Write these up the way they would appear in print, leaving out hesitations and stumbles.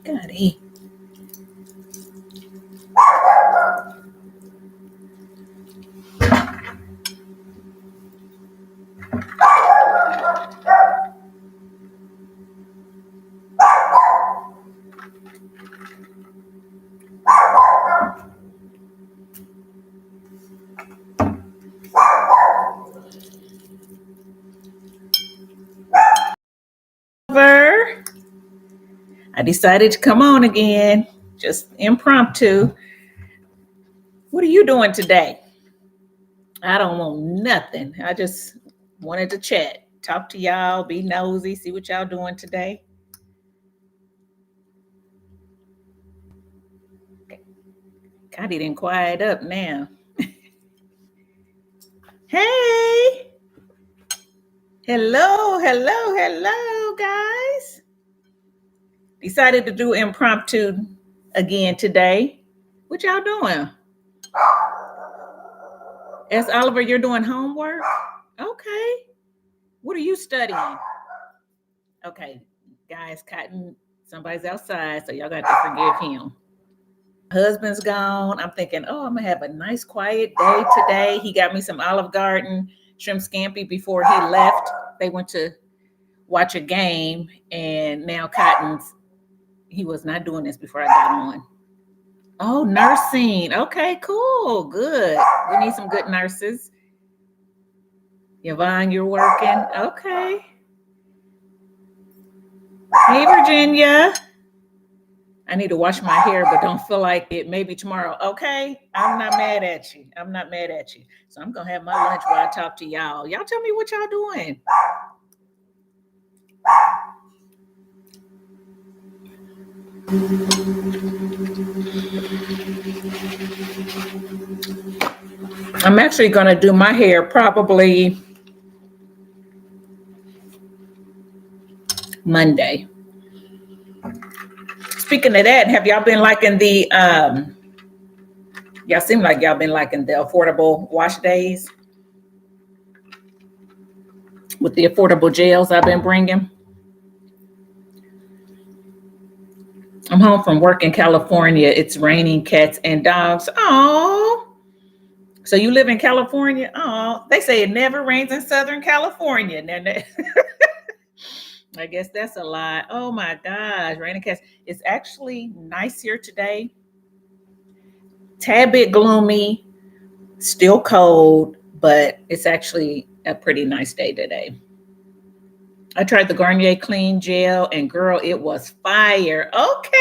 Gotta eat. I decided to come on again, just impromptu. What are you doing today? I don't want nothing. I just wanted to chat, talk to y'all, be nosy, see what y'all doing today. Connie didn't quiet up now. Hey! Hello, guys. Decided to do impromptu again today. What y'all doing? As Oliver, you're doing homework? Okay. What are you studying? Okay, guys, Cotton, somebody's outside, so y'all got to forgive him. Husband's gone. I'm thinking, oh, I'm gonna have a nice quiet day today. He got me some Olive Garden shrimp scampi before he left. They went to watch a game, and now Cotton's, he was not doing this before I got on. Oh, nursing. Okay, cool. Good. We need some good nurses. Yvonne, you're working. Okay. Hey, Virginia. I need to wash my hair, but don't feel like it. Maybe tomorrow. Okay. I'm not mad at you. So I'm going to have my lunch while I talk to y'all. Y'all tell me what y'all doing. I'm actually going to do my hair probably Monday. Speaking of that, have y'all been liking the, y'all seem like y'all been liking the affordable wash days with the affordable gels I've been bringing. I'm home from work in California. It's raining cats and dogs. Oh, so you live in California? Oh, they say it never rains in Southern California. I guess that's a lie. Oh my gosh, raining cats. It's actually nice here today. Tad bit gloomy, still cold, but it's actually a pretty nice day today. I tried the Garnier Clean Gel, and girl, it was fire. Okay.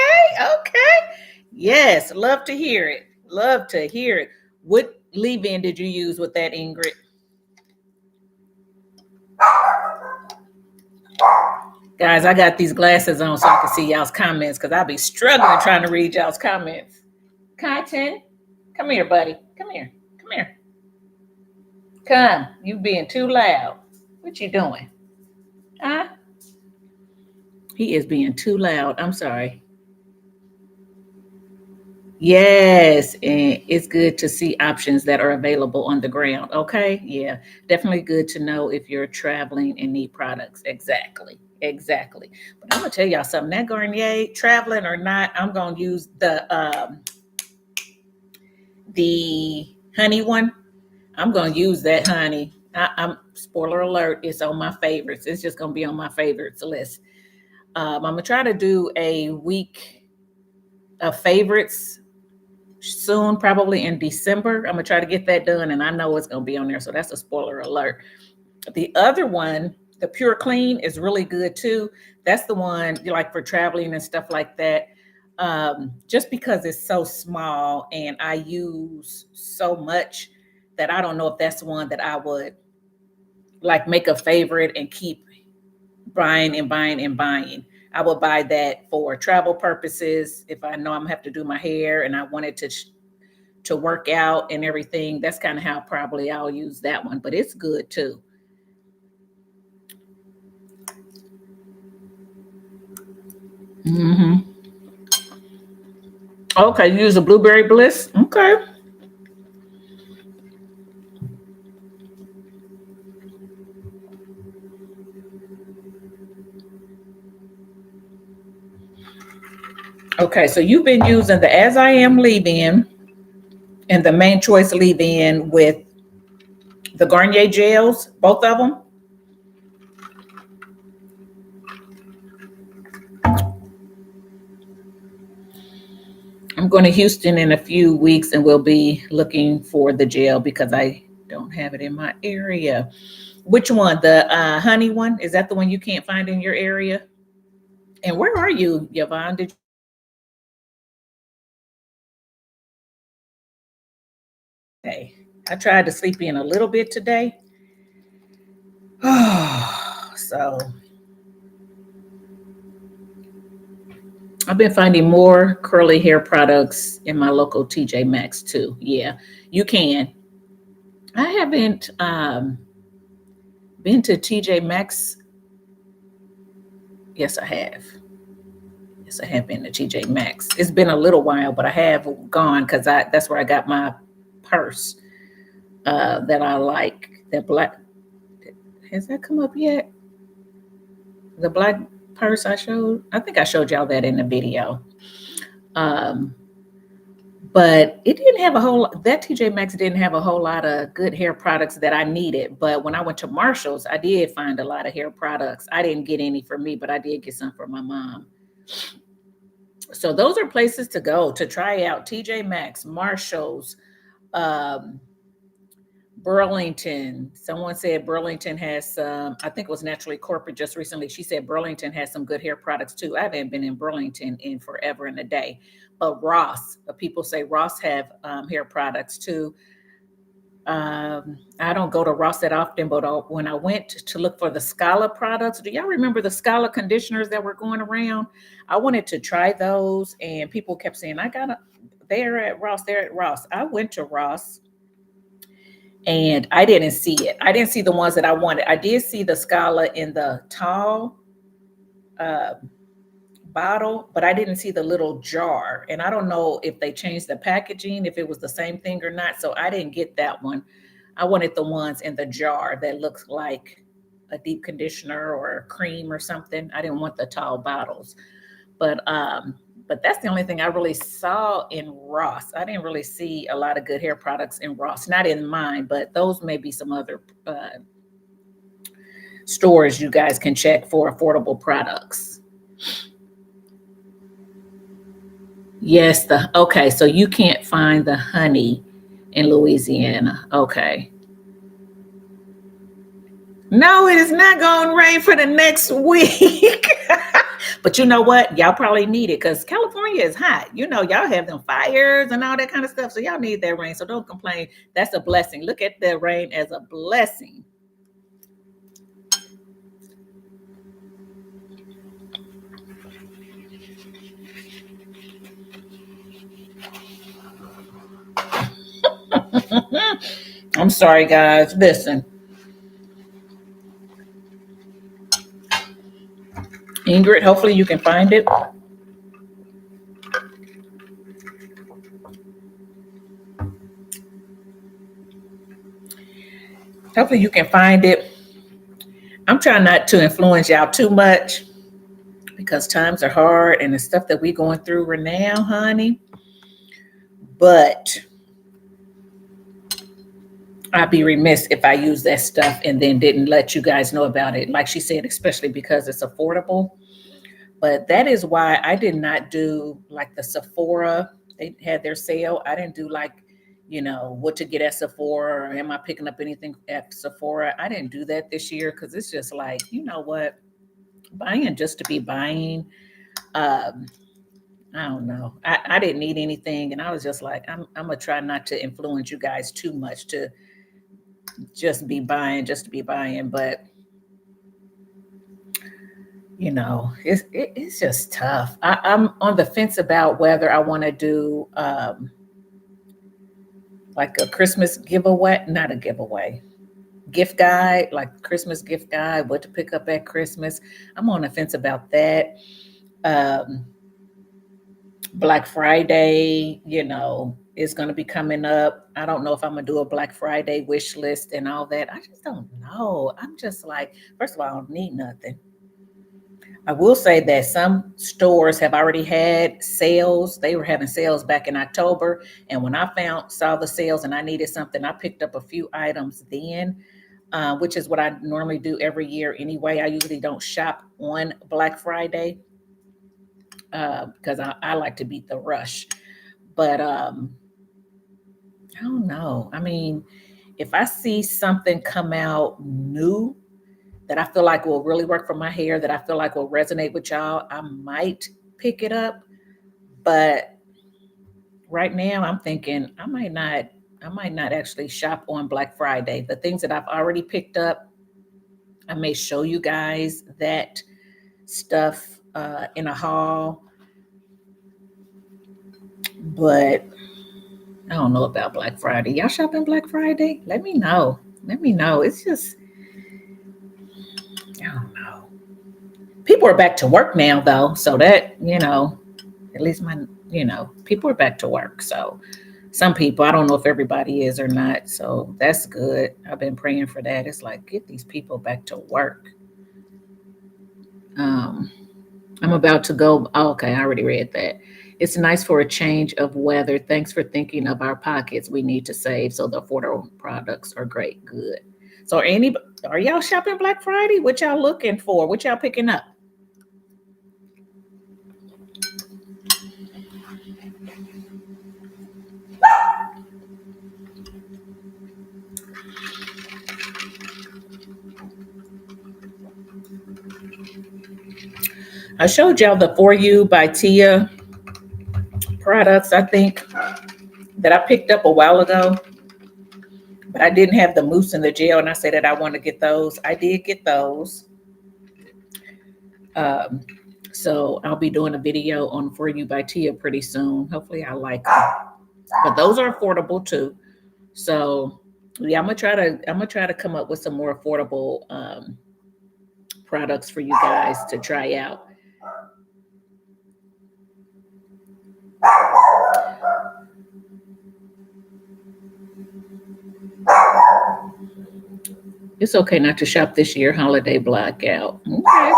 Yes, love to hear it. What leave-in did you use with that, Ingrid? Guys, I got these glasses on so I can see y'all's comments because I'll be struggling trying to read y'all's comments. Cotton, come here, buddy. Come here. Come. You being too loud. What you doing? Huh? He is being too loud. I'm sorry. Yes, and it's good to see options that are available on the ground. Okay, yeah, definitely good to know if you're traveling and need products. Exactly. But I'm gonna tell y'all something. That Garnier, traveling or not, I'm gonna use the honey one. I'm gonna use that honey. I'm spoiler alert. It's on my favorites. It's just gonna be on my favorites list. I'm gonna try to do a week of favorites soon, probably in December. I'm gonna try to get that done, and I know it's gonna be on there, so that's a spoiler alert. The other one, the Pure Clean, is really good too. That's the one you like for traveling and stuff like that. Just because it's so small and I use so much that I don't know if that's the one that I would like make a favorite and keep buying. I would buy that for travel purposes. If I know I'm gonna have to do my hair and I wanted to work out and everything, that's kind of how probably I'll use that one, but it's good too. Mm-hmm. Okay, you use a Blueberry Bliss. Okay. Okay, so you've been using the As I Am leave-in and the Main Choice leave-in with the Garnier gels, both of them. I'm going to Houston in a few weeks and we'll be looking for the gel because I don't have it in my area. Which one? The honey one? Is that the one you can't find in your area? And where are you, Yvonne? Did Hey, I tried to sleep in a little bit today. So I've been finding more curly hair products in my local TJ Maxx too. Yeah, you can. I haven't been to TJ Maxx. Yes, I have. Yes, I have been to TJ Maxx. It's been a little while, but I have gone because that's where I got my purse that I like. That black, has that come up yet? The black purse I showed. I think I showed y'all that in the video. Um, but it didn't have a whole, that TJ Maxx didn't have a whole lot of good hair products that I needed. But when I went to Marshall's, I did find a lot of hair products. I didn't get any for me, but I did get some for my mom. So those are places to go to try out TJ Maxx, Marshall's, um, Burlington. Someone said Burlington has some, I think it was Naturally Corporate just recently. She said Burlington has some good hair products too. I haven't been in Burlington in forever and a day. But Ross, people say Ross have hair products too. I don't go to Ross that often, but when I went to look for the Scala products, do y'all remember the Scala conditioners that were going around? I wanted to try those, and people kept saying, I got they're at Ross, they're at Ross. I went to Ross and I didn't see it. I didn't see the ones that I wanted. I did see the Scala in the tall uh, bottle, but I didn't see the little jar. And I don't know if they changed the packaging, if it was the same thing or not. So I didn't get that one. I wanted the ones in the jar that looks like a deep conditioner or a cream or something. I didn't want the tall bottles. But that's the only thing I really saw in Ross. I didn't really see a lot of good hair products in Ross, not in mine, but those may be some other stores you guys can check for affordable products. Yes, okay, so you can't find the honey in Louisiana. Okay. No, it is not going to rain for the next week. But you know what? Y'all probably need it because California is hot. You know, y'all have them fires and all that kind of stuff. So y'all need that rain. So don't complain. That's a blessing. Look at the rain as a blessing. I'm sorry, guys. Listen, Ingrid, hopefully you can find it. Hopefully you can find it. I'm trying not to influence y'all too much because times are hard and the stuff that we're going through right now, honey. But I'd be remiss if I used that stuff and then didn't let you guys know about it. Like she said, especially because it's affordable. But that is why I did not do like the Sephora. They had their sale. I didn't do like, what to get at Sephora or am I picking up anything at Sephora? I didn't do that this year because it's just like, you know what? Buying just to be buying. Um, I don't know. I didn't need anything. And I was just like, I'm going to try not to influence you guys too much to just to be buying. But it's just tough. I'm on the fence about whether I want to do like a Christmas giveaway, not a giveaway, gift guide, like Christmas gift guide, what to pick up at Christmas. I'm on the fence about that. Um, Black Friday, is going to be coming up. I don't know if I'm going to do a Black Friday wish list and all that. I just don't know. I'm just like, first of all, I don't need nothing. I will say that some stores have already had sales. They were having sales back in October. And when I saw the sales and I needed something, I picked up a few items then, which is what I normally do every year anyway. I usually don't shop on Black Friday because I like to beat the rush. But I don't know. I mean, if I see something come out new that I feel like will really work for my hair, that I feel like will resonate with y'all, I might pick it up. But right now I'm thinking I might not actually shop on Black Friday. The things that I've already picked up, I may show you guys that stuff in a haul. But I don't know about Black Friday. Y'all shopping Black Friday? Let me know. Let me know. It's just, I don't know. People are back to work now, though. So that, at least people are back to work. So some people, I don't know if everybody is or not. So that's good. I've been praying for that. It's like, get these people back to work. I'm about to go. Oh, okay, I already read that. It's nice for a change of weather. Thanks for thinking of our pockets. We need to save, so the affordable products are great. Good. So, are y'all shopping Black Friday? What y'all looking for? What y'all picking up? I showed y'all the For You by Tia products, I think, that I picked up a while ago, but I didn't have the mousse and the gel, and I said that I want to get those. I did get those. Um, so I'll be doing a video on For You by Tia pretty soon. Hopefully I like them. But those are affordable too. So yeah, I'm gonna try to come up with some more affordable products for you guys to try out. It's okay not to shop this year, holiday blackout. Okay.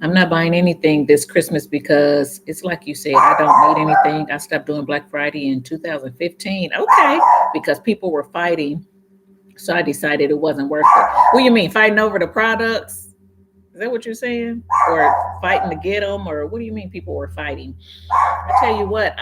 I'm not buying anything this Christmas because it's like you said, I don't need anything. I stopped doing Black Friday in 2015. Okay. Because people were fighting. So I decided it wasn't worth it. What do you mean, fighting over the products? Is that what you're saying? Or fighting to get them? Or what do you mean people were fighting? I tell you what,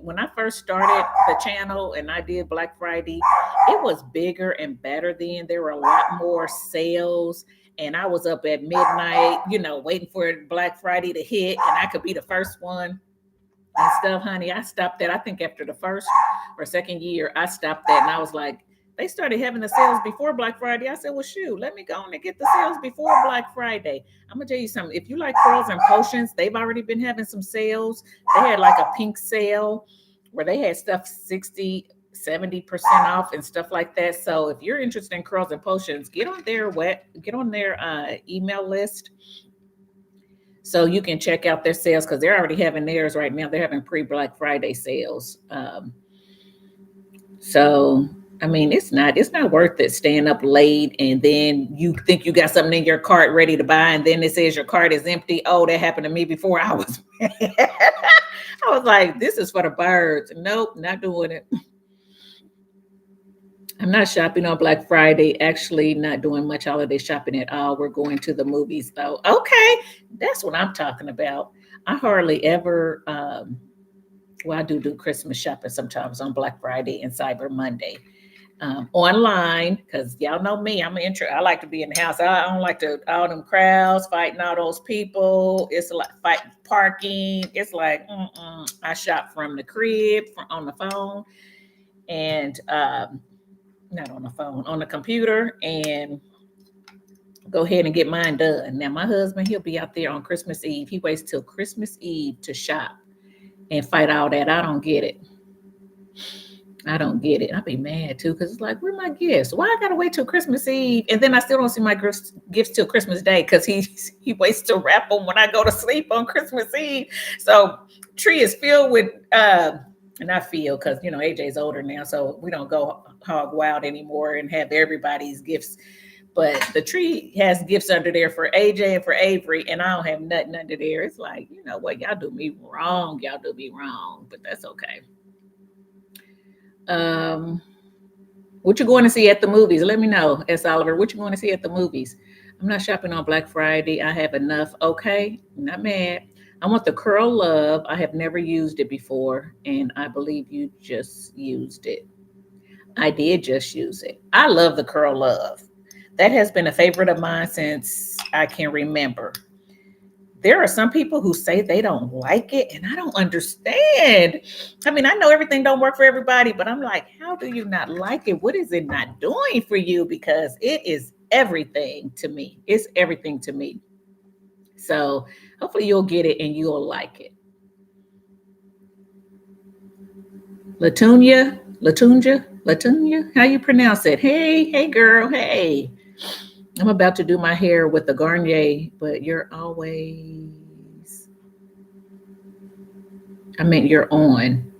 when I first started the channel and I did Black Friday, it was bigger and better then. There were a lot more sales. And I was up at midnight, waiting for Black Friday to hit, and I could be the first one and stuff, honey. I stopped that. I think after the first or second year, I stopped that, and I was like, they started having the sales before Black Friday. I said, well, shoot, let me go on and get the sales before Black Friday. I'm gonna tell you something. If you like curls and potions, they've already been having some sales. They had like a pink sale where they had stuff 60-70% off and stuff like that. So if you're interested in curls and potions, get on their email list so you can check out their sales, because they're already having theirs right now. They're having pre-Black Friday sales. So I mean, it's not worth it staying up late and then you think you got something in your cart ready to buy, and then it says your cart is empty. Oh, that happened to me before. I was I was like, this is for the birds. Nope, not doing it. I'm not shopping on Black Friday. Actually, not doing much holiday shopping at all. We're going to the movies though. Okay, that's what I'm talking about. I hardly ever. Well, I do Christmas shopping sometimes on Black Friday and Cyber Monday. Online, because y'all know me. I like to be in the house. I don't like all them crowds fighting all those people. It's like fighting parking. It's like I shop from the crib, on the phone, and not on the phone, on the computer, and go ahead and get mine done. Now my husband, he'll be out there on Christmas Eve. He waits till Christmas Eve to shop and fight all that. I don't get it. I'll be mad too, because it's like, where are my gifts? Why I gotta wait till Christmas Eve, and then I still don't see my gifts till Christmas Day, because he waits to wrap them when I go to sleep on Christmas Eve. So tree is filled with and I feel, because AJ's older now, so we don't go hog wild anymore and have everybody's gifts But the tree has gifts under there for AJ and for Avery, and I don't have nothing under there. It's like, you know what, y'all do me wrong. Y'all do me wrong, but that's okay. What you going to see at the movies? Let me know, S. Oliver. What you going to see at the movies? I'm not shopping on Black Friday. I have enough. Okay, not mad. I want the Curl Love. I have never used it before, and I believe you just used it. I did just use it. I love the Curl Love. That has been a favorite of mine since I can remember. There are some people who say they don't like it, and I don't understand. I mean, I know everything don't work for everybody, but I'm like, how do you not like it? What is it not doing for you? Because it is everything to me. It's everything to me. So hopefully you'll get it and you'll like it. Latunya, how you pronounce it? Hey girl, hey. I'm about to do my hair with the Garnier, but you're always, I meant you're on.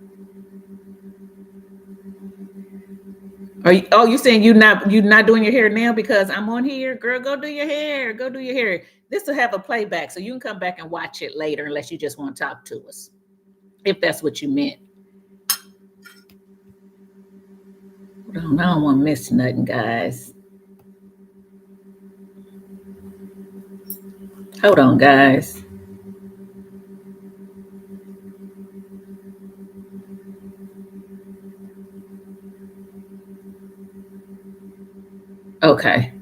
You saying you not doing your hair now because I'm on here? Girl, go do your hair. Go do your hair. This will have a playback, so you can come back and watch it later unless you just want to talk to us. If that's what you meant. I don't want to miss nothing, guys. Hold on, guys. Okay.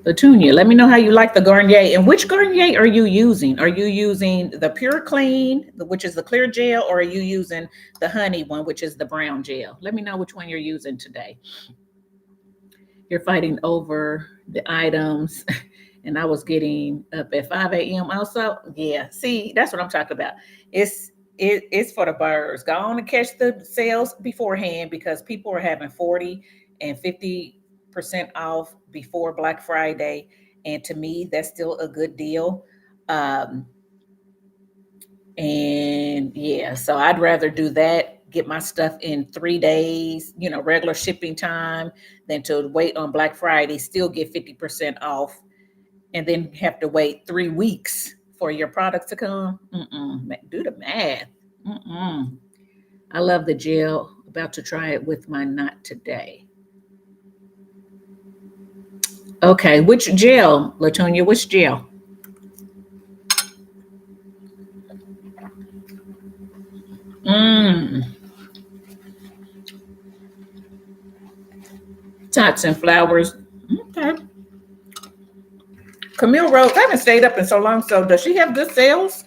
Latunia, let me know how you like the Garnier. And which Garnier are you using? Are you using the Pure Clean, which is the clear gel, or are you using the honey one, which is the brown gel? Let me know which one you're using today. You're fighting over the items. And I was getting up at 5 a.m. also. Yeah, see, that's what I'm talking about. It's for the birds. Go on and catch the sales beforehand because people are having 40 and 50% off before Black Friday. And to me, that's still a good deal. And yeah, so I'd rather do that, get my stuff in 3 days, regular shipping time, than to wait on Black Friday, still get 50% off, and then have to wait 3 weeks for your products to come. Do the math. I love the gel. About to try it with my knot today. Okay, which gel, Latonia? Which gel? Tots and flowers. Okay. Camille Rose, I haven't stayed up in so long. So does she have good sales?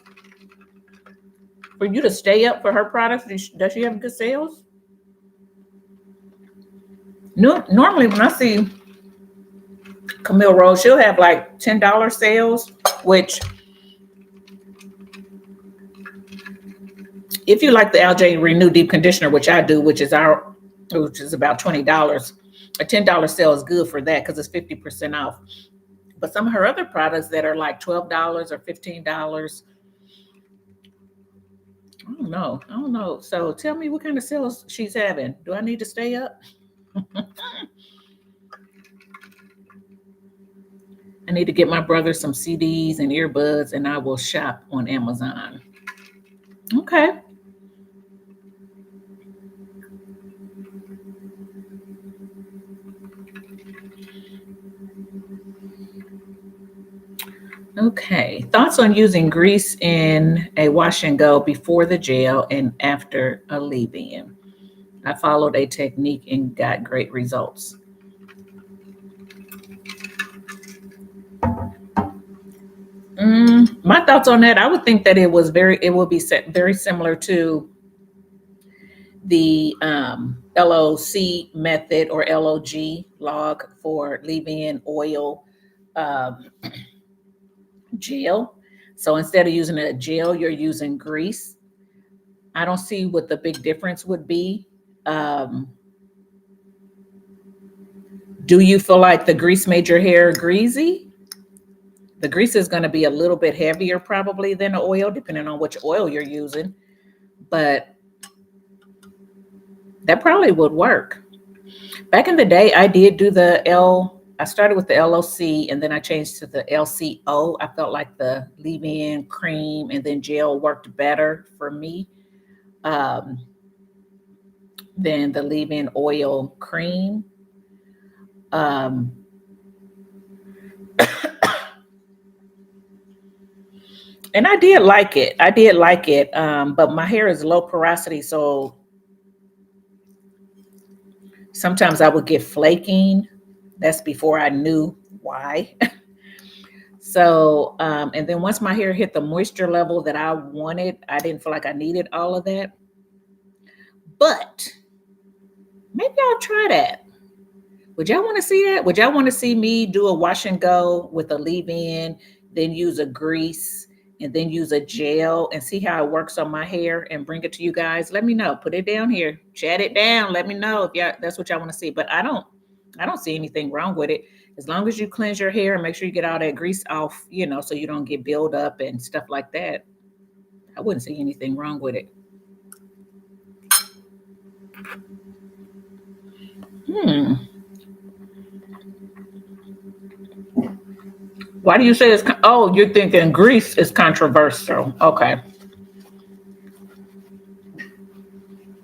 For you to stay up for her products, does she have good sales? No, normally when I see Camille Rose, she'll have like $10 sales, which if you like the Algae Renew Deep Conditioner, which I do, which is about $20, a $10 sale is good for that because it's 50% off. But some of her other products that are like $12 or $15, I don't know. So tell me what kind of sales she's having. Do I need to stay up? I need to get my brother some CDs and earbuds, and I will shop on Amazon. Okay. Okay. Thoughts on using grease in a wash and go before the gel and after a leave-in? I followed a technique and got great results. My thoughts on that, I would think that it will be very similar to the LOC method or log for leave-in oil gel. So instead of using a gel, you're using grease. I don't see what the big difference would be. Do you feel like the grease made your hair greasy? The grease is going to be a little bit heavier probably than the oil, depending on which oil you're using. But that probably would work. Back in the day, I did do I started with the LOC and then I changed to the LCO. I felt like the leave-in cream and then gel worked better for me um, than the leave-in oil cream. Um, and I did like it. I did like it. But my hair is low porosity, so sometimes I would get flaking. That's before I knew why. So, and then once my hair hit the moisture level that I wanted, I didn't feel like I needed all of that. But maybe I'll try that. Would y'all want to see that? Would y'all want to see me do a wash and go with a leave-in, then use a grease, and then use a gel and see how it works on my hair and bring it to you guys? Let me know. Put it down here. Chat it down. Let me know if y'all that's what y'all want to see. But I don't see anything wrong with it. As long as you cleanse your hair and make sure you get all that grease off, so you don't get buildup and stuff like that. I wouldn't see anything wrong with it. Why do you say it's? Oh, you're thinking grease is controversial. Okay.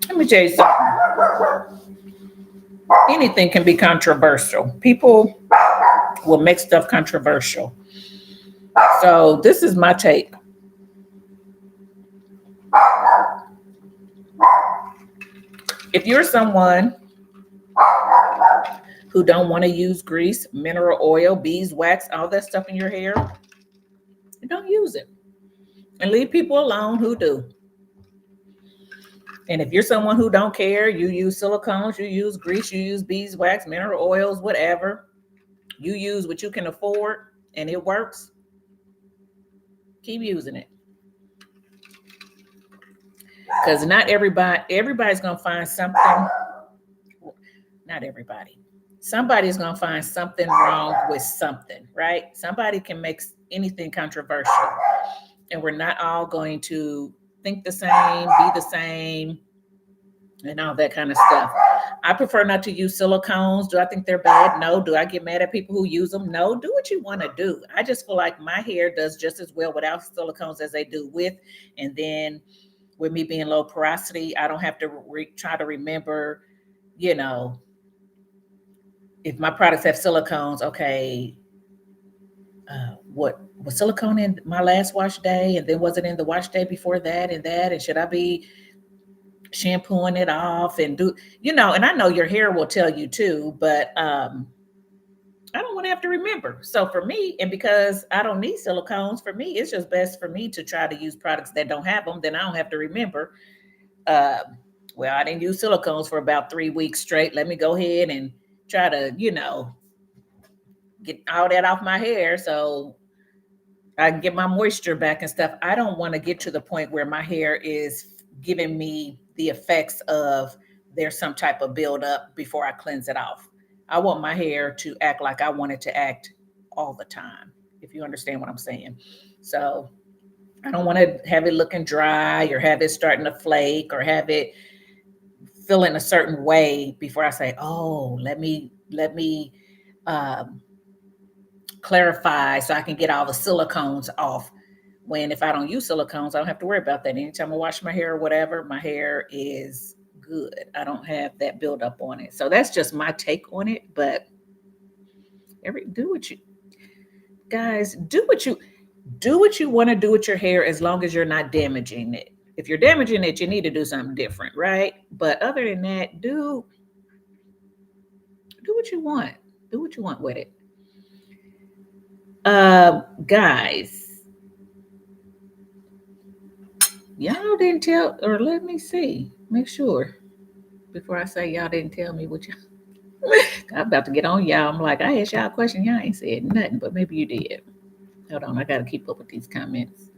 Let me tell you something. Anything can be controversial. People will make stuff controversial. So this is my take. If you're someone who don't want to use grease, mineral oil, beeswax, all that stuff in your hair, don't use it. And leave people alone who do. And if you're someone who don't care, you use silicones, you use grease, you use beeswax, mineral oils, whatever. You use what you can afford and it works. Keep using it. Because not everybody's going to find something. Not everybody. Somebody's going to find something wrong with something, right? Somebody can make anything controversial. And we're not all going to think the same, be the same, and all that kind of stuff. I prefer not to use silicones. Do I think they're bad? No. Do I get mad at people who use them? No. Do what you want to do. I just feel like my hair does just as well without silicones as they do with. And then with me being low porosity, I don't have to try to remember, if my products have silicones, okay, what was silicone in my last wash day, and then was it in the wash day before that, and should I be shampooing it off and and I know your hair will tell you too, but I don't want to have to remember. So for me, and because I don't need silicones, for me, it's just best for me to try to use products that don't have them. Then I don't have to remember. Well, I didn't use silicones for about 3 weeks straight. Let me go ahead and try to, get all that off my hair so I can get my moisture back and stuff. I don't want to get to the point where my hair is giving me the effects of there's some type of buildup before I cleanse it off. I want my hair to act like I want it to act all the time, if you understand what I'm saying. So I don't want to have it looking dry or have it starting to flake or have it feeling a certain way before I say, oh, let me clarify so I can get all the silicones off. When if I don't use silicones, I don't have to worry about that. Anytime I wash my hair or whatever, my hair is good. I don't have that buildup on it. So that's just my take on it. But do what you want to do with your hair as long as you're not damaging it. If you're damaging it, you need to do something different, right? But other than that, do what you want. Do what you want with it. Guys, y'all didn't tell, or let me see, make sure before I say y'all didn't tell me what y'all. I'm about to get on y'all. I'm like, I asked y'all a question, y'all ain't said nothing, but maybe you did. Hold on, I got to keep up with these comments.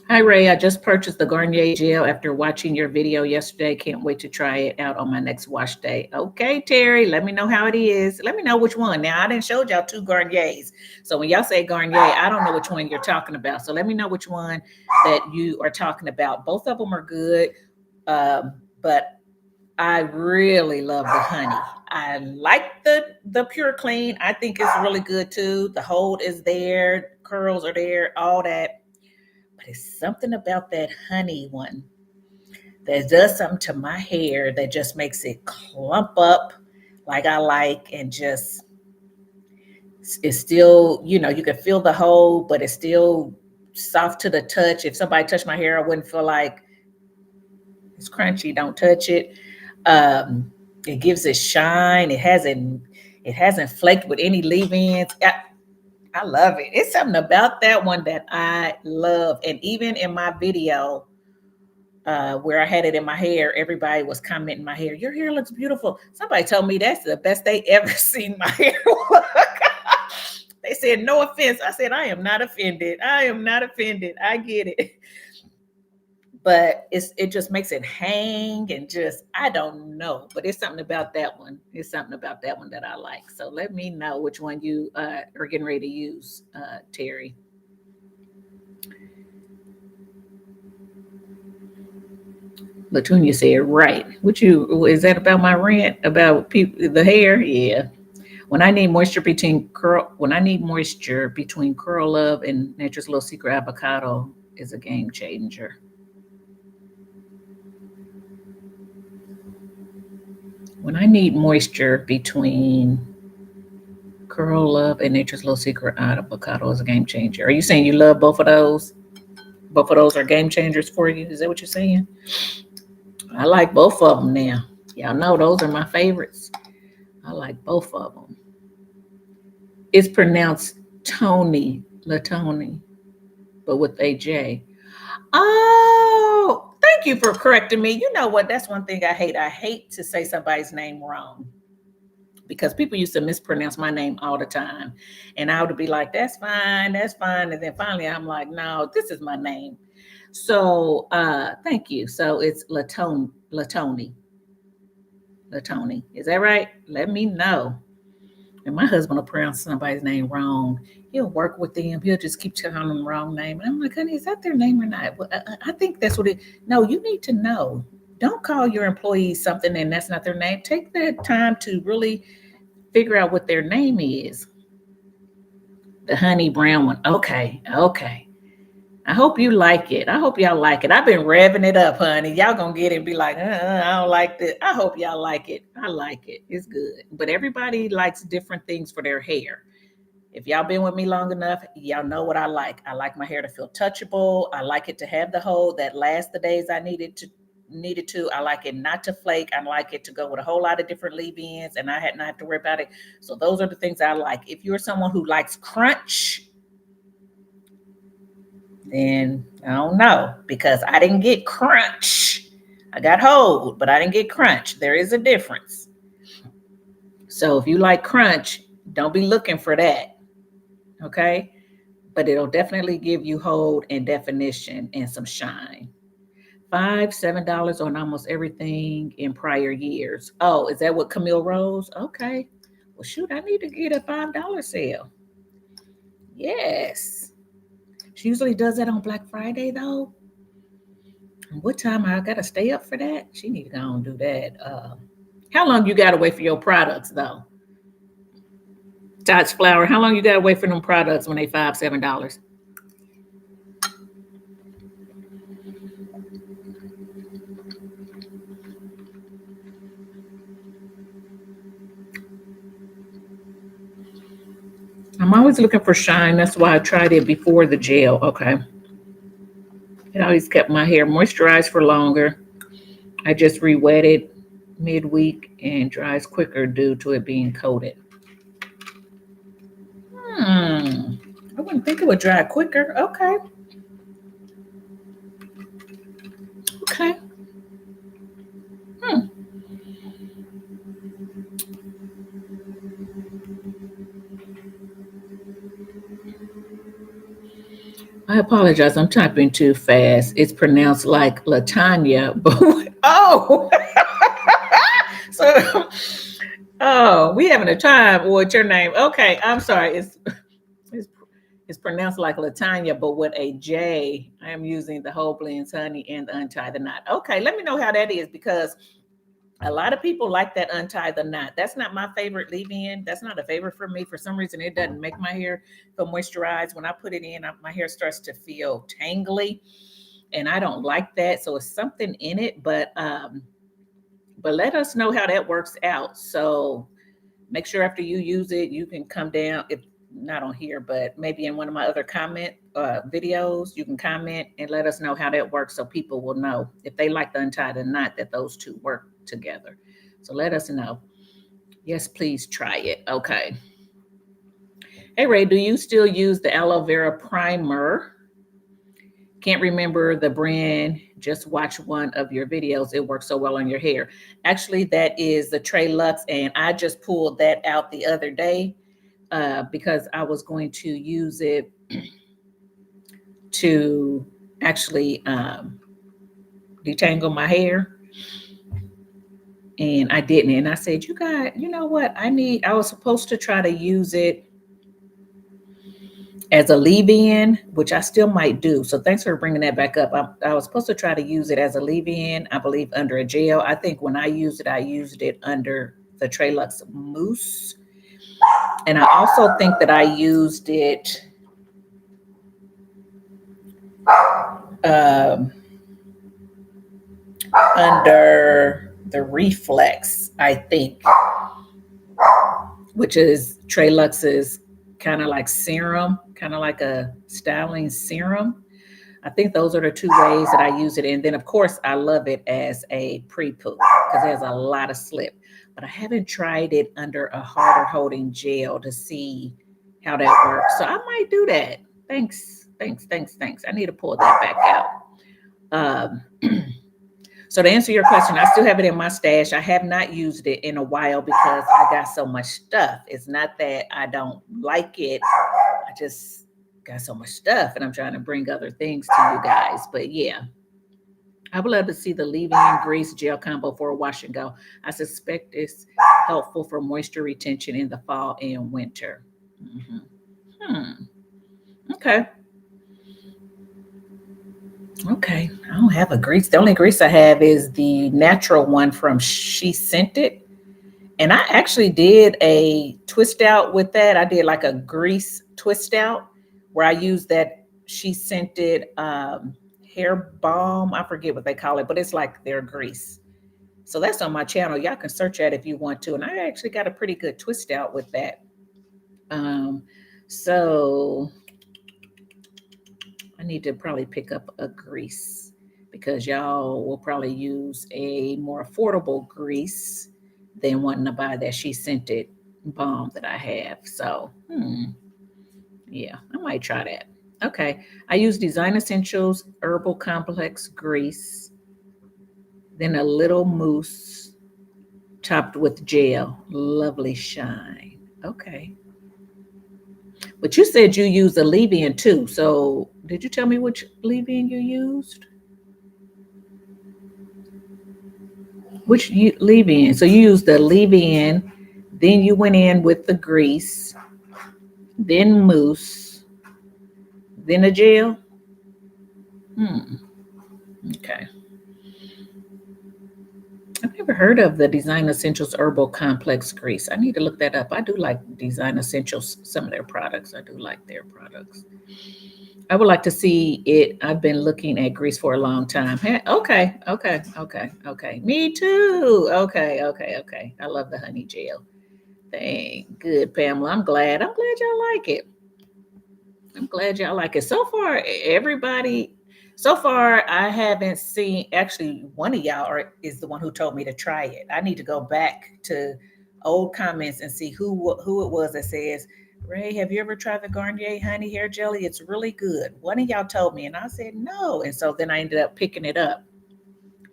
Hi, Ray. I just purchased the Garnier gel after watching your video yesterday. Can't wait to try it out on my next wash day. Okay, Terry, let me know how it is. Let me know which one. Now, I didn't show y'all 2 Garniers. So when y'all say Garnier, I don't know which one you're talking about. So let me know which one that you are talking about. Both of them are good, but I really love the honey. I like the pure clean. I think it's really good too. The hold is there, curls are there, all that. But it's something about that honey one that does something to my hair that just makes it clump up like I like, and just it's still, you can feel the hold, but it's still soft to the touch. If somebody touched my hair, I wouldn't feel like it's crunchy. Don't touch it. It gives it shine. It hasn't flaked with any leave-ins. I love it. It's something about that one that I love. And even in my video, where I had it in my hair, everybody was commenting my hair. Your hair looks beautiful. Somebody told me that's the best they ever seen my hair look. They said, no offense. I said, I am not offended. I am not offended. I get it. But it just makes it hang, and just, I don't know. But it's something about that one. It's something about that one that I like. So let me know which one you are getting ready to use, Terry. Latunia said, right. Is that about my rant about people, the hair? Yeah. When I need moisture between Curl Love and Nature's Little Secret Avocado is a game changer. When I need moisture between Curl Love and Nature's Little Secret Avocado is a game changer. Are you saying you love both of those? Both of those are game changers for you? Is that what you're saying? I like both of them now. Y'all know those are my favorites. I like both of them. It's pronounced Latoni, but with a J. Oh, thank you for correcting me. You know what? That's one thing I hate. I hate to say somebody's name wrong, because people used to mispronounce my name all the time. And I would be like, that's fine, that's fine. And then finally I'm like, no, this is my name. So thank you. So it's Latoni. Is that right? Let me know. And my husband will pronounce somebody's name wrong. He'll work with them. He'll just keep telling them the wrong name. And I'm like, honey, is that their name or not? Well, I think that's what it. No, you need to know. Don't call your employees something and that's not their name. Take that time to really figure out what their name is. The honey brown one. Okay. I hope you like it. I hope y'all like it. I've been revving it up, honey. Y'all gonna get it and be like, I don't like this. I hope y'all like it. I like it. It's good. But everybody likes different things for their hair. If y'all been with me long enough, y'all know what I like. I like my hair to feel touchable. I like it to have the hold that lasts the days I needed to. I like it not to flake. I like it to go with a whole lot of different leave-ins, and I had not have to worry about it. So those are the things I like. If you're someone who likes crunch, then I don't know, because I didn't get crunch. I got hold, but I didn't get crunch. There is a difference. So if you like crunch, don't be looking for that. Okay? But it'll definitely give you hold and definition and some shine. $7 on almost everything in prior years. Oh, is that what Camille Rose? Okay. Well, shoot, I need to get a $5 sale. Yes. She usually does that on Black Friday, though. What time I gotta stay up for that? She need to go and do that. How long you gotta wait for your products, though? Tots Flour, how long you gotta wait for them products when they $7? I'm always looking for shine. That's why I tried it before the gel. Okay. It always kept my hair moisturized for longer. I just re-wet it midweek and dries quicker due to it being coated. I wouldn't think it would dry quicker. Okay. Okay. I apologize. I'm typing too fast. It's pronounced like Latanya, but oh, so we having a time. What's your name? Okay, I'm sorry. It's pronounced like Latanya, but with a J. I am using the whole blends honey and the untie the knot. Okay, let me know how that is, because A lot of people like that untie the knot. That's not my favorite leave-in. That's not a favorite for me. For some reason, it doesn't make my hair feel moisturized. When I put it in, my hair starts to feel tangly, and I don't like that. So it's something in it, but let us know how that works out. So make sure after you use it, you can come down, if not on here, but maybe in one of my other comment videos, you can comment and let us know how that works so people will know if they like the untie the knot that those two work together. So let us know. Yes, please try it. Okay. Hey, Ray, do you still use the aloe vera primer? Can't remember the brand. Just watch one of your videos. It works so well on your hair. Actually, that is the Trey Lux, and I just pulled that out the other day because I was going to use it to actually detangle my hair, and I didn't. And I said, you know what? I was supposed to try to use it as a leave-in, which I still might do. So thanks for bringing that back up. I was supposed to try to use it as a leave-in, I believe, under a gel. I think when I used it under the Trey Lux Mousse. And I also think that I used it under the Reflex, I think, which is Trey Lux's kind of like serum, kind of like a styling serum. I think those are the two ways that I use it. And then, of course, I love it as a pre-poo because there's a lot of slip. But I haven't tried it under a harder holding gel to see how that works. So I might do that. Thanks. I need to pull that back out. So to answer your question, I still have it in my stash. I have not used it in a while because I got so much stuff. It's not that I don't like it. I just got so much stuff and I'm trying to bring other things to you guys. But yeah, I would love to see the leave-in grease gel combo for a wash and go. I suspect it's helpful for moisture retention in the fall and winter. Okay. Okay. I don't have a grease. The only grease I have is the natural one from She Sent It. And I actually did a twist out with that. I did like a grease twist out where I used that She Sent It hair balm. I forget what they call it, but it's like their grease. So that's on my channel. Y'all can search that if you want to. And I actually got a pretty good twist out with that. So I need to probably pick up a grease because y'all will probably use a more affordable grease than wanting to buy that She Sent It balm that I have. So, yeah, I might try that. Okay, I use Design Essentials Herbal Complex grease, then a little mousse topped with gel. Lovely shine. Okay. But you said you used a leave-in too. So did you tell me which leave-in you used? Which leave-in? So you used the leave-in, then you went in with the grease, then mousse, then a gel. Okay. I've never heard of the Design Essentials Herbal Complex Grease. I need to look that up. I do like Design Essentials, some of their products. I do like their products. I would like to see it. I've been looking at grease for a long time. Hey, okay. Me too. Okay. I love the honey gel. Thank good, Pamela. I'm glad y'all like it. So far, I haven't seen, actually, one of y'all is the one who told me to try it. I need to go back to old comments and see who it was that says, Ray, have you ever tried the Garnier Honey Hair Jelly? It's really good. One of y'all told me, and I said no. And so then I ended up picking it up.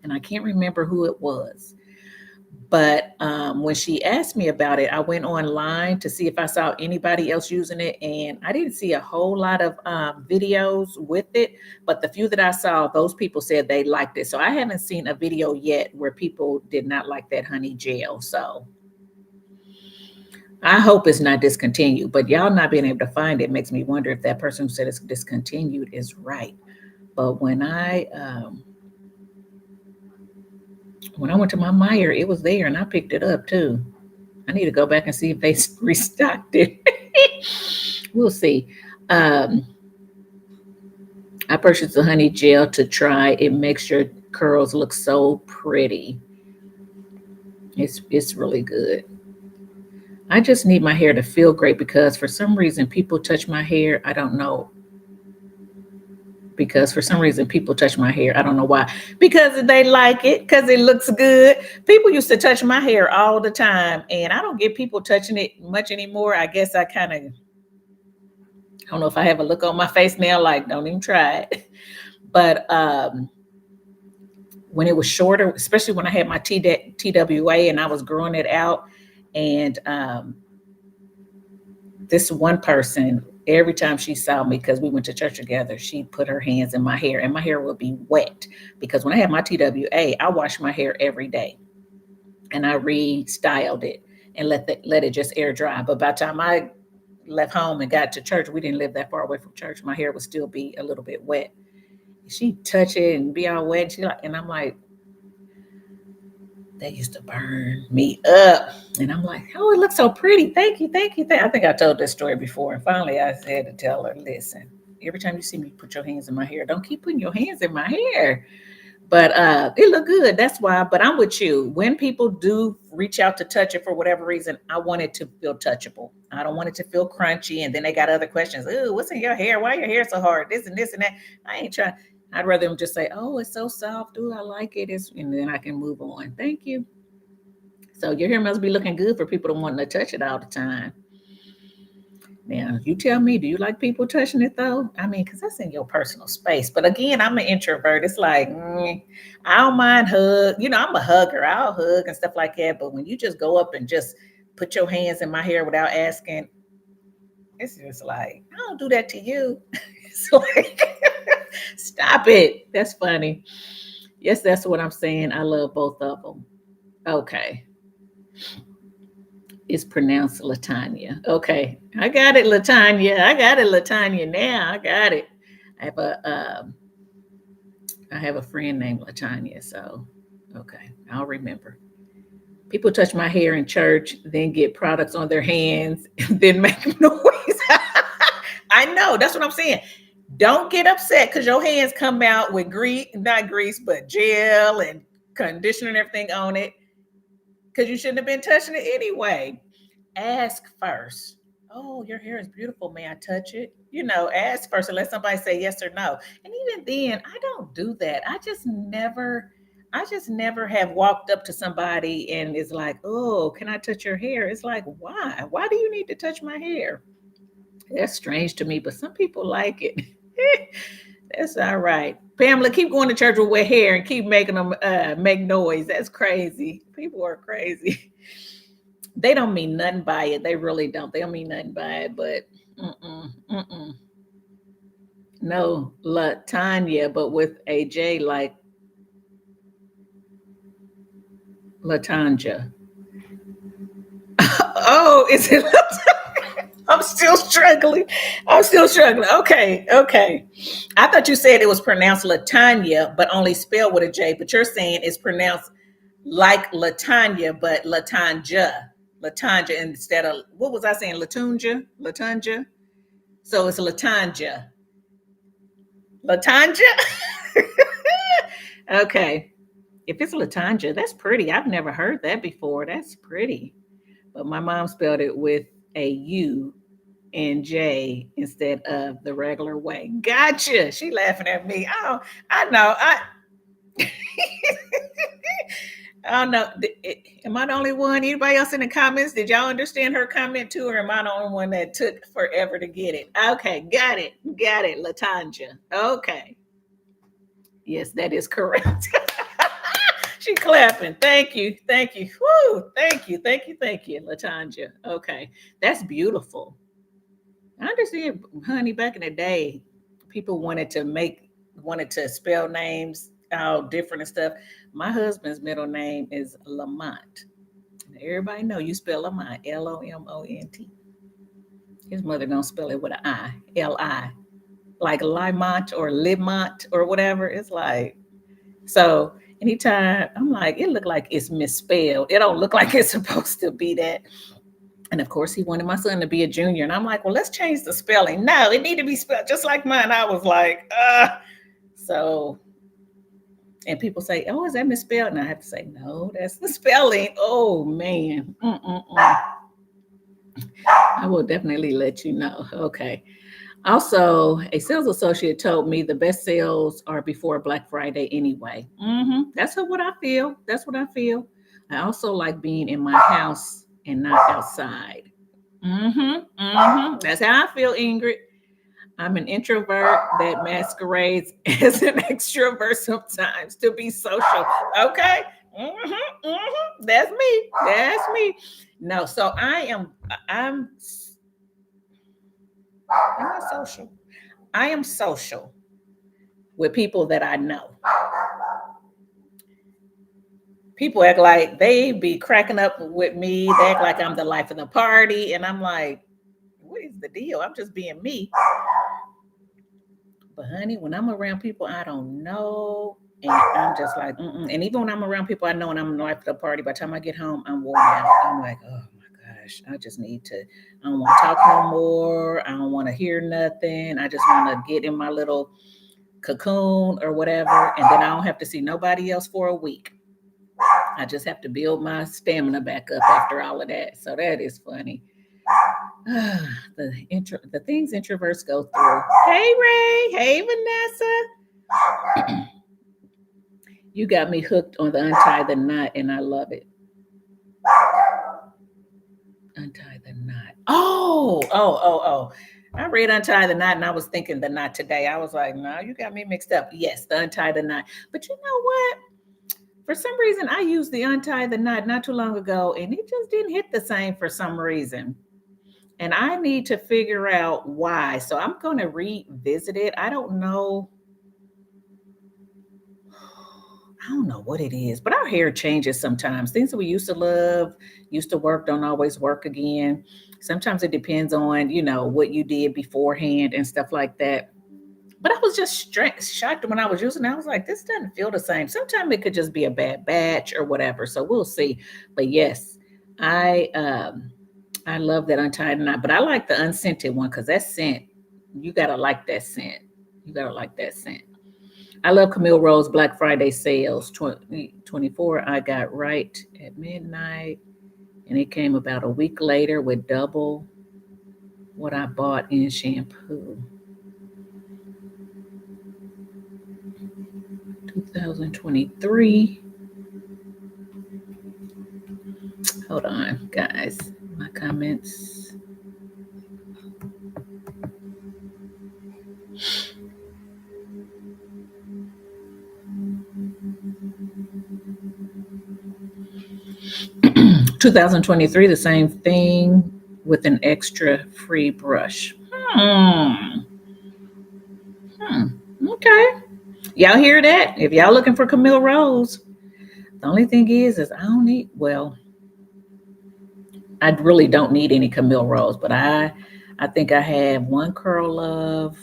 And I can't remember who it was. But when she asked me about it, I went online to see if I saw anybody else using it. And I didn't see a whole lot of videos with it. But the few that I saw, those people said they liked it. So I haven't seen a video yet where people did not like that honey gel. So I hope it's not discontinued. But y'all not being able to find it makes me wonder if that person who said it's discontinued is right. But when I When I went to my Meyer, it was there and I picked it up too. I need to go back and see if they restocked it. We'll see. Um, I purchased a honey gel to try. It makes your curls look so pretty. It's really good. I just need my hair to feel great because for some reason people touch my hair. I don't know. Because for some reason people touch my hair. I don't know why. Because they like it, because it looks good. People used to touch my hair all the time, and I don't get people touching it much anymore. I guess I don't know if I have a look on my face now, like, don't even try it. But when it was shorter, especially when I had my TWA and I was growing it out, and this one person, every time she saw me, because we went to church together, she put her hands in my hair and my hair would be wet. Because when I had my TWA, I washed my hair every day and I restyled it and let it just air dry. But by the time I left home and got to church, we didn't live that far away from church. My hair would still be a little bit wet. She touch it and be all wet. And I'm like, that used to burn me up. And I'm like, oh, it looks so pretty. Thank you, thank you, thank you. I think I told this story before. And finally I had to tell her, listen, every time you see me put your hands in my hair, don't keep putting your hands in my hair. But it looked good. That's why. But I'm with you. When people do reach out to touch it for whatever reason, I want it to feel touchable. I don't want it to feel crunchy. And then they got other questions. Ooh, what's in your hair? Why your hair so hard? This and this and that. I ain't trying. I'd rather them just say, oh, it's so soft. Ooh, I like it. And then I can move on. Thank you. So your hair must be looking good for people to want to touch it all the time. Now, you tell me, do you like people touching it though? I mean, because that's in your personal space. But again, I'm an introvert. It's like, I don't mind hug. I'm a hugger. I'll hug and stuff like that. But when you just go up and just put your hands in my hair without asking, it's just like, I don't do that to you. It's like, stop it. That's funny. Yes, that's what I'm saying. I love both of them. Okay. It's pronounced Latanya. Okay, I got it, Latanya. I got it, Latanya. Now I got it. I have a friend named Latanya, so okay, I'll remember. People touch my hair in church, then get products on their hands, and then make noise. I know, that's what I'm saying. Don't get upset because your hands come out with not grease, but gel and conditioner and everything on it. Because you shouldn't have been touching it anyway. Ask first. Oh, your hair is beautiful. May I touch it? Ask first and let somebody say yes or no. And even then, I don't do that. I just never have walked up to somebody and is like, oh, can I touch your hair? It's like, why? Why do you need to touch my hair? That's strange to me, but some people like it. That's all right. Pamela, keep going to church with wet hair and keep making them make noise. That's crazy. People are crazy. They don't mean nothing by it. They really don't. They don't mean nothing by it. But no, Latanya, but with a J like Latanja. Oh, is it? I'm still struggling. I'm still struggling. Okay, okay. I thought you said it was pronounced Latanya, but only spelled with a J. But you're saying it's pronounced like Latanya, but Latanja. Latanja instead of, what was I saying? Latunja? Latanja? So it's Latanja. Latanja? Okay. If it's Latanja, that's pretty. I've never heard that before. That's pretty. But my mom spelled it with a U and J instead of the regular way. Gotcha. She laughing at me. Oh, I know. I don't know. Am I the only one? Anybody else in the comments? Did y'all understand her comment too, or am I the only one that took forever to get it? Okay, got it. Got it, Latanja. Okay. Yes, that is correct. She clapping. Thank you. Thank you. Woo. Thank you. Thank you. Thank you, Latanja. Okay. That's beautiful. I understand, honey, back in the day, people wanted to spell names out different and stuff. My husband's middle name is Lamont. Everybody know you spell Lamont, Lomont. His mother gonna spell it with an I, Li, like Limont or Limont or whatever. It's like, so Anytime I'm like, it looked like it's misspelled. It don't look like it's supposed to be that. And of course, he wanted my son to be a junior. And I'm like, well, let's change the spelling. No, it need to be spelled just like mine. I was like, so, and people say, oh, is that misspelled? And I have to say, no, that's the spelling. Oh, man. I will definitely let you know. Okay. Also, a sales associate told me the best sales are before Black Friday anyway. That's what I feel. That's what I feel. I also like being in my house and not outside. That's how I feel, Ingrid. I'm an introvert that masquerades as an extrovert sometimes to be social. Okay. That's me. That's me. No, so I'm not social. I am social with people that I know. People act like they be cracking up with me. They act like I'm the life of the party. And I'm like, what is the deal? I'm just being me. But honey, when I'm around people I don't know, and I'm just like, mm-mm. And even when I'm around people I know and I'm the life of the party, by the time I get home, I'm worn out. I'm like, oh my gosh, I just need to, I don't want to talk no more. I don't want to hear nothing. I just want to get in my little cocoon or whatever. And then I don't have to see nobody else for a week. I just have to build my stamina back up after all of that. So that is funny. The things introverts go through. Hey Ray, hey Vanessa. You got me hooked on the untie the knot, and I love it. Untie the knot. Oh. I read Untie the Knot and I was thinking the knot today. I was like, no, you got me mixed up. Yes, the Untie the Knot. But you know what? For some reason, I used the Untie the Knot not too long ago, and it just didn't hit the same for some reason. And I need to figure out why. So I'm going to revisit it. I don't know what it is, but our hair changes sometimes. Things that we used to love, used to work, don't always work again. Sometimes it depends on, what you did beforehand and stuff like that. But I was just shocked when I was using it. I was like, this doesn't feel the same. Sometimes it could just be a bad batch or whatever. So we'll see. But yes, I love that untied knot. But I like the unscented one because that scent, you gotta like that scent. You gotta like that scent. I love Camille Rose Black Friday sales 2024. I got right at midnight, and it came about a week later with double what I bought in shampoo. 2023. Hold on, guys. My comments. 2023, the same thing with an extra free brush. Okay. Y'all hear that? If y'all looking for Camille Rose, the only thing is I don't need, well, I really don't need any Camille Rose, but I think I have one curl of,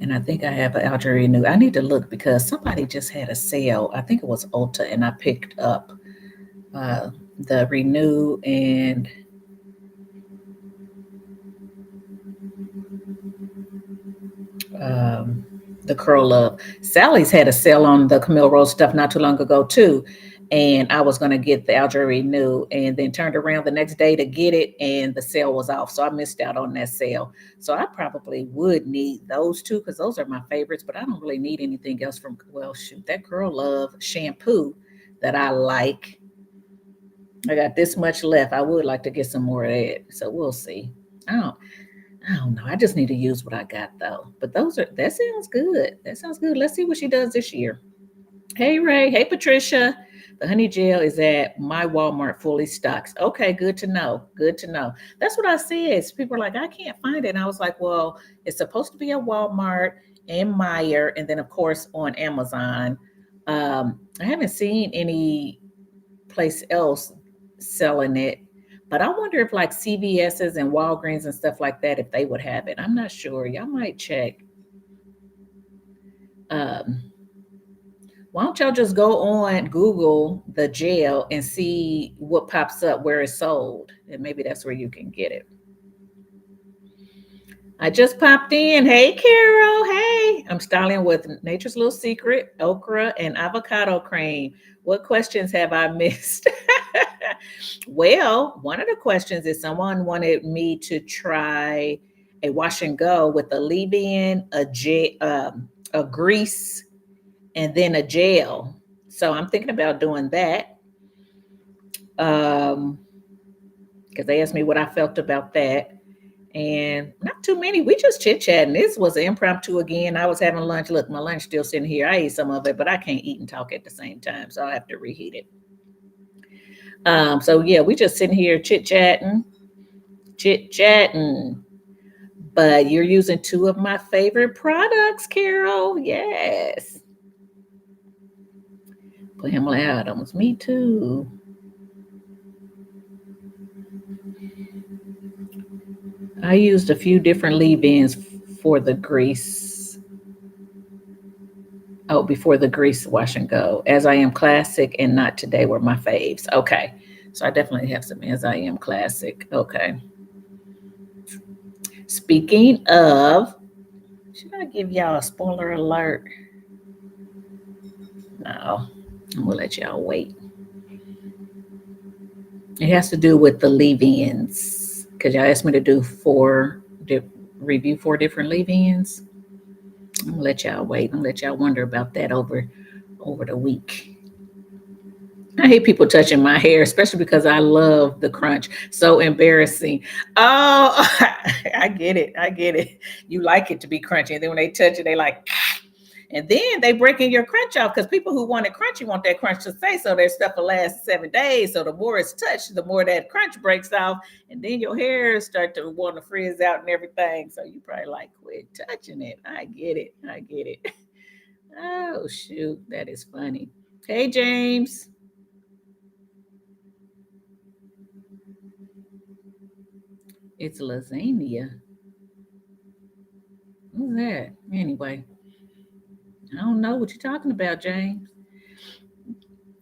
and I think I have an Algeria Renew. I need to look because somebody just had a sale. I think it was Ulta, and I picked up the Renew and the Curl Up. Sally's had a sale on the Camille Rose stuff not too long ago too, and I was going to get the Algeria Renew, and then turned around the next day to get it, and the sale was off, so I missed out on that sale. So I probably would need those two because those are my favorites, but I don't really need anything else from. Well, shoot, that Girl Love shampoo that I like. I got this much left. I would like to get some more of that, so we'll see. I don't. I don't know. I just need to use what I got though. But that sounds good. That sounds good. Let's see what she does this year. Hey Ray. Hey Patricia. The honey gel is at my Walmart fully stocked. Okay, good to know. Good to know. That's what I said. People are like, I can't find it. And I was like, well, it's supposed to be at Walmart and Meijer, and then of course on Amazon. I haven't seen any place else selling it. But I wonder if like CVS's and Walgreens and stuff like that, if they would have it. I'm not sure. Y'all might check. Um, why don't y'all just go on Google the gel and see what pops up where it's sold? And maybe that's where you can get it. I just popped in. Hey, Carol. Hey, I'm styling with Nature's Little Secret, okra, and avocado cream. What questions have I missed? Well, one of the questions is someone wanted me to try a wash and go with a leave-in, a grease, and then a gel. So I'm thinking about doing that. Because they asked me what I felt about that. And not too many. We just chit chatting. This was an impromptu again. I was having lunch. Look, my lunch still sitting here. I ate some of it, but I can't eat and talk at the same time, so I have to reheat it. So yeah, we just sitting here chit chatting. But you're using two of my favorite products, Carol. Yes. Pamela Adams. Me too. I used a few different leave-ins for the grease. Oh, before the grease wash and go. As I Am Classic and Not Today were my faves. Okay. So I definitely have some As I Am Classic. Okay. Speaking of, should I give y'all a spoiler alert? No. I'm going to let y'all wait. It has to do with the leave-ins. Because y'all asked me to do review 4 different leave-ins. I'm gonna let y'all wait. I'm gonna let y'all wonder about that over the week. I hate people touching my hair, especially because I love the crunch. So embarrassing. Oh, I get it. I get it. You like it to be crunchy, and then when they touch it, they like, and then they breaking your crunch off because people who want it crunchy want that crunch to stay, so their stuff will last 7 days. So the more it's touched, the more that crunch breaks off, and then your hair start to want to frizz out and everything. So you probably like, quit touching it. I get it. I get it. Oh shoot, that is funny. Hey James. It's lasagna. Who's that? Anyway, I don't know what you're talking about, James.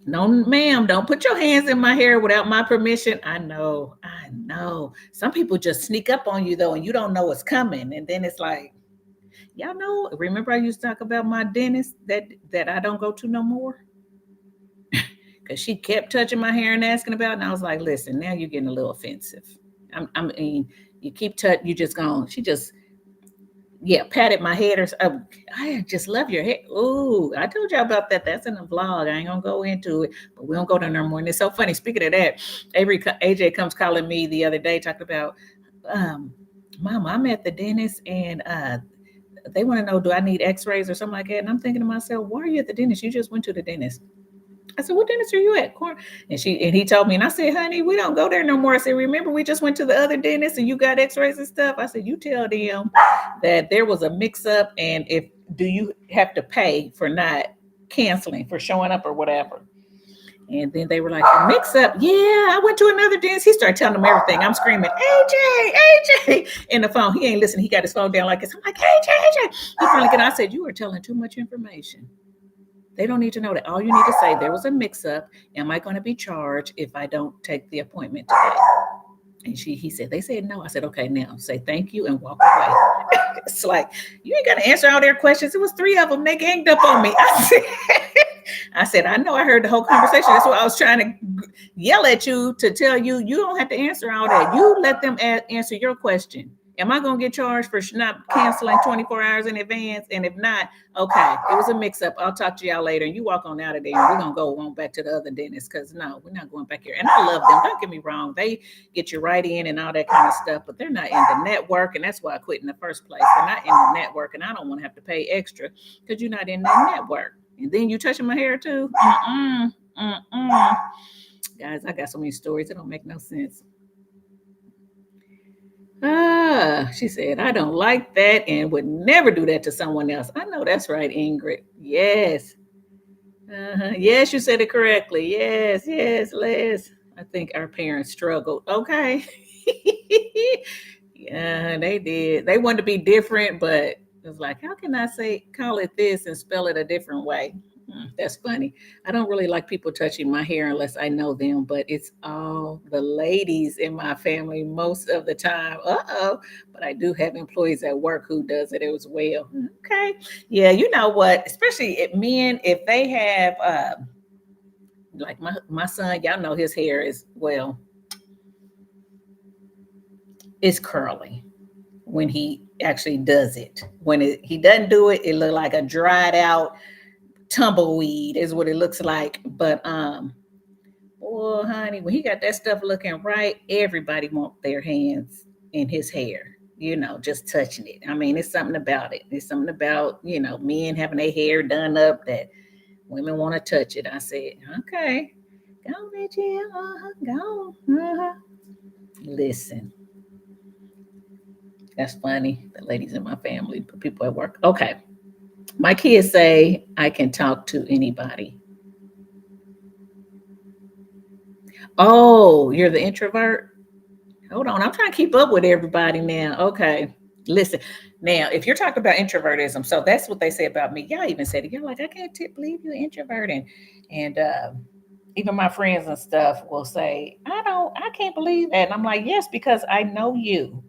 No, ma'am, don't put your hands in my hair without my permission. I know, I know. Some people just sneak up on you though, and you don't know what's coming. And then it's like, y'all know, remember I used to talk about my dentist that I don't go to no more? Because she kept touching my hair and asking about it. And I was like, listen, now you're getting a little offensive. I mean, you keep you just gone. She just patted my head or I just love your hair. Ooh, I told y'all about that. That's in the vlog. I ain't gonna go into it, but we don't go there no more. And it's so funny. Speaking of that, AJ comes calling me the other day talking about, Mama, I'm at the dentist and they want to know, do I need x-rays or something like that? And I'm thinking to myself, why are you at the dentist? You just went to the dentist. I said, what dentist are you at? And he told me, and I said, honey, we don't go there no more. I said, remember, we just went to the other dentist and you got x-rays and stuff. I said, you tell them that there was a mix up, and do you have to pay for not canceling, for showing up or whatever? And then they were like, a mix up. Yeah, I went to another dentist. He started telling them everything. I'm screaming, AJ, in the phone. He ain't listening. He got his phone down like this. I'm like, AJ. He finally I said, you are telling too much information. They don't need to know that. All you need to say, there was a mix-up. Am I going to be charged if I don't take the appointment today? And he said, they said no. I said, okay, now say thank you and walk away. It's like, you ain't got to answer all their questions. It was 3 of them. They ganged up on me. I said, I know I heard the whole conversation. That's why I was trying to yell at you to tell you, you don't have to answer all that. You let them answer your question. Am I going to get charged for not canceling 24 hours in advance? And if not, okay, it was a mix up. I'll talk to y'all later. You walk on out of there and we're going to go on back to the other dentist because no, we're not going back here. And I love them. Don't get me wrong. They get you right in and all that kind of stuff, but they're not in the network. And that's why I quit in the first place. They're not in the network and I don't want to have to pay extra because you're not in that network. And then you touching my hair too? Guys, I got so many stories. It don't make no sense. She said, I don't like that and would never do that to someone else. I know that's right, Ingrid. Yes. Yes, you said it correctly. Yes, Les. I think our parents struggled. Okay. Yeah, they did. They wanted to be different, but It's like, how can I call it this and spell it a different way? That's funny. I don't really like people touching my hair unless I know them, but it's all the ladies in my family most of the time. But I do have employees at work who does it as well. Okay. Yeah, you know what? Especially if men, if they have like my son, y'all know his hair is well, it's curly when he actually does it. When he doesn't do it, it look like a dried out tumbleweed is what it looks like. But oh honey, when he got that stuff looking right, everybody want their hands in his hair. You know, just touching it. I mean, it's something about it. It's something about, men having their hair done up that women want to touch it. I said, okay, go Reggie, go. Listen, that's funny. The ladies in my family, but people at work. Okay. My kids say I can talk to anybody. Oh, you're the introvert? Hold on. I'm trying to keep up with everybody now. Okay. Listen. Now, if you're talking about introvertism, so that's what they say about me. Y'all even said it. You're like, I can't believe you're introverted. And even my friends and stuff will say, I can't believe that. And I'm like, yes, because I know you.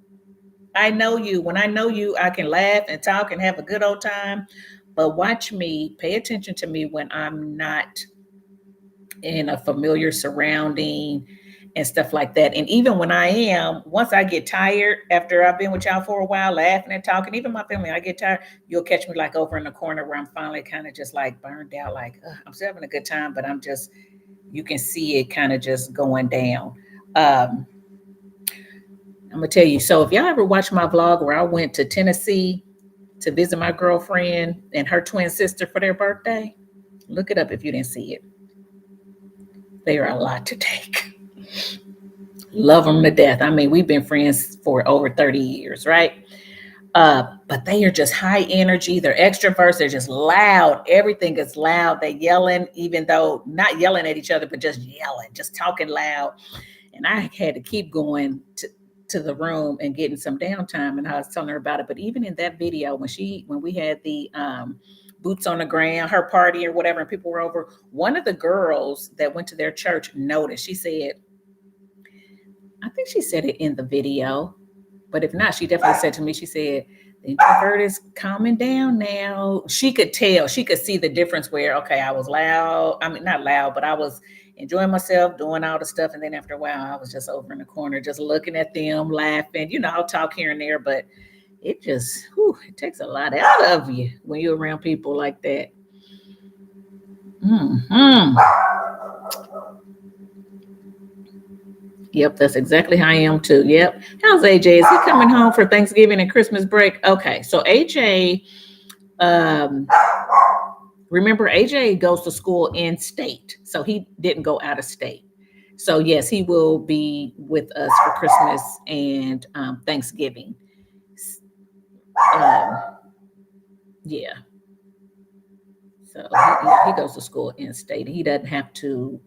I know you. When I know you, I can laugh and talk and have a good old time. But watch me, pay attention to me when I'm not in a familiar surrounding and stuff like that. And even when I am, once I get tired after I've been with y'all for a while, laughing and talking, even my family, I get tired, you'll catch me like over in the corner where I'm finally kind of just like burned out, like I'm still having a good time, but you can see it kind of just going down. Um, I'm gonna tell you. So if y'all ever watch my vlog where I went to Tennessee to visit my girlfriend and her twin sister for their birthday, look it up if you didn't see it. They are a lot to take. Love them to death. I mean, we've been friends for over 30 years, right? But they are just high energy. They're extroverts. They're just loud. Everything is loud. They're yelling, even though not yelling at each other, but just yelling, just talking loud. And I had to keep going to the room and getting some downtime. And I was telling her about it. But even in that video, when we had the boots on the ground, her party or whatever, and people were over, one of the girls that went to their church noticed. She said, I think she said it in the video, but if not, she definitely said to me, she said, the introvert is calming down now. She could tell, she could see the difference where, okay, I was loud. I mean, not loud, but I was enjoying myself, doing all the stuff. And then after a while, I was just over in the corner, just looking at them, laughing. I'll talk here and there, but it just, it takes a lot out of you when you're around people like that. Mm-hmm. Yep, that's exactly how I am too. Yep. How's AJ? Is he coming home for Thanksgiving and Christmas break? Okay, so AJ, um, remember AJ goes to school in state, so he didn't go out of state. So yes, he will be with us for Christmas and Thanksgiving. Um, yeah. So he goes to school in state. He doesn't have to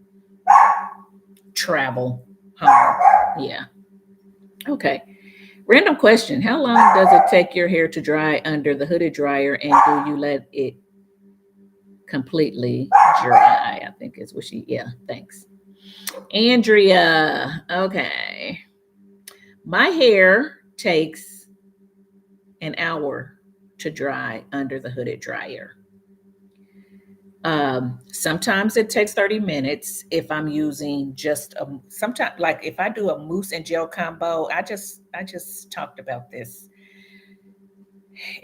travel home. Yeah. Okay. Random question. How long does it take your hair to dry under the hooded dryer, and do you let it completely dry? I think is what yeah, thanks. Andrea. Okay. My hair takes an hour to dry under the hooded dryer. Sometimes it takes 30 minutes if I'm using just sometimes, like if I do a mousse and gel combo. I just talked about this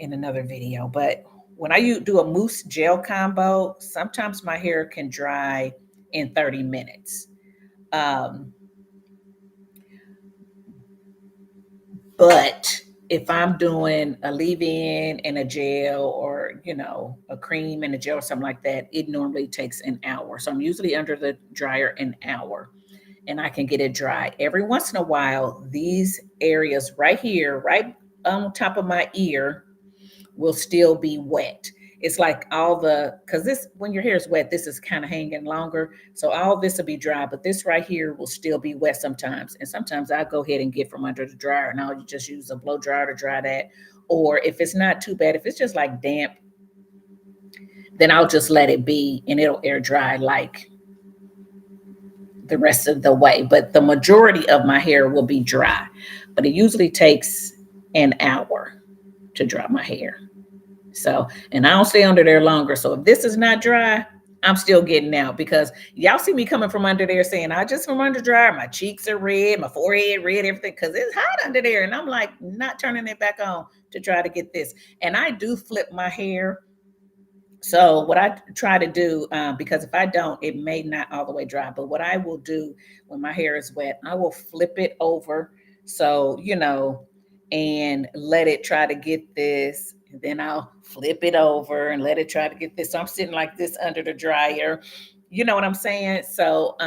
in another video, but when I do a mousse gel combo, sometimes my hair can dry in 30 minutes. But if I'm doing a leave-in and a gel, or a cream and a gel or something like that, it normally takes an hour. So I'm usually under the dryer an hour, and I can get it dry. Every once in a while, these areas right here, right on top of my ear, will still be wet. It's like because this, when your hair is wet, this is kind of hanging longer. So all this will be dry, but this right here will still be wet sometimes. And sometimes I go ahead and get from under the dryer, and I'll just use a blow dryer to dry that. Or if it's not too bad, if it's just like damp, then I'll just let it be and it'll air dry like the rest of the way. But the majority of my hair will be dry. But it usually takes an hour to dry my hair. So, and I don't stay under there longer. So if this is not dry, I'm still getting out, because y'all see me coming from under there saying, I just from under dryer. My cheeks are red, my forehead red, everything, because it's hot under there. And I'm like not turning it back on to try to get this. And I do flip my hair. So what I try to do, because if I don't, it may not all the way dry. But what I will do when my hair is wet, I will flip it over. So, and let it try to get this. And then I'll flip it over and let it try to get this. So I'm sitting like this under the dryer. You know what I'm saying? So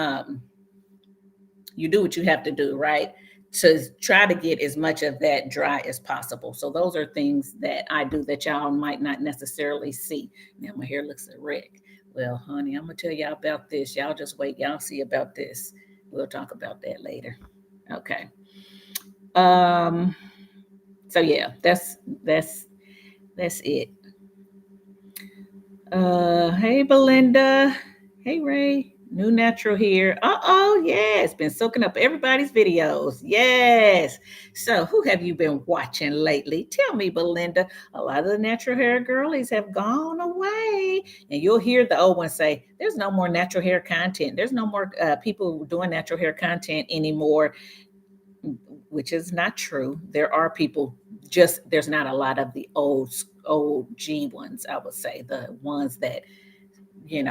you do what you have to do, right? To try to get as much of that dry as possible. So those are things that I do that y'all might not necessarily see. Now my hair looks a wreck. Well, honey, I'm gonna tell y'all about this. Y'all just wait. Y'all see about this. We'll talk about that later. Okay. So yeah, that's it. Hey Belinda. Hey Ray. New natural here. Yeah, it's been soaking up everybody's videos. Yes. So, who have you been watching lately? Tell me, Belinda. A lot of the natural hair girlies have gone away. And you'll hear the old ones say, there's no more natural hair content. There's no more people doing natural hair content anymore, which is not true. There are people, just there's not a lot of the old G ones, I would say, the ones that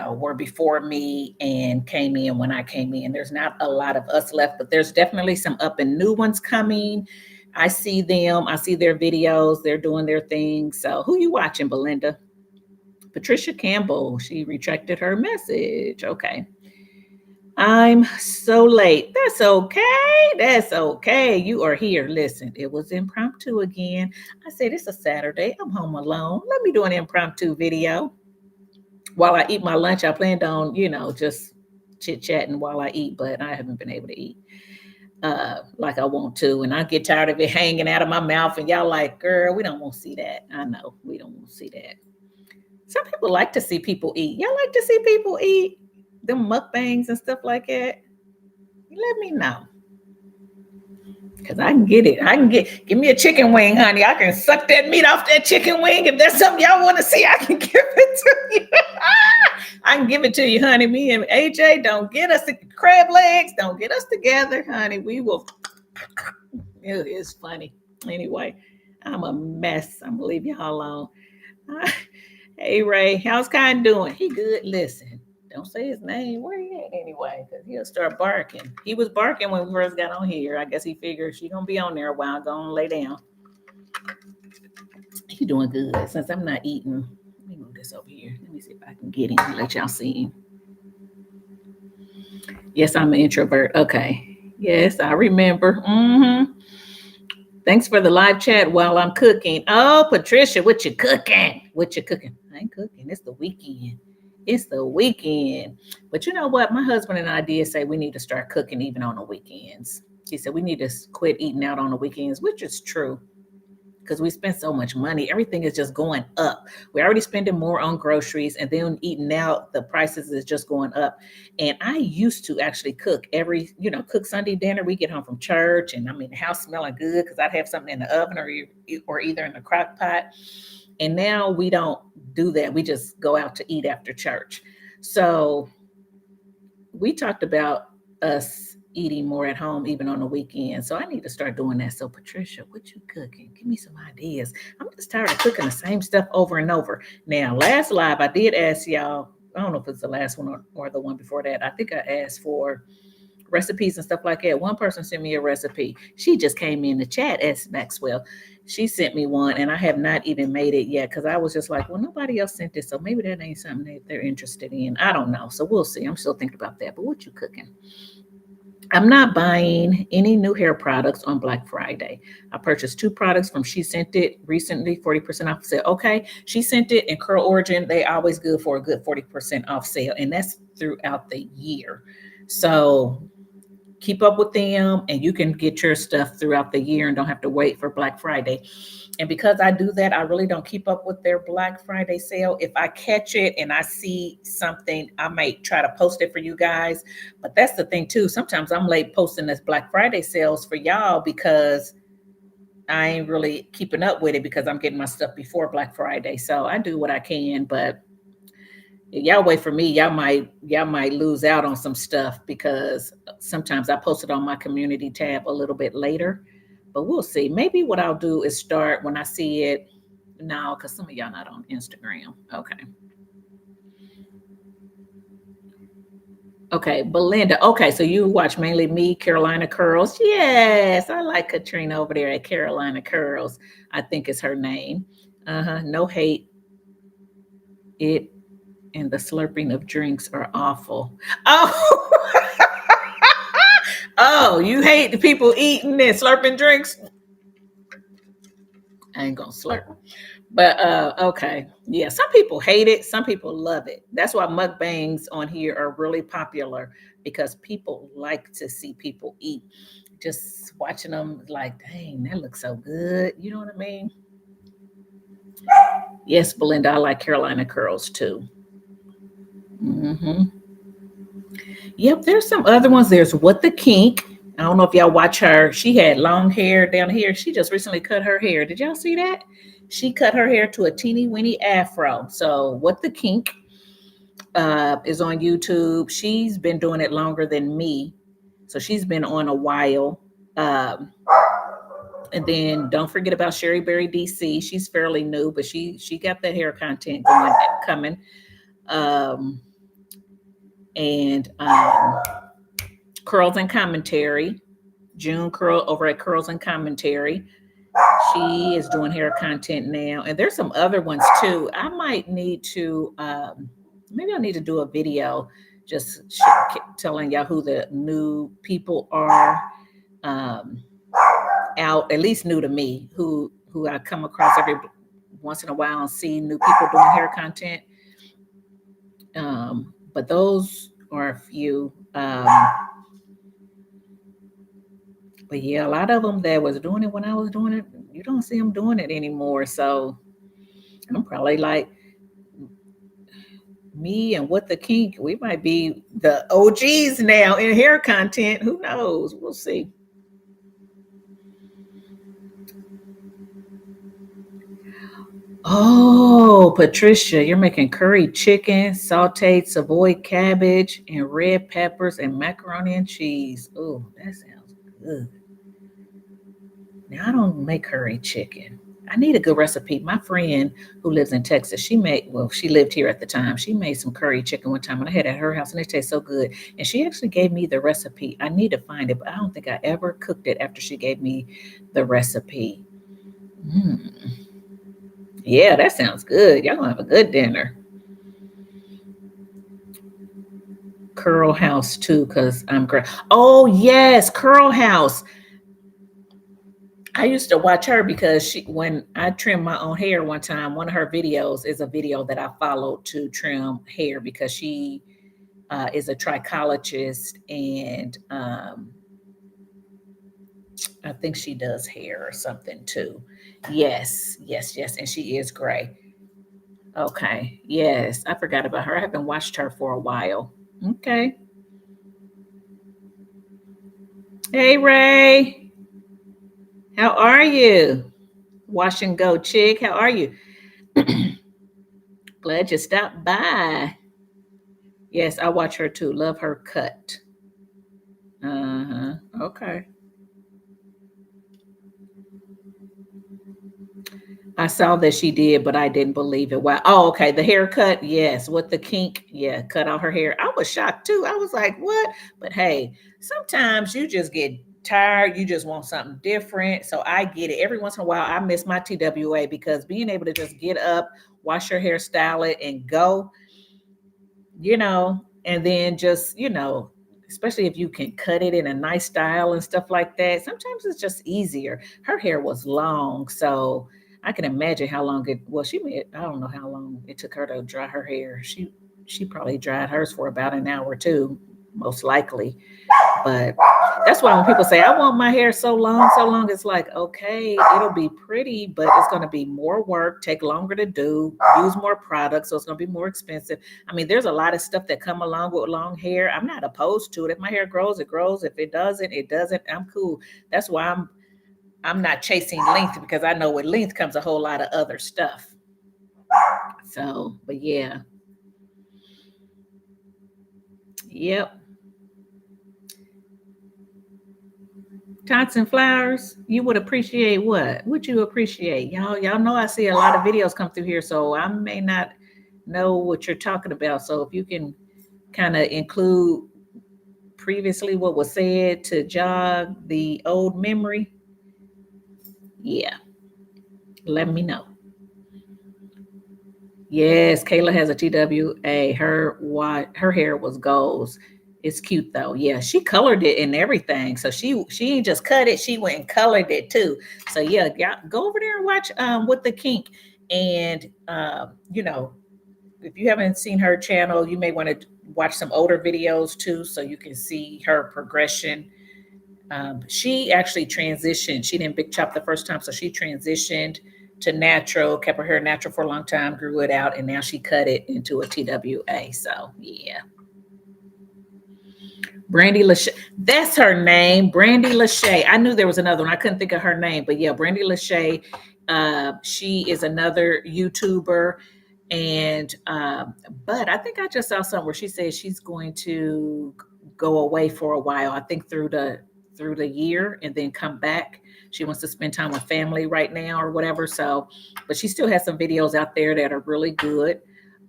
were before me and came in when I came in. There's not a lot of us left, but there's definitely some up and new ones coming. I see them. I see their videos. They're doing their thing. So who you watching, Belinda? Patricia Campbell. She retracted her message. Okay. I'm so late. That's okay. That's okay. You are here. Listen, it was impromptu again. I said, it's a Saturday. I'm home alone. Let me do an impromptu video. While I eat my lunch, I planned on, just chit-chatting while I eat, but I haven't been able to eat like I want to. And I get tired of it hanging out of my mouth. And y'all like, girl, we don't want to see that. I know, we don't want to see that. Some people like to see people eat. Y'all like to see people eat? Them mukbangs and stuff like that? Let me know. Because I can get it. Give me a chicken wing, honey. I can suck that meat off that chicken wing. If that's something y'all want to see, I can give it to you. I can give it to you, honey. Me and AJ, don't get us crab legs. Don't get us together, honey. We will. It is funny. Anyway, I'm a mess. I'm going to leave y'all alone. Hey, Ray. How's Kind doing? He good. Listen. Don't say his name. Where he at anyway? Because he'll start barking. He was barking when we first got on here. I guess he figured she's going to be on there a while. Go on, lay down. He doing good. Since I'm not eating, let me move this over here. Let me see if I can get him and let y'all see him. Yes, I'm an introvert. Okay. Yes, I remember. Thanks for the live chat while I'm cooking. Oh, Patricia, what you cooking? What you cooking? I ain't cooking. It's the weekend. It's the weekend. But you know what? My husband and I did say we need to start cooking even on the weekends. He said we need to quit eating out on the weekends, which is true. Because we spend so much money. Everything is just going up. We're already spending more on groceries, and then eating out, the prices is just going up. And I used to actually cook cook Sunday dinner. We get home from church, and the house smelling good because I'd have something in the oven or either in the crock pot. And now we don't do that. We just go out to eat after church. So we talked about us eating more at home, even on the weekend. So I need to start doing that. So Patricia, what you cooking? Give me some ideas. I'm just tired of cooking the same stuff over and over. Now, last live, I did ask y'all, I don't know if it's the last one or the one before that. I think I asked for recipes and stuff like that. One person sent me a recipe. She just came in the chat as Maxwell. She sent me one, and I have not even made it yet because I was just like, well, nobody else sent this, so maybe that ain't something that they're interested in. I don't know. So we'll see. I'm still thinking about that. But what you cooking? I'm not buying any new hair products on Black Friday. I purchased 2 products from She Sent It recently, 40% off sale. Okay, She Sent It and Curl Origin, they always good for a good 40% off sale, and that's throughout the year. So keep up with them, and you can get your stuff throughout the year and don't have to wait for Black Friday. And because I do that, I really don't keep up with their Black Friday sale. If I catch it and I see something, I might try to post it for you guys. But that's the thing too. Sometimes I'm late posting this Black Friday sales for y'all because I ain't really keeping up with it because I'm getting my stuff before Black Friday. So I do what I can, but y'all wait for me. Y'all might lose out on some stuff because sometimes I post it on my community tab a little bit later. But we'll see. Maybe what I'll do is start when I see it now, because some of y'all not on Instagram. Okay. Okay, Belinda. Okay, so you watch mainly me, Carolina Curls. Yes, I like Katrina over there at Carolina Curls. I think it's her name. Uh-huh. No hate. It and the slurping of drinks are awful. Oh, oh, you hate the people eating and slurping drinks? I ain't gonna slurp. But okay. Yeah, some people hate it, some people love it. That's why mukbangs on here are really popular because people like to see people eat. Just watching them like, dang, that looks so good. You know what I mean? Yes, Belinda, I like Carolina Curls too. Hmm. Yep, there's some other ones. There's What the Kink. I don't know if y'all watch her. She had long hair down here. She just recently cut her hair. Did y'all see that? She cut her hair to a teeny weeny afro. So What the Kink is on YouTube. She's been doing it longer than me. So she's been on a while. Um, and then don't forget about Sherry Berry DC. She's fairly new, but she got the hair content going coming. Um, and Curls and Commentary. June Curl over at Curls and Commentary. She is doing hair content now. And there's some other ones too. I might need to, maybe I need to do a video just telling y'all who the new people are um, out, at least new to me, who I come across every once in a while and see new people doing hair content. But those are a few. But yeah, a lot of them that was doing it when I was doing it, you don't see them doing it anymore. So I'm probably like me and What the Kink. We might be the OGs now in hair content. Who knows? We'll see. Oh, Patricia, you're making curry chicken, sauteed Savoy cabbage, and red peppers and macaroni and cheese. Oh, that sounds good. Now I don't make curry chicken. I need a good recipe. My friend who lives in Texas, she lived here at the time. She made some curry chicken one time and I had it at her house and it tastes so good. And she actually gave me the recipe. I need to find it, but I don't think I ever cooked it after she gave me the recipe. Mm. Yeah, that sounds good. Y'all gonna have a good dinner. Curl House too, because I'm great. Oh yes, Curl House. I used to watch her because when I trimmed my own hair one time, one of her videos is a video that I followed to trim hair because she is a trichologist and I think she does hair or something too. Yes, yes, yes. And she is gray. Okay. Yes. I forgot about her. I haven't watched her for a while. Okay. Hey, Ray. How are you? Wash and go chick. How are you? Glad you stopped by. Yes, I watch her too. Love her cut. Uh-huh. Okay. I saw that she did, but I didn't believe it. Wow. Oh, okay. The haircut, yes. What the kink, yeah, cut out her hair. I was shocked too. I was like, what? But hey, sometimes you just get tired. You just want something different. So I get it. Every once in a while, I miss my TWA because being able to just get up, wash your hair, style it, and go, and then just, especially if you can cut it in a nice style and stuff like that. Sometimes it's just easier. Her hair was long, so I can imagine how long it. Well, I don't know how long it took her to dry her hair. She probably dried hers for about an hour too, most likely. But that's why when people say, I want my hair so long, it's like, okay, it'll be pretty, but it's going to be more work, take longer to do, use more products. So it's going to be more expensive. I mean, there's a lot of stuff that come along with long hair. I'm not opposed to it. If my hair grows, it grows. If it doesn't, it doesn't. I'm cool. That's why I'm not chasing length, because I know with length comes a whole lot of other stuff. So, but yeah. Yep. Thompson Flowers, you would appreciate what? Would you appreciate? Y'all know I see a lot of videos come through here, so I may not know what you're talking about. So if you can kind of include previously what was said to jog the old memory, yeah, let me know. Yes, Kayla has a TWA. Her hair was gold. It's cute though. Yeah, she colored it and everything. So she just cut it. She went and colored it too. So yeah, go over there and watch with the kink. And if you haven't seen her channel, you may want to watch some older videos too, so you can see her progression. She actually transitioned. She didn't big chop the first time, so she transitioned to natural, kept her hair natural for a long time, grew it out, and now she cut it into a TWA. So yeah. Brandy Lachey. That's her name. Brandy Lachey. I knew there was another one. I couldn't think of her name, but yeah, Brandy Lachey. She is another YouTuber. And but I think I just saw something where she says she's going to go away for a while. I think through the year, and then come back. She wants to spend time with family right now or whatever. So, but she still has some videos out there that are really good.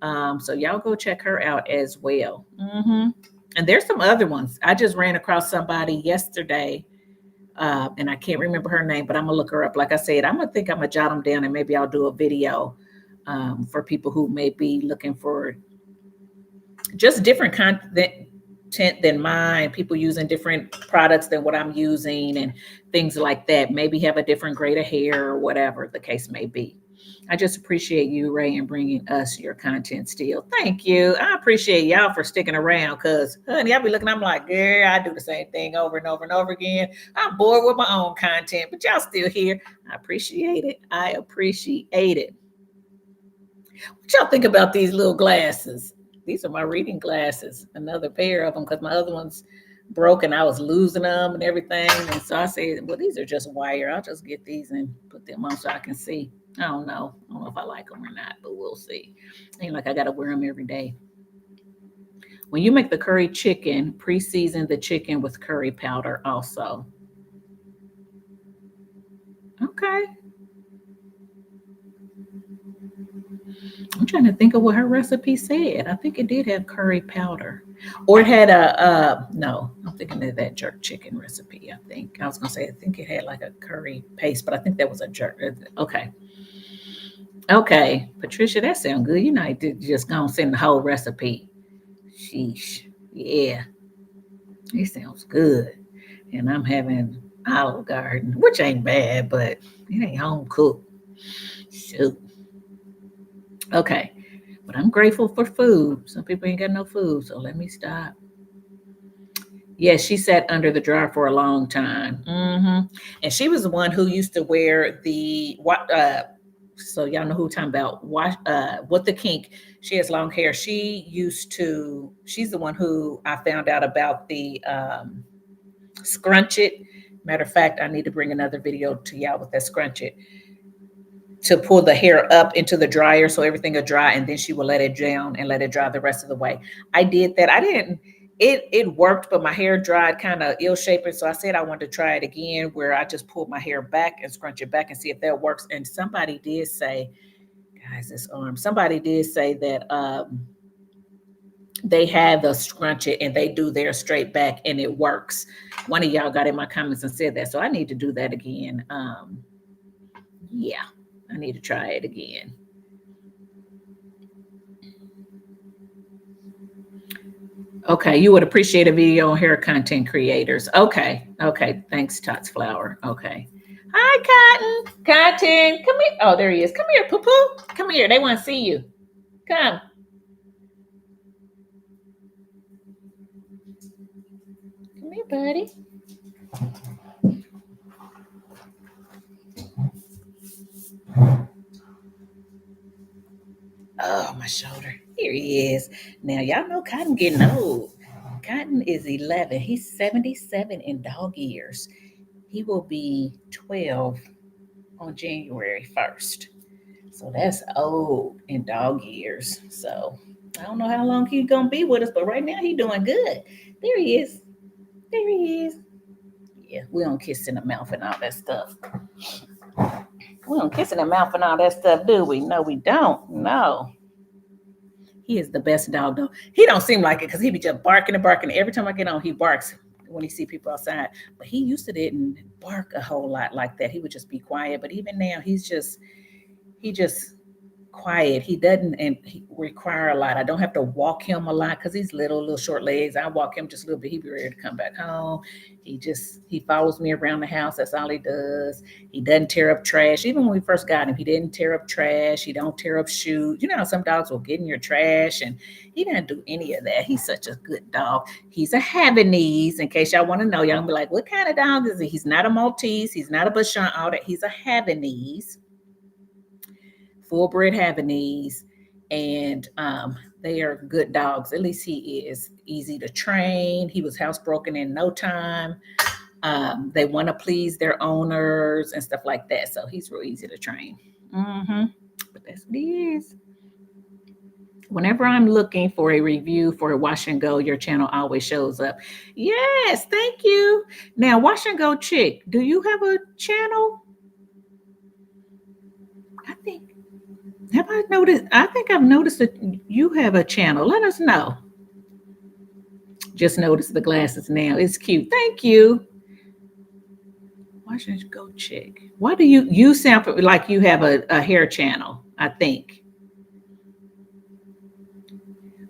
So y'all go check her out as well. And there's some other ones. I just ran across somebody yesterday, and I can't remember her name, but I'm gonna look her up. Like I said, I'm gonna jot them down, and maybe I'll do a video for people who may be looking for just different content than mine, people using different products than what I'm using and things like that. Maybe have a different grade of hair or whatever the case may be. I just appreciate you, Ray, and bringing us your content still. Thank you. I appreciate y'all for sticking around, because, honey, I'll be looking, I'm like, girl, I do the same thing over and over and over again. I'm bored with my own content, but y'all still here. I appreciate it. I appreciate it. What y'all think about these little glasses? These are my reading glasses, another pair of them, because my other ones broke and I was losing them and everything. And so I said, well, these are just wire. I'll just get these and put them on so I can see. I don't know if I like them or not, but we'll see. Ain't like I got to wear them every day. When you make the curry chicken, pre-season the chicken with curry powder also. Okay. I'm trying to think of what her recipe said. I think it did have curry powder, or it had no, I'm thinking of that jerk chicken recipe. I was gonna say, I think it had like a curry paste, but I think that was a jerk. Okay, Patricia, that sounds good. You know, I did just gonna send the whole recipe. Sheesh, yeah, it sounds good. And I'm having Olive Garden, which ain't bad, but it ain't home cooked. Shoot. Okay. But I'm grateful for food. Some people ain't got no food, so let me stop. Yes, she sat under the dryer for a long time. And she was the one who used to wear the so y'all know who I'm talking about. What the kink. She has long hair. She's the one who I found out about the scrunch it. Matter of fact, I need to bring another video to y'all with that scrunch it, to pull the hair up into the dryer so everything will dry, and then she will let it down and let it dry the rest of the way. I did that. I didn't, it worked, but my hair dried kind of ill-shapen. So I said I wanted to try it again, where I just pulled my hair back and scrunch it back and see if that works. And somebody did say, guys, this arm, somebody did say that they have the scrunch it and they do their straight back and it works. One of y'all got in my comments and said that. So I need to do that again. Yeah. I need to try it again. Okay, you would appreciate a video on hair content creators. Okay, okay. Thanks, Tots Flower. Okay. Hi, Cotton. Cotton, come here. Oh, there he is. Come here, Poo Poo. Come here. They want to see you. Come. Come here, buddy. Oh, my shoulder. Here he is. Now, y'all know Cotton getting old. Cotton is 11. He's 77 in dog years. He will be 12 on January 1st. So that's old in dog years. So I don't know how long he's gonna be with us, but right now he's doing good. There he is. There he is. Yeah, we don't kiss in the mouth and all that stuff. We don't kiss in the mouth and all that stuff, do we? No, we don't. No. He is the best dog though. He don't seem like it because he be just barking and barking. Every time I get on, he barks when he see people outside. But he used to didn't bark a whole lot like that. He would just be quiet. But even now, he just quiet. He doesn't and he require a lot. I don't have to walk him a lot because he's little short legs. I walk him just a little bit. He be ready to come back home. He follows me around the house. That's all he does. He doesn't tear up trash. Even when we first got him, he didn't tear up trash. He don't tear up shoes. You know how some dogs will get in your trash, and he didn't do any of that. He's such a good dog. He's a Havanese. In case y'all want to know, y'all gonna be like, what kind of dog is he? He's not a Maltese. He's not a Bichon. All that. He's a Havanese, full-bred Havanese, and they are good dogs. At least he is easy to train. He was housebroken in no time. They want to please their owners and stuff like that. So he's real easy to train. But that's what he is. Whenever I'm looking for a review for a wash and go, your channel always shows up. Yes, thank you. Now, Wash and Go Chick, do you have a channel? I think Have I noticed? I think I've noticed that you have a channel. Let us know. Just noticed the glasses now. It's cute. Thank you. Why should you go check? Why do you sound like you have a hair channel? I think.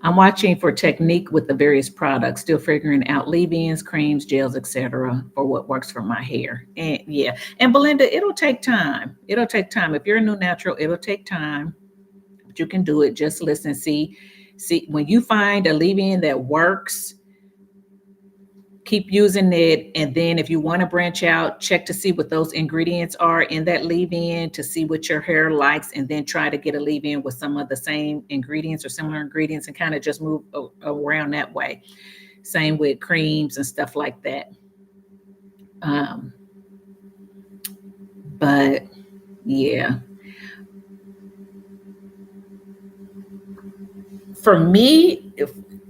I'm watching for technique with the various products, still figuring out leave-ins, creams, gels, etc. for what works for my hair. And yeah, and Belinda, it'll take time. It'll take time. If you're a new natural, it'll take time. But you can do it. Just listen, see when you find a leave-in that works, keep using it. And then if you want to branch out, check to see what those ingredients are in that leave-in to see what your hair likes, and then try to get a leave-in with some of the same ingredients or similar ingredients and kind of just move around that way. Same with creams and stuff like that. But yeah. For me,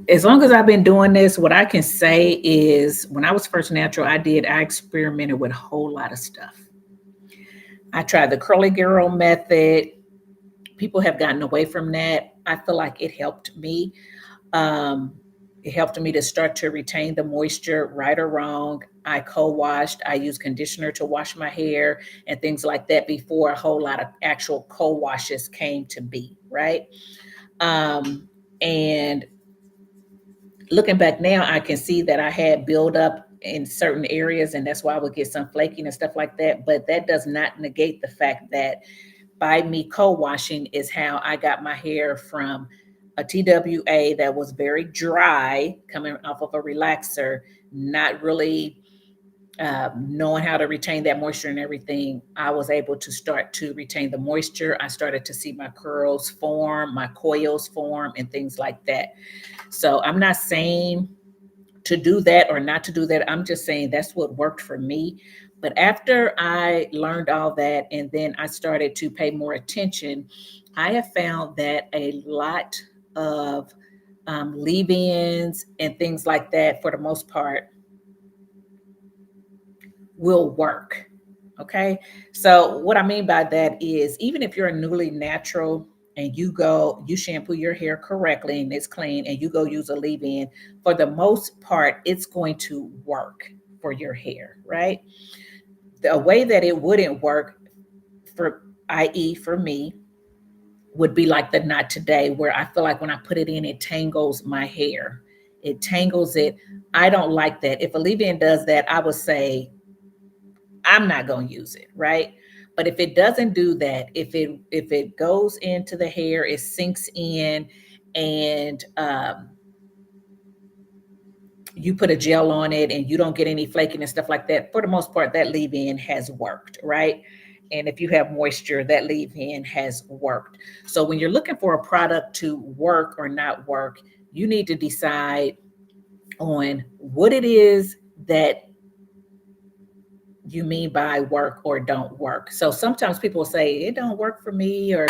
as long as I've been doing this, what I can say is when I was first natural, I experimented with a whole lot of stuff. I tried the curly girl method. People have gotten away from that. I feel like it helped me. It helped me to start to retain the moisture, right or wrong. I co-washed. I used conditioner to wash my hair and things like that before a whole lot of actual co-washes came to be, right? And looking back now, I can see that I had buildup in certain areas, and that's why I would get some flaking and stuff like that. But that does not negate the fact that by me co-washing is how I got my hair from a TWA that was very dry, coming off of a relaxer, not really knowing how to retain that moisture and everything. I was able to start to retain the moisture. I started to see my curls form, my coils form, and things like that. So I'm not saying to do that or not to do that. I'm just saying that's what worked for me. But after I learned all that and then I started to pay more attention, I have found that a lot of leave-ins and things like that, for the most part, will work. Okay. So what I mean by that is, even if you're a newly natural and you shampoo your hair correctly and it's clean and you go use a leave-in, for the most part, it's going to work for your hair, right? The way that it wouldn't work i.e. for me, would be like the Not Today, where I feel like when I put it in, it tangles my hair. it tangles it. I don't like that. If a leave-in does that, I would say I'm not going to use it, right? But if it doesn't do that, if it goes into the hair, it sinks in, and you put a gel on it and you don't get any flaking and stuff like that, for the most part, that leave-in has worked, right? And if you have moisture, that leave-in has worked. So when you're looking for a product to work or not work, you need to decide on what it is that you mean by work or don't work. So sometimes people will say it don't work for me, or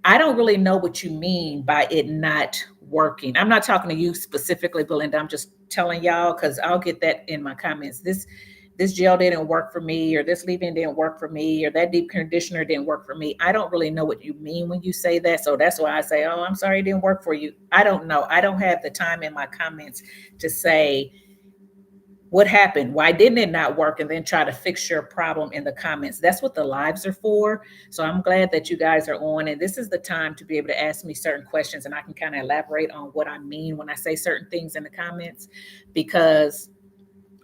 I don't really know what you mean by it not working. I'm not talking to you specifically, Belinda. I'm just telling y'all, because I'll get that in my comments. This gel didn't work for me, or this leave-in didn't work for me, or that deep conditioner didn't work for me. I don't really know what you mean when you say that. So that's why I say, oh, I'm sorry it didn't work for you. I don't know. I don't have the time in my comments to say what happened, why didn't it not work, and then try to fix your problem in the comments. That's what the lives are for. So I'm glad that you guys are on, and this is the time to be able to ask me certain questions, and I can kind of elaborate on what I mean when I say certain things in the comments. Because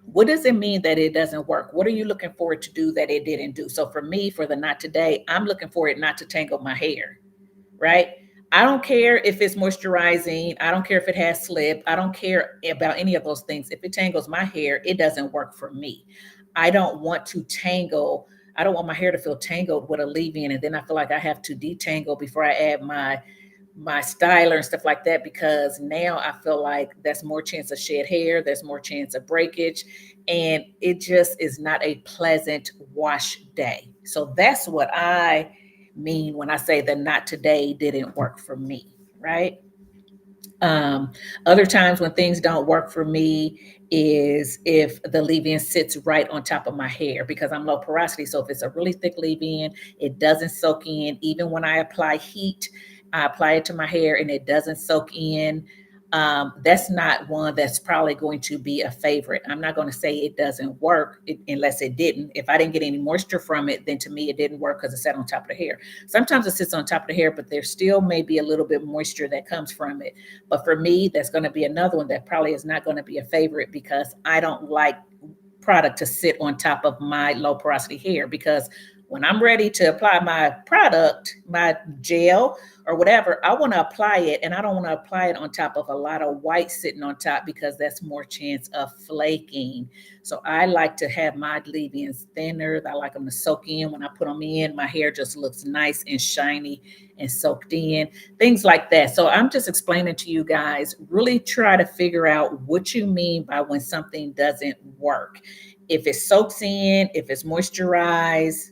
what does it mean that it doesn't work? What are you looking for it to do that it didn't do? So for me, for the not today, I'm looking for it not to tangle my hair, right? I don't care if it's moisturizing. I don't care if it has slip. I don't care about any of those things. If it tangles my hair, it doesn't work for me. I don't want to tangle. I don't want my hair to feel tangled with a leave-in, and then I feel like I have to detangle before I add my styler and stuff like that, because now I feel like that's more chance of shed hair, there's more chance of breakage, and it just is not a pleasant wash day. So that's what I mean when I say that not today didn't work for me, right? Um, Other times when things don't work for me is if the leave-in sits right on top of my hair, because I'm low porosity. So if it's a really thick leave-in, it doesn't soak in. Even when I apply heat, I apply it to my hair and it doesn't soak in. That's not one that's probably going to be a favorite. I'm not going to say it doesn't work unless it didn't. If I didn't get any moisture from it, then to me it didn't work because it sat on top of the hair. Sometimes it sits on top of the hair, but there still may be a little bit moisture that comes from it. But for me, that's going to be another one that probably is not going to be a favorite, because I don't like product to sit on top of my low porosity hair, because when I'm ready to apply my product, my gel or whatever, I want to apply it, and I don't want to apply it on top of a lot of white sitting on top, because that's more chance of flaking. So I like to have my leave-ins thinner. I like them to soak in. When I put them in, my hair just looks nice and shiny and soaked in, things like that. So I'm just explaining to you guys, really try to figure out what you mean by when something doesn't work. If it soaks in, if it's moisturized,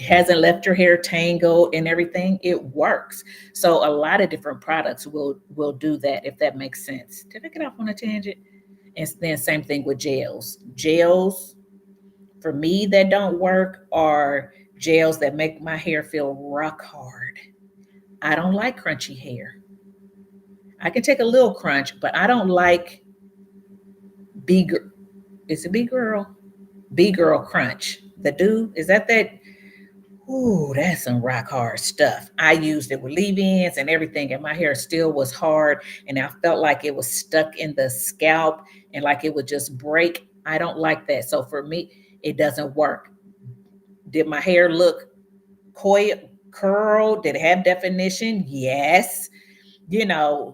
hasn't left your hair tangled and everything, it works. So a lot of different products will do that, if that makes sense. Did I get off on a tangent? And then same thing with gels. Gels for me that don't work are gels that make my hair feel rock hard. I don't like crunchy hair. I can take a little crunch, but I don't like big. It's a big girl. Big girl crunch. The dude, is that? Ooh, that's some rock hard stuff. I used it with leave-ins and everything, and my hair still was hard, and I felt like it was stuck in the scalp and like it would just break. I don't like that. So for me, it doesn't work. Did my hair look curled? Did it have definition? Yes.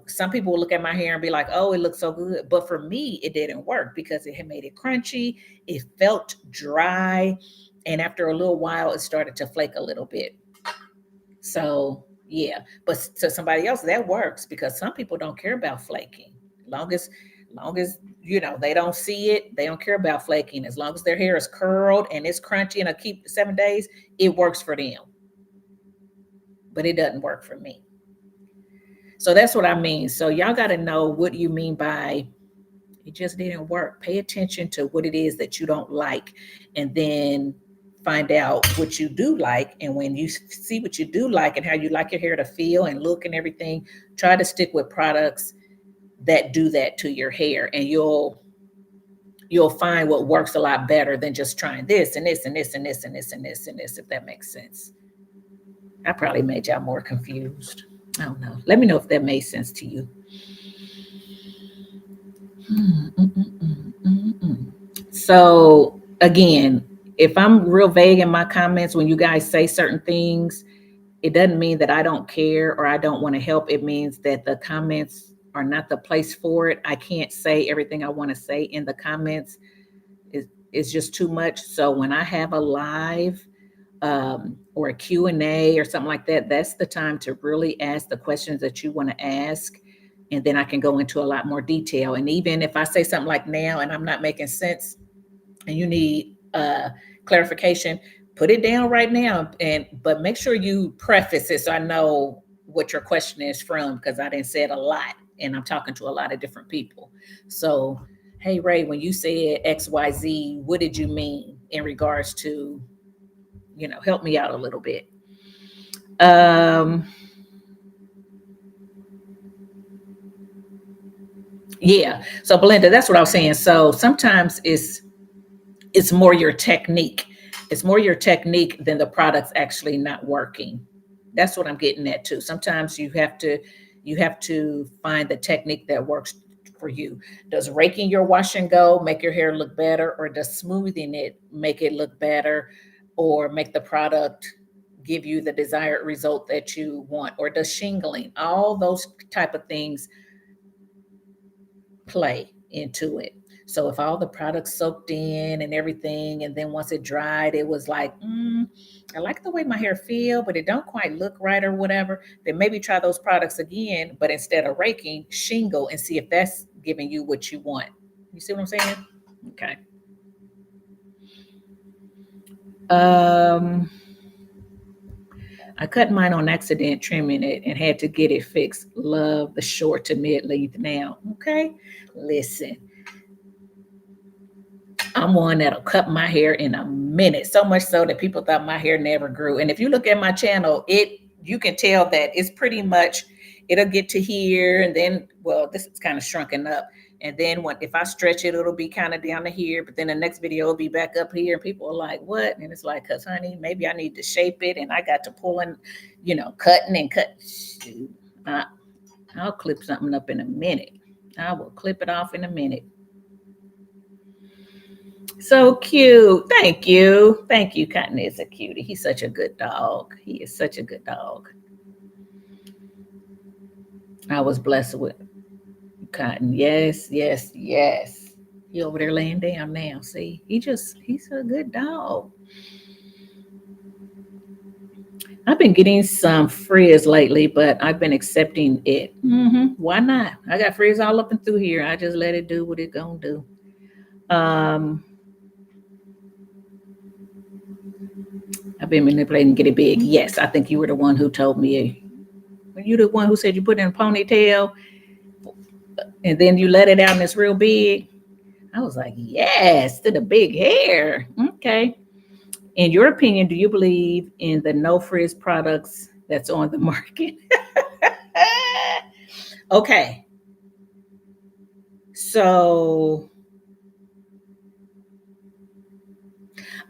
Some people will look at my hair and be like, oh, it looks so good. But for me, it didn't work because it had made it crunchy. It felt dry. And after a little while, it started to flake a little bit. So, yeah. But to somebody else, that works, because some people don't care about flaking. Long as they don't see it, they don't care about flaking. As long as their hair is curled and it's crunchy and I keep 7 days, it works for them. But it doesn't work for me. So that's what I mean. So y'all got to know what you mean by it just didn't work. Pay attention to what it is that you don't like, and then find out what you do like. And when you see what you do like and how you like your hair to feel and look and everything, try to stick with products that do that to your hair, and you'll find what works a lot better than just trying this and this and this and this and this and this and this, if that makes sense. I probably made y'all more confused. I don't know. Let me know if that made sense to you. So again, if I'm real vague in my comments when you guys say certain things, it doesn't mean that I don't care or I don't want to help. It means that the comments are not the place for it. I can't say everything I want to say in the comments. It's just too much. So when I have a live or a Q&A or something like that, that's the time to really ask the questions that you want to ask. And then I can go into a lot more detail. And even if I say something like now and I'm not making sense and you need clarification, put it down right now. But make sure you preface it so I know what your question is from, because I didn't say it a lot and I'm talking to a lot of different people. So, hey, Ray, when you said XYZ, what did you mean in regards to, help me out a little bit. Um, yeah. So Belinda, that's what I was saying. So sometimes it's more your technique. It's more your technique than the product's actually not working. That's what I'm getting at too. Sometimes you have to find the technique that works for you. Does raking your wash and go make your hair look better, or does smoothing it make it look better, or make the product give you the desired result that you want, or does shingling? All those type of things play into it. So if all the products soaked in and everything, and then once it dried, it was like, I like the way my hair feel, but it don't quite look right or whatever, then maybe try those products again, but instead of raking, shingle and see if that's giving you what you want. You see what I'm saying? Okay. Um, I cut mine on accident trimming it and had to get it fixed. Love the short to mid length now. Okay. Listen, I'm one that'll cut my hair in a minute. So much so that people thought my hair never grew. And if you look at my channel, you can tell that it's pretty much it'll get to here and then this is kind of shrunken up. And then if I stretch it, it'll be kind of down to here. But then the next video will be back up here. And people are like, what? And it's like, cause honey, maybe I need to shape it. And I got to pulling, cutting and cut. Shoot, I'll clip something up in a minute. I will clip it off in a minute. So cute. Thank you. Thank you. Cotton is a cutie. He's such a good dog. He is such a good dog. I was blessed with Cotton. Yes, yes, yes. He over there laying down now. See, he's a good dog. I've been getting some frizz lately, but I've been accepting it. Why not? I got frizz all up and through here. I just let it do what it gonna do. Um, I've been manipulating to get it big. Yes, I think you were the one who told me. Were you the one who said you put in a ponytail and then you let it out and it's real big? I was like, yes, to the big hair. Okay. In your opinion, do you believe in the no frizz products that's on the market? Okay. So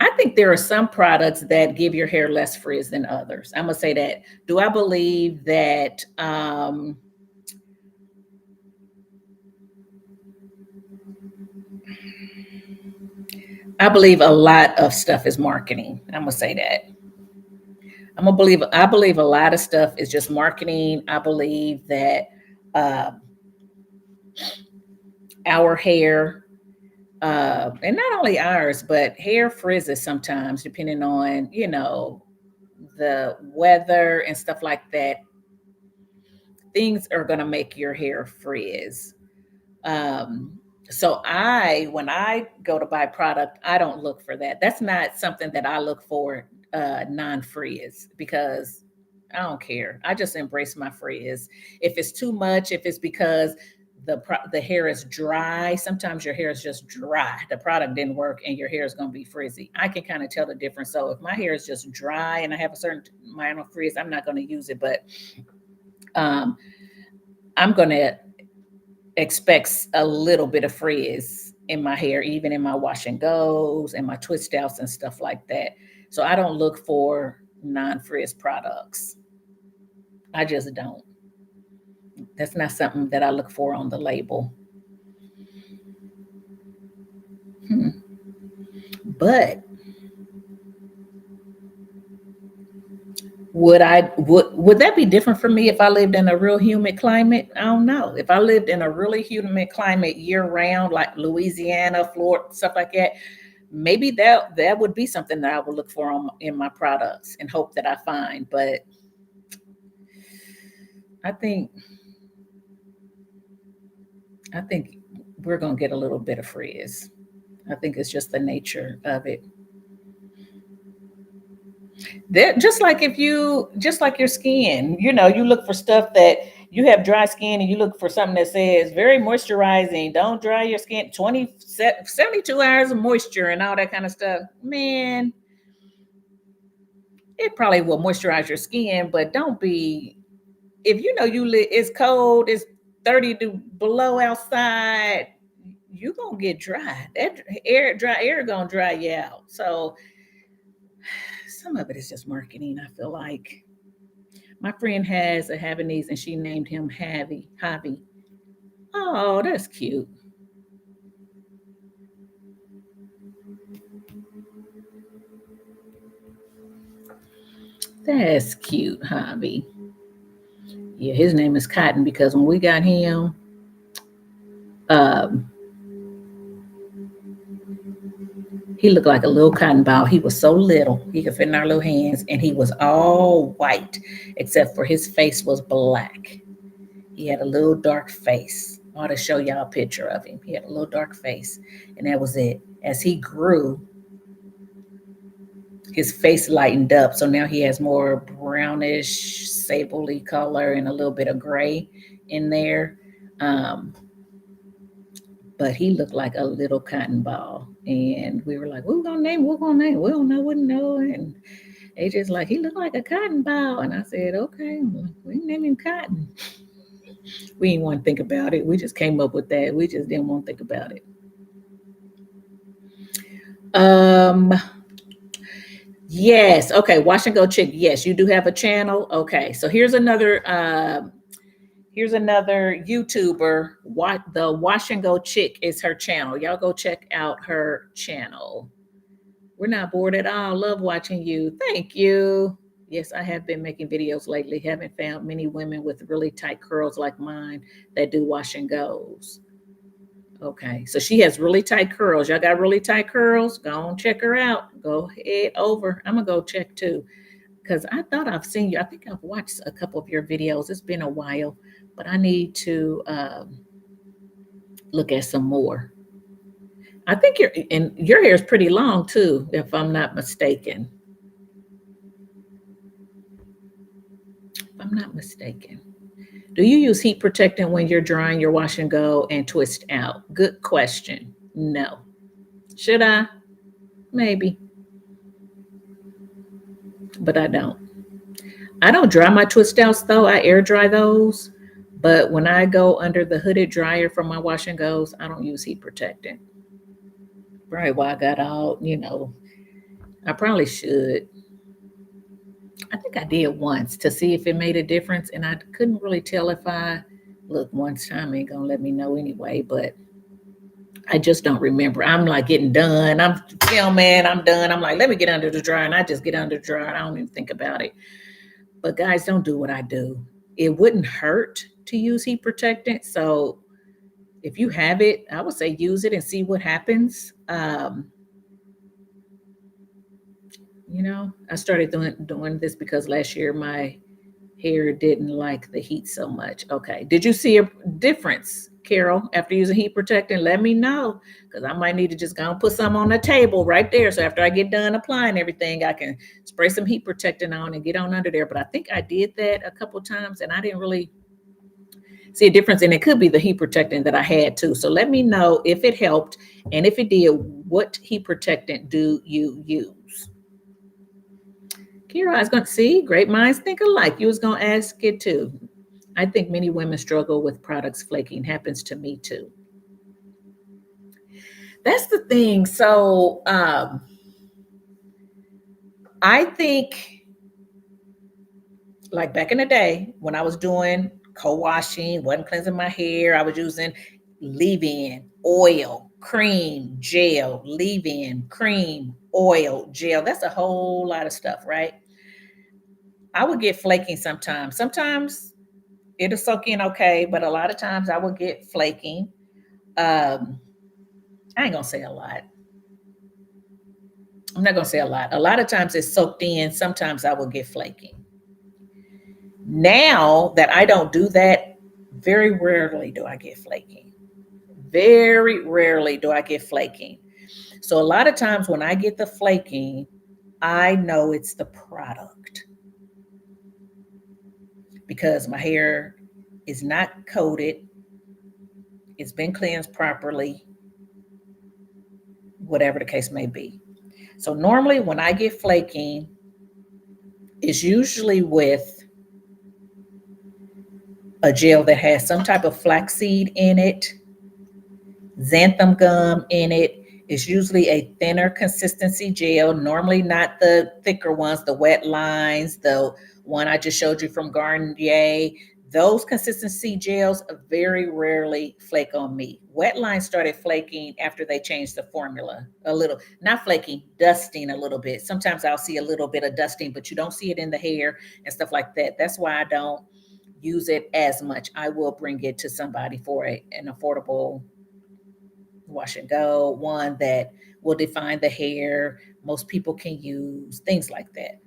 I think there are some products that give your hair less frizz than others. I'm going to say that. Do I believe that I believe a lot of stuff is marketing. I'm gonna say that. I believe a lot of stuff is just marketing. I believe that uh, our hair, and not only ours, but hair frizzes sometimes, depending on the weather and stuff like that. Things are gonna make your hair frizz. Um, so when I go to buy product, I don't look for that. That's not something that I look for non-frizz, because I don't care. I just embrace my frizz. If it's too much, if it's because the hair is dry, sometimes your hair is just dry. The product didn't work and your hair is going to be frizzy. I can kind of tell the difference. So if my hair is just dry and I have a certain amount of frizz, I'm not going to use it. But um, I'm going to expects a little bit of frizz in my hair, even in my wash and goes and my twist outs and stuff like that. So I don't look for non-frizz products. I just don't. That's not something that I look for on the label. But would that be different for me if I lived in a real humid climate? I don't know. If I lived in a really humid climate year round, like Louisiana, Florida, stuff like that, maybe that would be something that I would look for in my products and hope that I find. But I think we're gonna get a little bit of frizz. I think it's just the nature of it. That just like your skin, you look for stuff that you have dry skin and you look for something that says very moisturizing. Don't dry your skin 72 hours of moisture and all that kind of stuff. Man, it probably will moisturize your skin, but don't be if it's cold, it's 30 to below outside, you gonna get dry. That dry air gonna dry you out. So some of it is just marketing, I feel like. My friend has a Havanese and she named him Javi. Oh, that's cute. That's cute, Javi. Yeah, his name is Cotton because when we got him, um, he looked like a little cotton ball. He was so little, he could fit in our little hands, and he was all white, except for his face was black. He had a little dark face. I ought to show y'all a picture of him. He had a little dark face, and that was it. As he grew, his face lightened up, so now he has more brownish, sable-y color and a little bit of gray in there. Um, but he looked like a little cotton ball, and we were like, "We're gonna name. We're gonna name. We don't know. Wouldn't know." And they just like he looked like a cotton ball, and I said, "Okay, we name him Cotton." We didn't want to think about it. We just came up with that. We just didn't want to think about it. Um, yes. Okay. Wash and Go Chick. Yes, you do have a channel. Okay. So here's another YouTuber. What the Wash and Go Chick is her channel. Y'all go check out her channel. We're not bored at all. Love watching you. Thank you. Yes, I have been making videos lately. Haven't found many women with really tight curls like mine that do wash and goes. Okay, so she has really tight curls. Y'all got really tight curls? Go on, check her out. Go head over. I'm gonna go check too, because I thought I've seen you. I think I've watched a couple of your videos. It's been a while, but I need to look at some more. I think your hair is pretty long too, if I'm not mistaken. If I'm not mistaken. Do you use heat protectant when you're drying your wash and go and twist out? Good question. No. Should I? Maybe, but I don't. I don't dry my twist outs though. I air dry those. But when I go under the hooded dryer for my wash and goes, I don't use heat protectant. Right. Why I got all. I probably should. I think I did once to see if it made a difference, and I couldn't really tell if I look one time ain't gonna let me know anyway, but I just don't remember. I'm like getting done. I'm filming, I'm done. I'm like, let me get under the dryer, and I just get under the dryer. I don't even think about it. But guys, don't do what I do. It wouldn't hurt to use heat protectant. So if you have it, I would say use it and see what happens. I started doing this because last year my hair didn't like the heat so much. Okay. Did you see a difference, Carol, after using heat protectant? Let me know, because I might need to just go and put some on the table right there. So after I get done applying everything, I can spray some heat protectant on and get on under there. But I think I did that a couple times and I didn't really see a difference. And it could be the heat protectant that I had too. So let me know if it helped. And if it did, what heat protectant do you use? Kira, I was going to see, great minds think alike. You was going to ask it too. I think many women struggle with products flaking. Happens to me too. That's the thing. So I think like back in the day when I was doing co-washing, wasn't cleansing my hair, I was using leave-in. oil, cream, gel, leave-in, cream, oil, gel. That's a whole lot of stuff, right? I would get flaking sometimes. Sometimes it'll soak in okay, but a lot of times I would get flaking. I ain't gonna say a lot. I'm not gonna say a lot. A lot of times it's soaked in. Sometimes I will get flaking. Now that I don't do that, very rarely do I get flaking. Very rarely do I get flaking. So a lot of times when I get the flaking, I know it's the product because my hair is not coated. It's been cleansed properly, whatever the case may be. So normally when I get flaking, it's usually with a gel that has some type of flaxseed in it, xanthan gum in it. It's usually a thinner consistency gel, normally not the thicker ones, the wet lines, the one I just showed you from Garnier. Those consistency gels very rarely flake on me. Wet lines started flaking after they changed the formula a little, not flaking, dusting a little bit. Sometimes I'll see a little bit of dusting, but you don't see it in the hair and stuff like that. That's why I don't use it as much. I will bring it to somebody for an affordable wash and go, one that will define the hair, most people can use, things like that.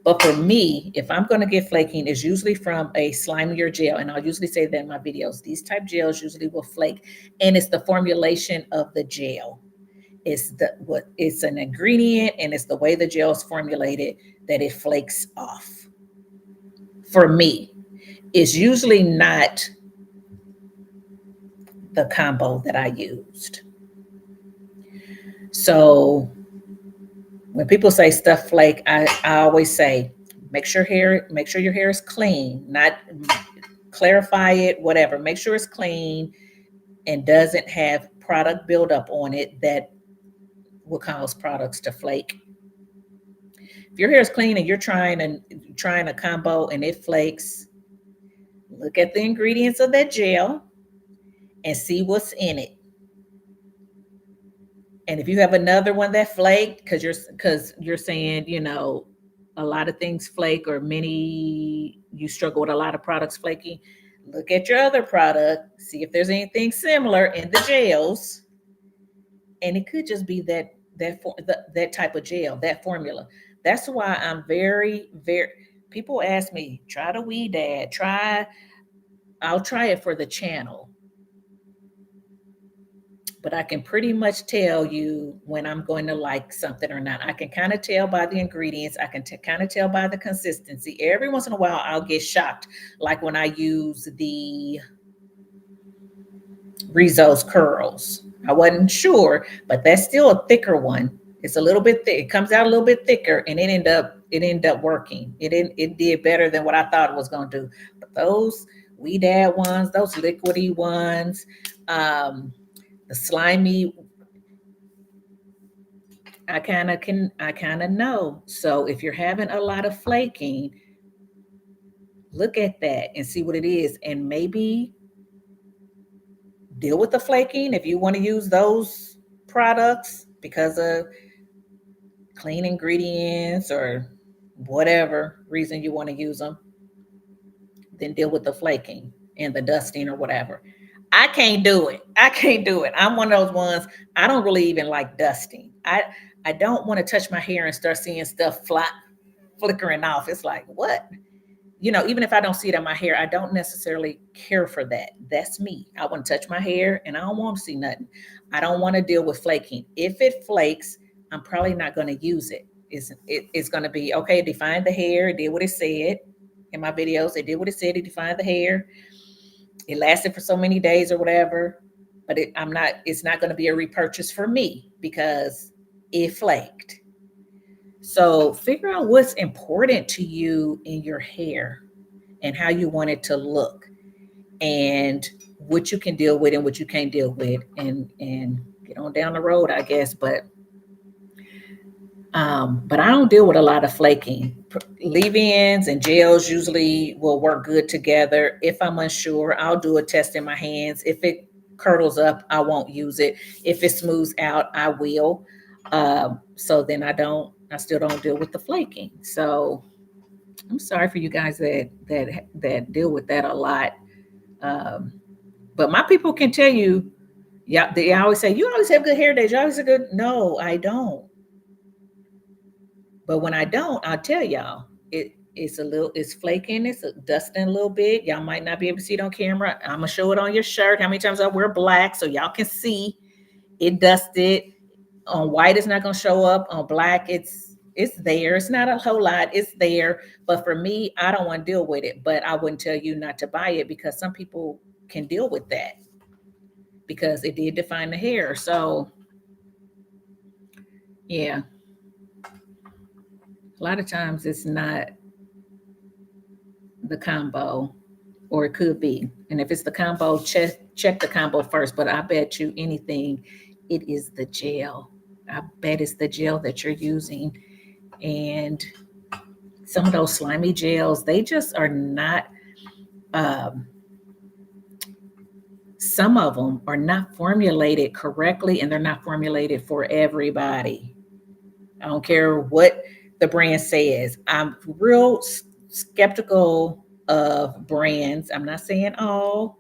But for me, if I'm going to get flaking, it's usually from a slimier gel. And I'll usually say that in my videos. These type gels usually will flake. And it's the formulation of the gel. It's an ingredient and it's the way the gel is formulated that it flakes off. For me, it's usually not the combo that I used. So when people say stuff flake, I always say, make sure your hair is clean, not clarify it, whatever. Make sure it's clean and doesn't have product buildup on it that will cause products to flake. If your hair is clean and you're trying a combo and it flakes, look at the ingredients of that gel and see what's in it. And if you have another one that flaked, because you're saying, a lot of things flake or you struggle with a lot of products flaking, look at your other product, see if there's anything similar in the gels. And it could just be that type of gel, that formula. That's why I'm very, very, people ask me, try the Weed Dad, I'll try it for the channel. But I can pretty much tell you when I'm going to like something or not. I can kind of tell by the ingredients. I can kind of tell by the consistency. Every once in a while, I'll get shocked. Like when I use the Rizzo's curls. I wasn't sure, but that's still a thicker one. It's a little bit thick. It comes out a little bit thicker, and it ended up working. It did better than what I thought it was going to do. But those Weed Dad ones, those liquidy ones, the slimy, I kind of know. So if you're having a lot of flaking, look at that and see what it is, and maybe deal with the flaking if you want to use those products because of clean ingredients or whatever reason you want to use them. Then deal with the flaking and the dusting or whatever. I can't do it. I'm one of those ones. I don't really even like dusting. I don't want to touch my hair and start seeing stuff flickering off. It's like, what? Even if I don't see it on my hair, I don't necessarily care for that. That's me. I want to touch my hair and I don't want to see nothing. I don't want to deal with flaking. If it flakes, I'm probably not going to use it. It's going to be, okay, define the hair. It did what it said in my videos. It did what it said. It defined the hair. It lasted for so many days or whatever, but it's not going to be a repurchase for me because it flaked. So figure out what's important to you in your hair and how you want it to look and what you can deal with and what you can't deal with and get on down the road, I guess. But I don't deal with a lot of flaking. Leave-ins and gels usually will work good together. If I'm unsure, I'll do a test in my hands. If it curdles up, I won't use it. If it smooths out, I will. So then I still don't deal with the flaking. So I'm sorry for you guys that deal with that a lot. Um, but my people can tell you, yeah, they always say, you always have good hair days. You always have good. No, I don't. But when I don't, I'll tell y'all. It's flaking, it's dusting a little bit. Y'all might not be able to see it on camera. I'm gonna show it on your shirt. How many times I wear black so y'all can see it dusted. On white, it's not gonna show up. On black, it's there. It's not a whole lot. It's there. But for me, I don't want to deal with it. But I wouldn't tell you not to buy it because some people can deal with that because it did define the hair. So yeah, a lot of times it's not the combo, or it could be. And if it's the combo, check the combo first. But I bet you anything, it is the gel. I bet it's the gel that you're using. And some of those slimy gels, they just are not, some of them are not formulated correctly, and they're not formulated for everybody. I don't care what the brand says. I'm real skeptical of brands. I'm not saying all,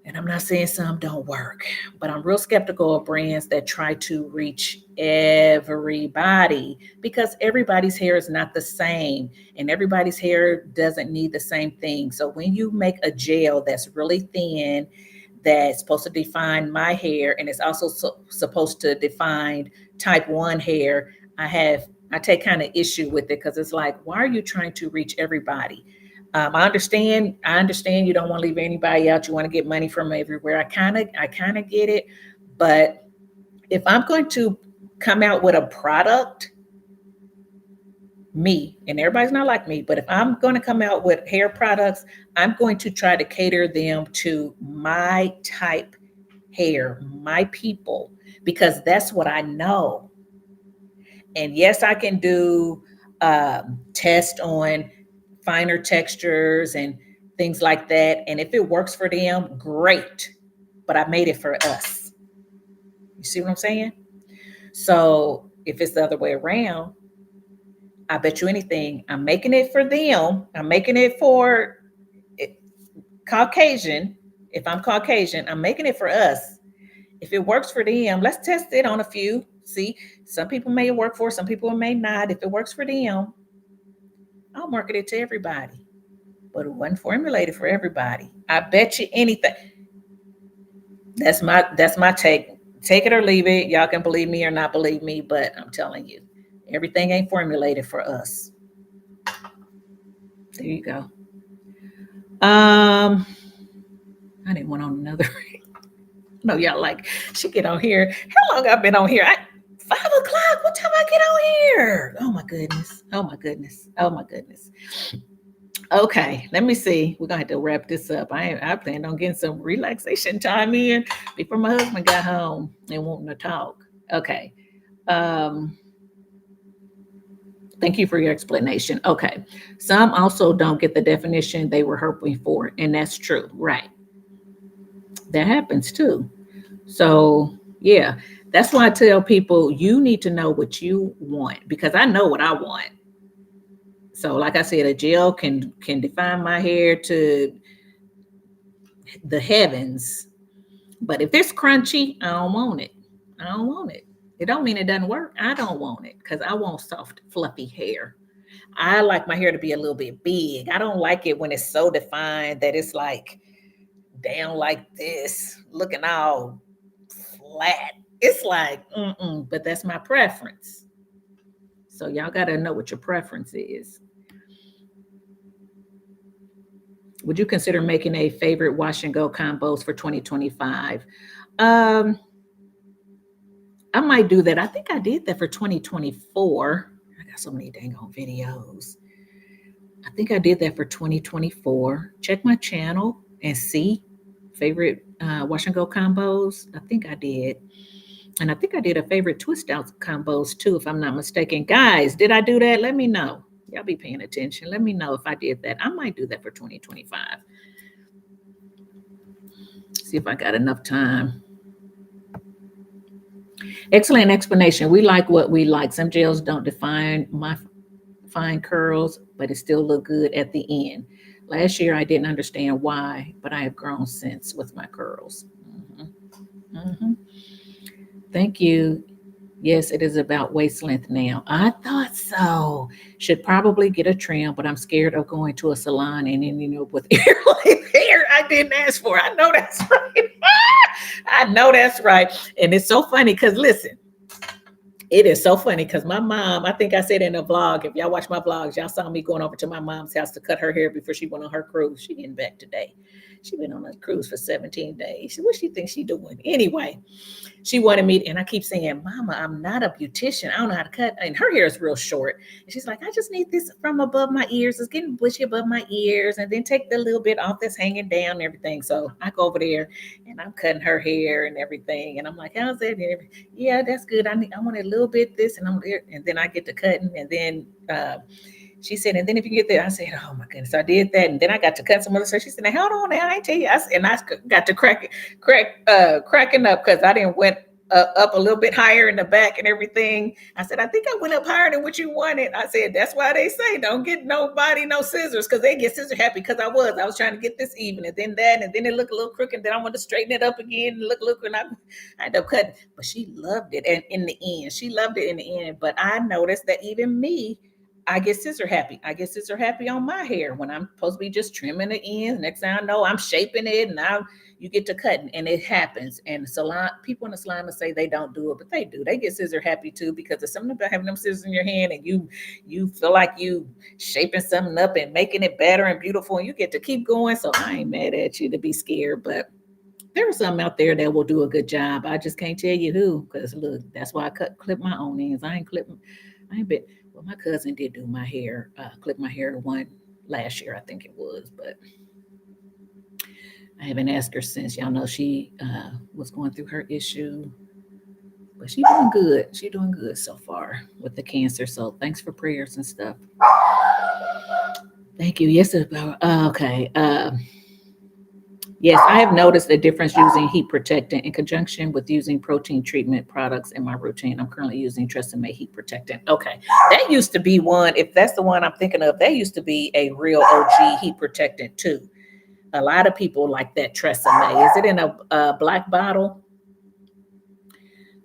and I'm not saying some don't work, but I'm real skeptical of brands that try to reach everybody because everybody's hair is not the same and everybody's hair doesn't need the same thing. So when you make a gel that's really thin, that's supposed to define my hair, and it's also supposed to define type 1 hair, I take kind of issue with it because it's like, why are you trying to reach everybody? I understand you don't want to leave anybody out. You want to get money from everywhere. I kind of get it. But if I'm going to come out with a product, me, and everybody's not like me, but if I'm going to come out with hair products, I'm going to try to cater them to my type hair, my people, because that's what I know. And yes, I can do test on finer textures and things like that. And if it works for them, great. But I made it for us. You see what I'm saying? So if it's the other way around, I bet you anything, I'm making it for them. I'm making it for Caucasian. If I'm Caucasian, I'm making it for us. If it works for them, let's test it on a few. See, some people may work for, some people may not. If it works for them, I'll market it to everybody. But it wasn't formulated for everybody. I bet you anything. That's my take. Take it or leave it. Y'all can believe me or not believe me, but I'm telling you, everything ain't formulated for us. There you go. I didn't want on another. No, y'all like she get on here. How long I've been on here? 5:00. What time I get on here? Oh my goodness. Oh my goodness. Oh my goodness. Okay, let me see. We're gonna have to wrap this up. I planned on getting some relaxation time in before my husband got home and wanting to talk. Okay. Thank you for your explanation. Okay. Some also don't get the definition they were hoping for, and that's true, right? That happens too. So yeah, that's why I tell people you need to know what you want because I know what I want. So like I said, a gel can define my hair to the heavens. But if it's crunchy, I don't want it. I don't want it. It don't mean it doesn't work. I don't want it because I want soft, fluffy hair. I like my hair to be a little bit big. I don't like it when it's so defined that it's like down like this, looking all flat. It's like, but that's my preference. So y'all got to know what your preference is. Would you consider making a favorite wash and go combos for 2025? I might do that. I think I did that for 2024. I got so many dang on videos. I think I did that for 2024. Check my channel and see favorite wash and go combos. I think I did. And I think I did a favorite twist out combos too, if I'm not mistaken. Guys, did I do that? Let me know. Y'all be paying attention. Let me know if I did that. I might do that for 2025. See if I got enough time. Excellent explanation. We like what we like. Some gels don't define my fine curls, but it still look good at the end. Last year, I didn't understand why, but I have grown since with my curls. Mm-hmm. Thank you. Yes, it is about waist length now. I thought so. Should probably get a trim, but I'm scared of going to a salon and ending up with hair like hair I didn't ask for. I know that's right. I know that's right. And it's so funny because listen, it is so funny because my mom, I think I said in a vlog, if y'all watch my vlogs, y'all saw me going over to my mom's house to cut her hair before she went on her cruise. She getting back today. She been on a cruise for 17 days. What she thinks she doing? Anyway, she wanted me, and I keep saying, Mama, I'm not a beautician. I don't know how to cut. And her hair is real short. And she's like, I just need this from above my ears. It's getting bushy above my ears. And then take the little bit off that's hanging down and everything. So I go over there and I'm cutting her hair and everything. And I'm like, how's that? Yeah, that's good. I want a little bit this. And then I get to cutting. And then she said, and then if you get there, I said, oh my goodness, so I did that. And then I got to cut some other stuff. She said, now hold on now, I ain't tell you. And I got to cracking up because I didn't went up a little bit higher in the back and everything. I said, I think I went up higher than what you wanted. I said, that's why they say don't get nobody no scissors because they get scissor happy because I was trying to get this even and then that. And then it looked a little crooked. Then I wanted to straighten it up again and look. And I ended up cutting. But she loved it. And in the end, she loved it in the end. But I noticed that even me, I get scissor happy. I get scissor happy on my hair when I'm supposed to be just trimming the ends. Next thing I know, I'm shaping it, and now you get to cutting, and it happens. And salon people in the salon will say they don't do it, but they do. They get scissor happy too because there's something about having them scissors in your hand, and you feel like you shaping something up and making it better and beautiful, and you get to keep going. So I ain't mad at you to be scared, but there are some out there that will do a good job. I just can't tell you who, because look, that's why I clip my own ends. I ain't been. Well, my cousin did do my hair, clip my hair one last year, I think it was, but I haven't asked her since. Y'all know she was going through her issue, but she's doing good. She's doing good so far with the cancer. So thanks for prayers and stuff. Thank you. Yes, about okay. Yes, I have noticed the difference using heat protectant in conjunction with using protein treatment products in my routine. I'm currently using Tresemme heat protectant. Okay, that used to be one. If that's the one I'm thinking of, that used to be a real OG heat protectant too. A lot of people like that Tresemme. Is it in a black bottle?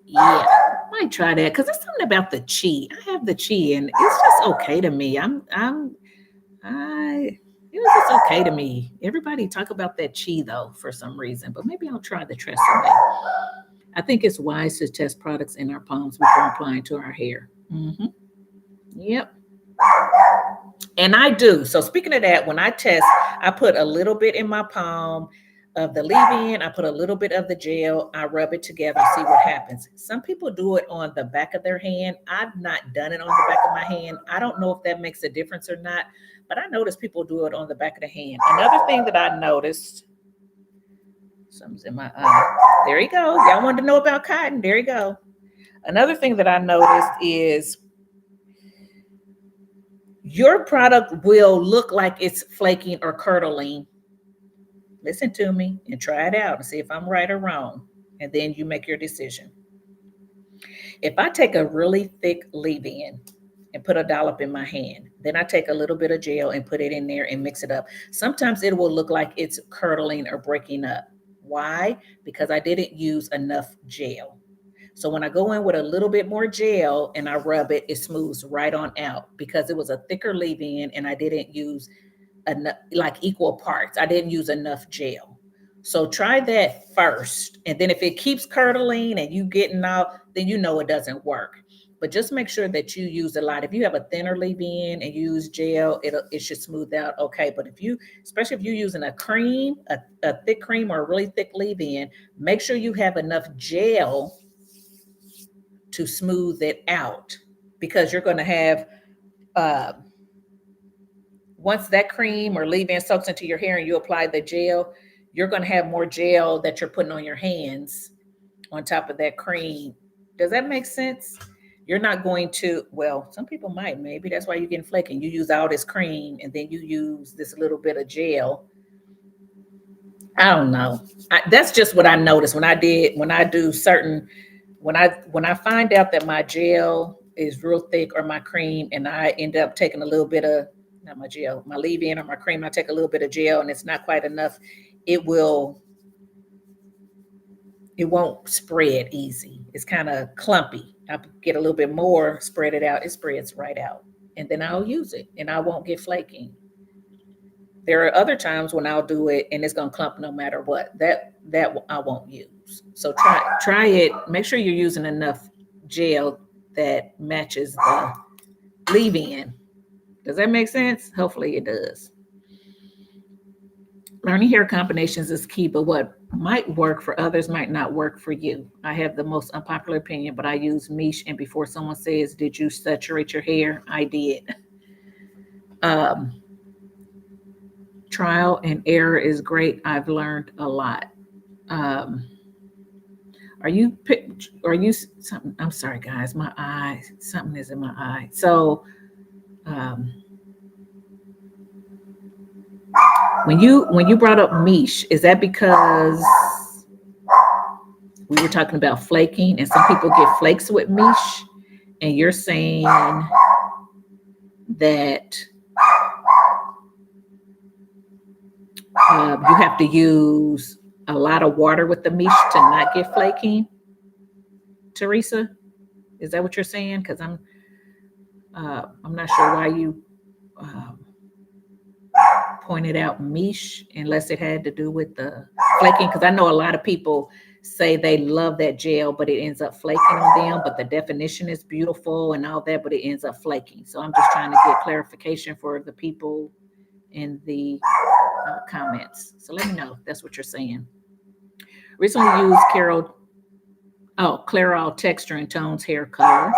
Yeah, might try that because there's something about the chi. I have the chi, and it's just okay to me. I it was just okay to me. Everybody talk about that chi though for some reason, but maybe I'll try the Tresemme. I think it's wise to test products in our palms before applying to our hair. Yep. And I do. So speaking of that, when I test, I put a little bit in my palm of the leave-in. I put a little bit of the gel. I rub it together, see what happens. Some people do it on the back of their hand. I've not done it on the back of my hand. I don't know if that makes a difference or not, but I noticed people do it on the back of the hand. Another thing that I noticed, something's in my eye. There you go. Y'all wanted to know about cotton. There you go. Another thing that I noticed is your product will look like it's flaking or curdling. Listen to me and try it out and see if I'm right or wrong. And then you make your decision. If I take a really thick leave-in and put a dollop in my hand, then I take a little bit of gel and put it in there and mix it up. Sometimes it will look like it's curdling or breaking up. Why? Because I didn't use enough gel. So when I go in with a little bit more gel and I rub it, it smooths right on out because it was a thicker leave-in and I didn't use enough, like equal parts. I didn't use enough gel. So try that first. And then if it keeps curdling and you getting out, then you know it doesn't work. But just make sure that you use a lot. If you have a thinner leave-in and use gel, it should smooth out okay. But if you, especially if you're using a cream, a thick cream or a really thick leave-in, make sure you have enough gel to smooth it out because you're going to have once that cream or leave-in soaks into your hair and you apply the gel, you're going to have more gel that you're putting on your hands on top of that cream. Does that make sense? You're not going to, well, some people might, maybe that's why you're getting flaking. You use all this cream and then you use this little bit of gel I don't know. That's just what I noticed when I do certain, when I find out that my gel is real thick or my cream, and I end up taking a little bit of, not my gel, my leave-in or my cream, I take a little bit of gel and it's not quite enough, it will, it won't spread easy. It's kind of clumpy. I get a little bit more, spread it out, it spreads right out. And then I'll use it and I won't get flaking. There are other times when I'll do it and it's gonna clump no matter what. That I won't use. So try it. Make sure you're using enough gel that matches the leave-in. Does that make sense? Hopefully it does. Learning hair combinations is key, but what might work for others might not work for you. I have the most unpopular opinion, but I use Miche, and before someone says, "Did you saturate your hair?" I did. Um, Trial and error is great. I've learned a lot. Um, are you something? I'm sorry, guys. My eye, something is in my eye. So, um, when you brought up Miche, is that because we were talking about flaking, and some people get flakes with Miche, and you're saying that you have to use a lot of water with the Miche to not get flaking, Teresa? Is that what you're saying? Because I'm not sure why you um, pointed out Miche, unless it had to do with the flaking. Because I know a lot of people say they love that gel, but it ends up flaking on them. But the definition is beautiful and all that, but it ends up flaking. So I'm just trying to get clarification for the people in the comments. So let me know if that's what you're saying. Recently used Clairol Texture and Tones hair color.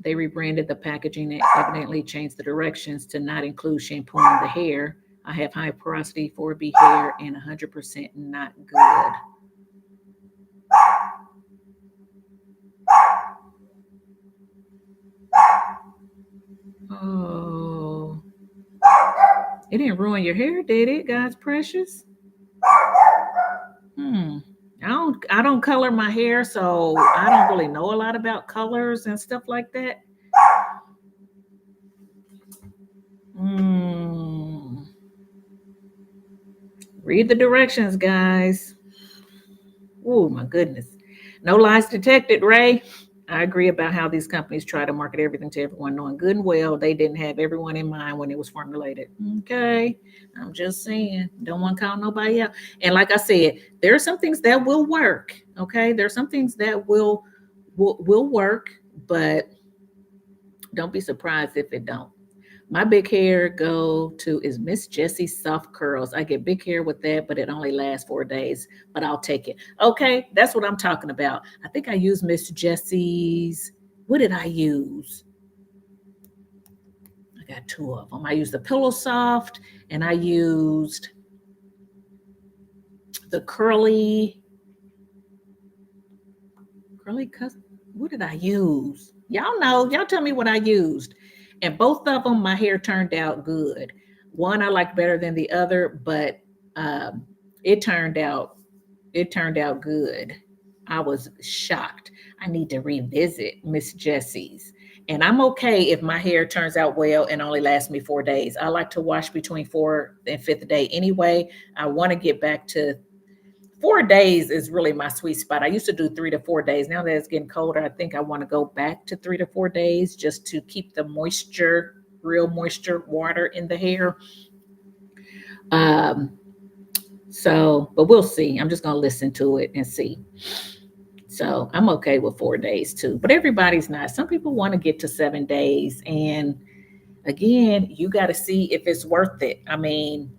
They rebranded the packaging and evidently changed the directions to not include shampooing the hair. I have high porosity 4B hair and 100% not good. Oh, it didn't ruin your hair, did it, God's precious? I don't color my hair, so I don't really know a lot about colors and stuff like that. Read the directions, guys. Oh my goodness. No lies detected, Ray. I agree about how these companies try to market everything to everyone, knowing good and well they didn't have everyone in mind when it was formulated. Okay. I'm just saying, don't want to call nobody out. And like I said, there are some things that will work. Okay. There are some things that will work, but don't be surprised if it don't. My big hair go to is Miss Jessie's soft curls. I get big hair with that, but it only lasts 4 days, but I'll take it. Okay, that's what I'm talking about. I think I used Miss Jessie's. What did I use? I got 2 of them. I used the Pillow Soft, and I used the curly what did I use? Y'all know. Y'all tell me what I used. And both of them, my hair turned out good. One I liked better than the other, but um, it turned out good. I was shocked. I need to revisit Miss Jessie's. And I'm okay if my hair turns out well and only lasts me 4 days. I like to wash between 4th and 5th day anyway. I want to get back to 4 days is really my sweet spot. I used to do 3 to 4 days. Now that it's getting colder, I think I want to go back to 3 to 4 days just to keep the moisture, real moisture, water in the hair. But we'll see. I'm just going to listen to it and see. So I'm okay with 4 days too, but everybody's not. Some people want to get to 7 days. And again, you got to see if it's worth it. I mean,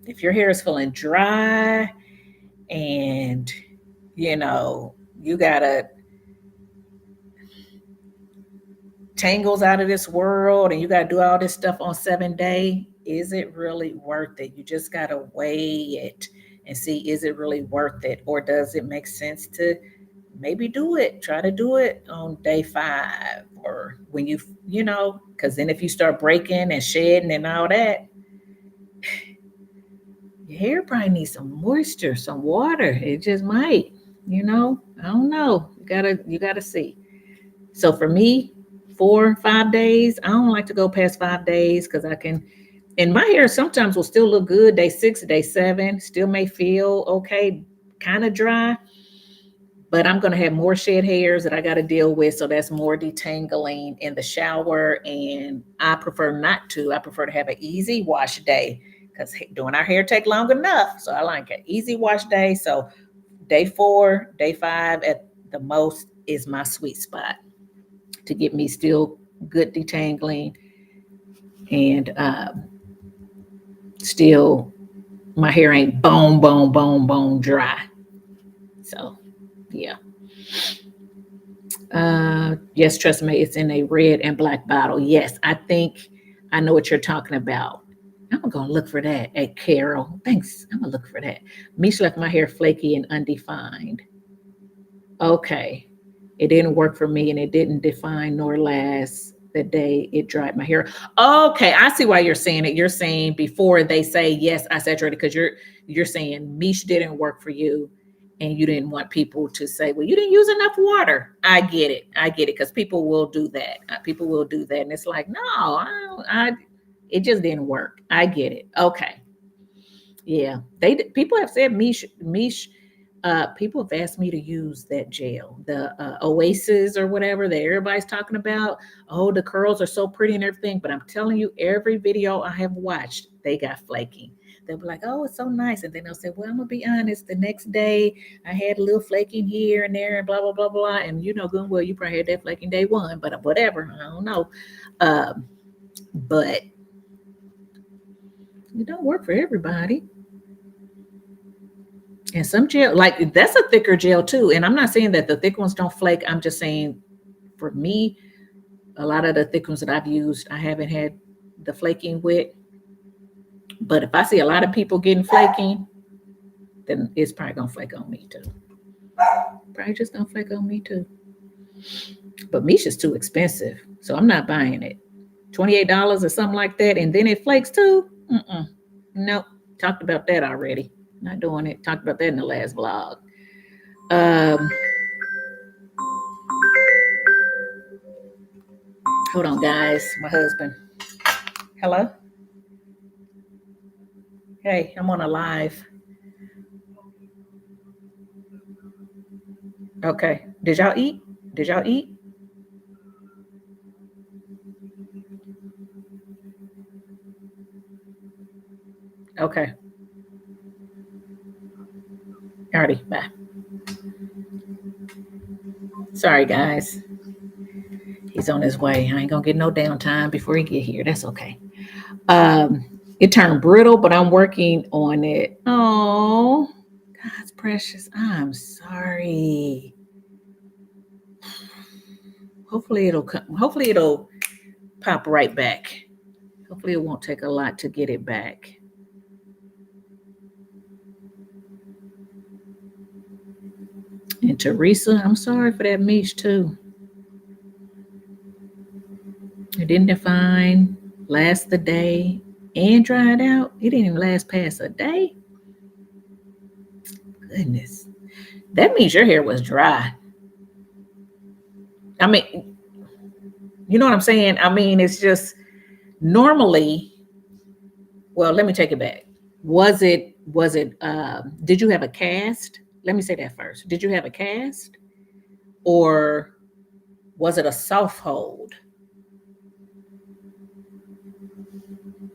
if your hair is feeling dry and you gotta tangles out of this world and you gotta do all this stuff on 7 day, is it really worth it? You just gotta weigh it and see, is it really worth it, or does it make sense to maybe try to do it on day 5, or when because then if you start breaking and shedding and all that, your hair probably needs some moisture, some water. It just might, I don't know. You gotta see. So for me, 4 or 5 days, I don't like to go past 5 days because I can, and my hair sometimes will still look good. Day 6, day 7, still may feel okay, kind of dry, but I'm going to have more shed hairs that I got to deal with. So that's more detangling in the shower. And I prefer not to. I prefer to have an easy wash day because doing our hair take long enough. So I like an easy wash day. So day 4, day 5 at the most is my sweet spot to get me still good detangling and still my hair ain't bone dry. So yeah. Yes, trust me, it's in a red and black bottle. Yes, I think I know what you're talking about. I'm gonna look for that. Hey, Carol, thanks. I'm gonna look for that. Mish left my hair flaky and undefined. Okay, it didn't work for me, and it didn't define nor last the day it dried my hair. Okay, I see why you're saying it. You're saying before they say yes, I saturated because you're saying Mish didn't work for you and you didn't want people to say, well, you didn't use enough water. I get it. I get it. Because people will do that. People will do that. And it's like, no, it just didn't work. I get it. Okay. Yeah. People have said Mish, people have asked me to use that gel, the Oasis or whatever that everybody's talking about. Oh, the curls are so pretty and everything. But I'm telling you, every video I have watched, they got flaking. They'll be like, oh, it's so nice. And then they'll say, well, I'm going to be honest. The next day, I had a little flaking here and there and blah, blah, blah, blah. And good, well, you probably had that flaking day 1, but whatever. I don't know. But it don't work for everybody. And some gel, like that's a thicker gel too. And I'm not saying that the thick ones don't flake. I'm just saying for me, a lot of the thick ones that I've used, I haven't had the flaking with. But if I see a lot of people getting flaking, then it's probably gonna flake on me too. Probably just gonna flake on me too. But Misha's too expensive, so I'm not buying it. $28 or something like that, and then it flakes too. Nope. Talked about that already. Not doing it. Talked about that in the last vlog. Hold on, guys. My husband. Hello? Hey, I'm on a live. Okay. Did y'all eat? Did y'all eat? Okay. Alrighty, bye. Sorry, guys. He's on his way. I ain't gonna get no downtime before he get here. That's okay. It turned brittle, but I'm working on it. Oh, God's precious. I'm sorry. Hopefully it'll come. Hopefully it'll pop right back. Hopefully it won't take a lot to get it back. And Teresa, I'm sorry for that Mish too. It didn't define, last the day, and dried out. It didn't even last past a day. Goodness. That means your hair was dry. I mean, you know what I'm saying? I mean, it's just normally, well, let me take it back. Did you have a cast? Let me say that first. Did you have a cast? Or was it a soft hold?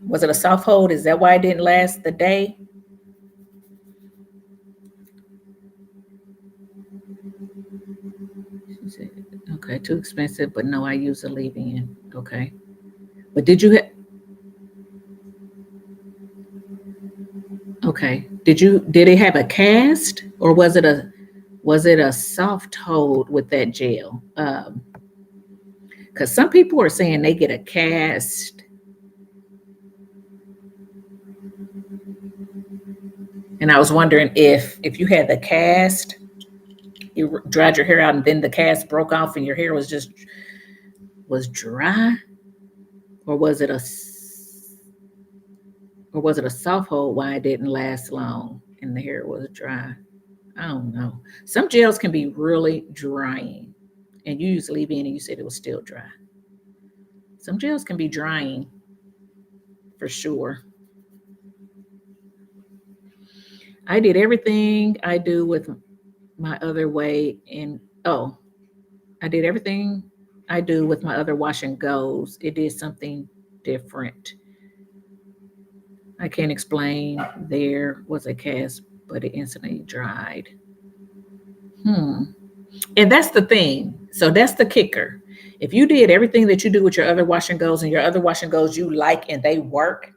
Was it a soft hold? Is that why it didn't last the day? Okay, too expensive, but no, I use a leave-in. Okay. But did okay. Did it have a cast or was it a soft hold with that gel? Because some people are saying they get a cast. And I was wondering if you had the cast, you dried your hair out and then the cast broke off and your hair was dry, or was it Or was it a soft hold why it didn't last long and the hair was dry? I don't know. Some gels can be really drying. And you used leave-in and you said it was still dry. Some gels can be drying for sure. I did everything I do with my other way and I did everything I do with my other wash and goes. It did something different. I can't explain. There was a cast, but it instantly dried. And that's the thing. So that's the kicker. If you did everything that you do with your other wash and goes and your other wash and goes you like and they work,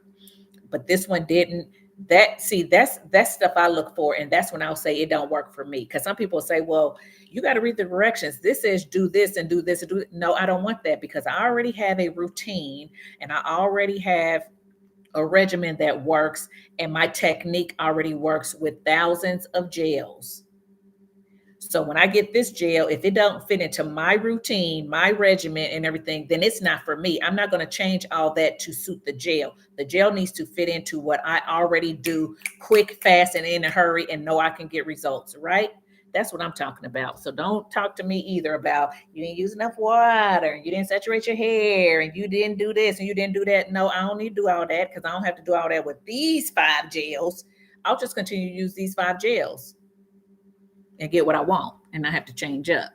but this one didn't, that's stuff I look for. And that's when I'll say it don't work for me. Because some people say, well, you got to read the directions. This says do this and do this and do it. No, I don't want that because I already have a routine and I already have a regimen that works and my technique already works with thousands of gels. So when I get this gel, if it don't fit into my routine, my regimen and everything, then it's not for me. I'm not going to change all that to suit the gel. The gel needs to fit into what I already do quick, fast, and in a hurry and know I can get results, right? That's what I'm talking about. So don't talk to me either about you didn't use enough water, you didn't saturate your hair, and you didn't do this and you didn't do that. No, I don't need to do all that because I don't have to do all that with these 5 gels. I'll just continue to use these 5 gels and get what I want and not have to change up.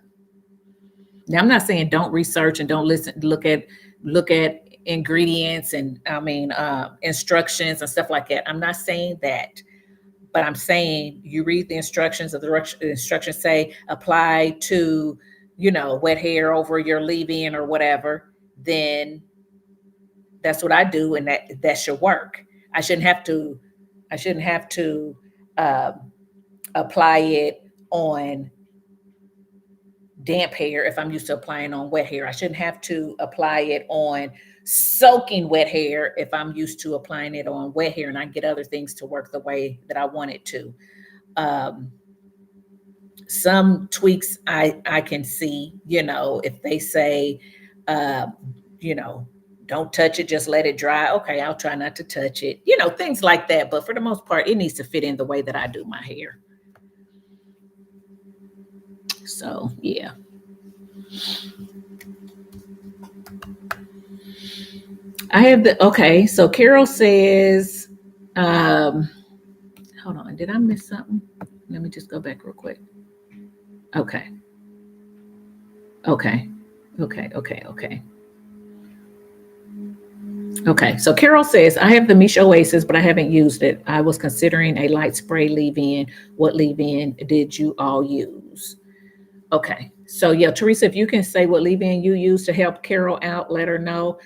Now I'm not saying don't research and don't listen, look at ingredients and instructions and stuff like that. I'm not saying that, but I'm saying you read the instructions of the instructions say apply to, wet hair over your leave-in or whatever, then that's what I do and that should work. I shouldn't have to uh, apply it on damp hair if I'm used to applying on wet hair. I shouldn't have to apply it on soaking wet hair if I'm used to applying it on wet hair and I get other things to work the way that I want it to. Some tweaks I can see, if they say, don't touch it, just let it dry. Okay, I'll try not to touch it, things like that. But for the most part, it needs to fit in the way that I do my hair. So, yeah. I have okay. So Carol says, hold on, did I miss something? Let me just go back real quick. Okay. Okay. Okay, so Carol says, I have the Mish Oasis, but I haven't used it. I was considering a light spray leave-in. What leave-in did you all use? Okay, so yeah, Teresa, if you can say what leave-in you use to help Carol out, let her know.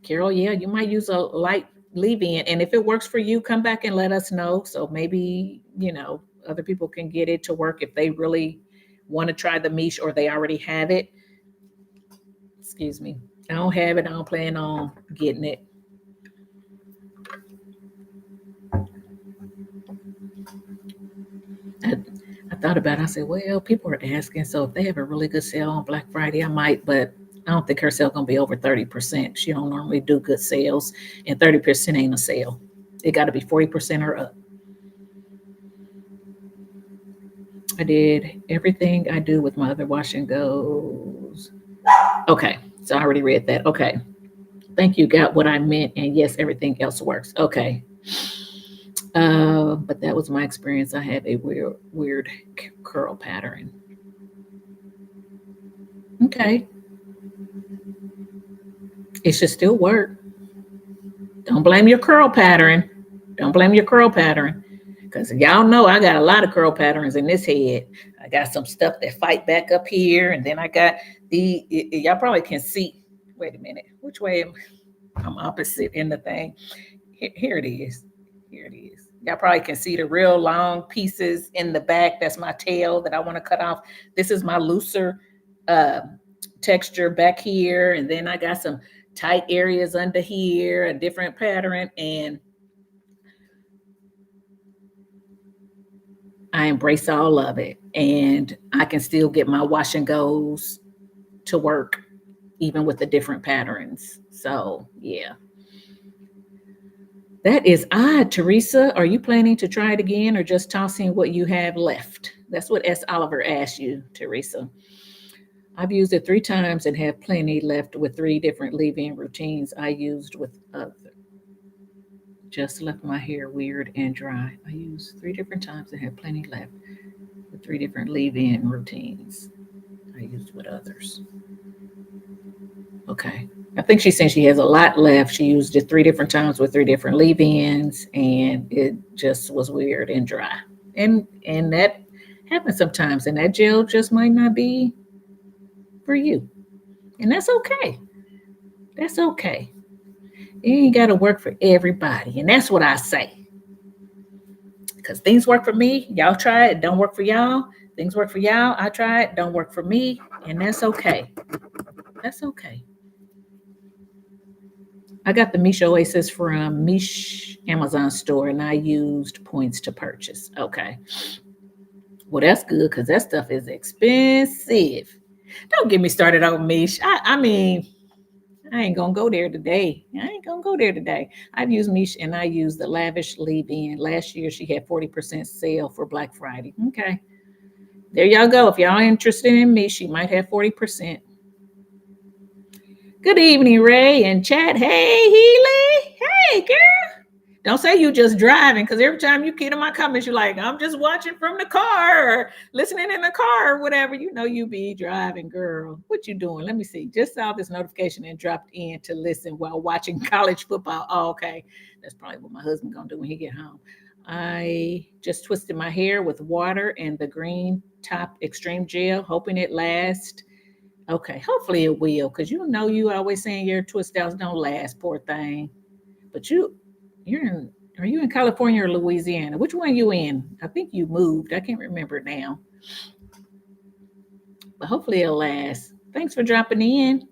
Carol, yeah, you might use a light leave-in, and if it works for you, come back and let us know. So maybe, other people can get it to work if they really want to try the Mish or they already have it. Excuse me. I don't have it. I don't plan on getting it. I thought about it. I said, well, people are asking. So if they have a really good sale on Black Friday, I might, but I don't think her sale going to be over 30%. She don't normally do good sales, and 30% ain't a sale. It got to be 40% or up. I did everything I do with my other wash and goes. Okay, so I already read that. Okay. Thank you. Got what I meant. And yes, everything else works. Okay. But that was my experience. I had a weird curl pattern. Okay. It should still work. Don't blame your curl pattern. Don't blame your curl pattern. Because y'all know I got a lot of curl patterns in this head. I got some stuff that fight back up here. And then I got y'all probably can see. Wait a minute. Which way I'm opposite in the thing. Here it is. Here it is. Y'all probably can see the real long pieces in the back. That's my tail that I want to cut off. This is my looser texture back here. And then I got some tight areas under here, a different pattern. And I embrace all of it. And I can still get my wash and goes to work, even with the different patterns. So, yeah. That is odd, Teresa. Are you planning to try it again or just tossing what you have left? That's what S. Oliver asked you, Teresa. I've used it 3 times and have plenty left with 3 different leave-in routines I used with other. Just left my hair weird and dry. I used 3 different times and have plenty left with 3 different leave-in routines I used with others. Okay. I think she's saying she has a lot left. She used it 3 different times with 3 different leave-ins, and it just was weird and dry. And that happens sometimes, and that gel just might not be for you. And that's okay. That's okay. It ain't got to work for everybody. And that's what I say. Because things work for me. Y'all try it. Don't work for y'all. Things work for y'all. I try it. Don't work for me. And that's okay. That's okay. I got the Mish Oasis from Mish Amazon store, and I used points to purchase. Okay. Well, that's good because that stuff is expensive. Don't get me started on Mish. I mean, I ain't gonna go there today. I've used Mish and I used the Lavish leave-in. Last year she had 40% sale for Black Friday. Okay. There y'all go. If y'all interested in Mish, she might have 40%. Good evening, Ray and chat. Hey, Healy. Hey, girl. Don't say you just driving, because every time you get in my comments, you're like, I'm just watching from the car or listening in the car or whatever. You know you be driving, girl. What you doing? Let me see. Just saw this notification and dropped in to listen while watching college football. Oh, okay. That's probably what my husband gonna do when he get home. I just twisted my hair with water and the green top extreme gel, hoping it lasts. Okay, hopefully it will, because you know you always saying your twist outs don't last, poor thing. But are you in California or Louisiana? Which one are you in? I think you moved. I can't remember now. But hopefully it'll last. Thanks for dropping in.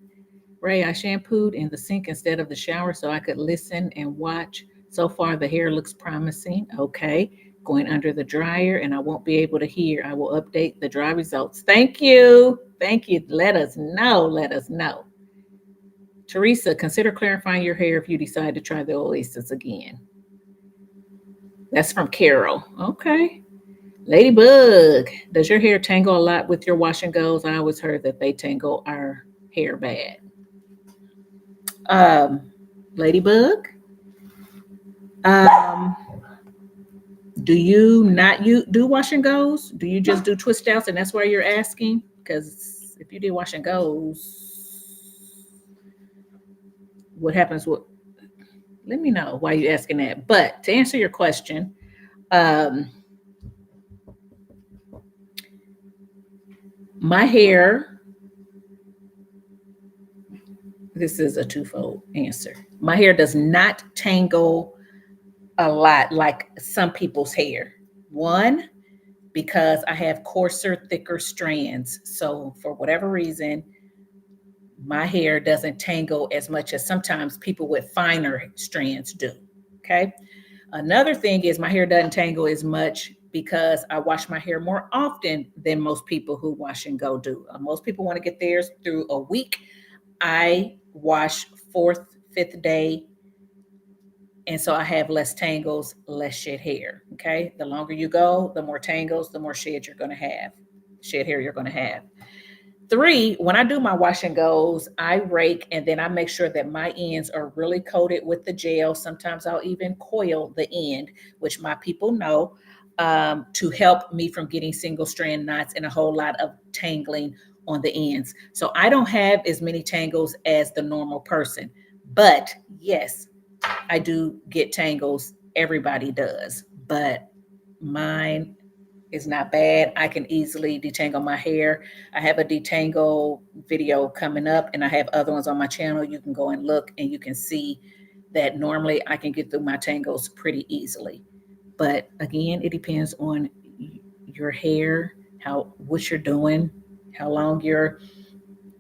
Ray, I shampooed in the sink instead of the shower so I could listen and watch. So far the hair looks promising. Okay. Going under the dryer and I won't be able to hear. I will update the dry results. Thank you. Thank you. Let us know. Let us know. Teresa, consider clarifying your hair if you decide to try the Oasis again. That's from Carol. Okay. Ladybug, does your hair tangle a lot with your wash and goes? I always heard that they tangle our hair bad. Ladybug, um, do you not do wash and goes? Do you just do twist outs, and that's why you're asking? Because if you did wash and goes, what happens? Let me know why you're asking that. But to answer your question, my hair, this is a twofold answer. My hair does not tangle a lot like some people's hair. One, because I have coarser, thicker strands. So for whatever reason, my hair doesn't tangle as much as sometimes people with finer strands do. Okay. Another thing is my hair doesn't tangle as much because I wash my hair more often than most people who wash and go do. Most people want to get theirs through a week. I wash 4th, 5th day. And so I have less tangles, less shed hair. Okay. The longer you go, the more tangles, the more shed you're going to have, shed hair you're going to have. 3, when I do my wash and goes, I rake and then I make sure that my ends are really coated with the gel. Sometimes I'll even coil the end, which my people know, to help me from getting single strand knots and a whole lot of tangling on the ends. So I don't have as many tangles as the normal person. But yes, I do get tangles. Everybody does. But mine is not bad. I can easily detangle my hair. I have a detangle video coming up and I have other ones on my channel. You can go and look and you can see that normally I can get through my tangles pretty easily. But again, it depends on your hair, what you're doing, how long you're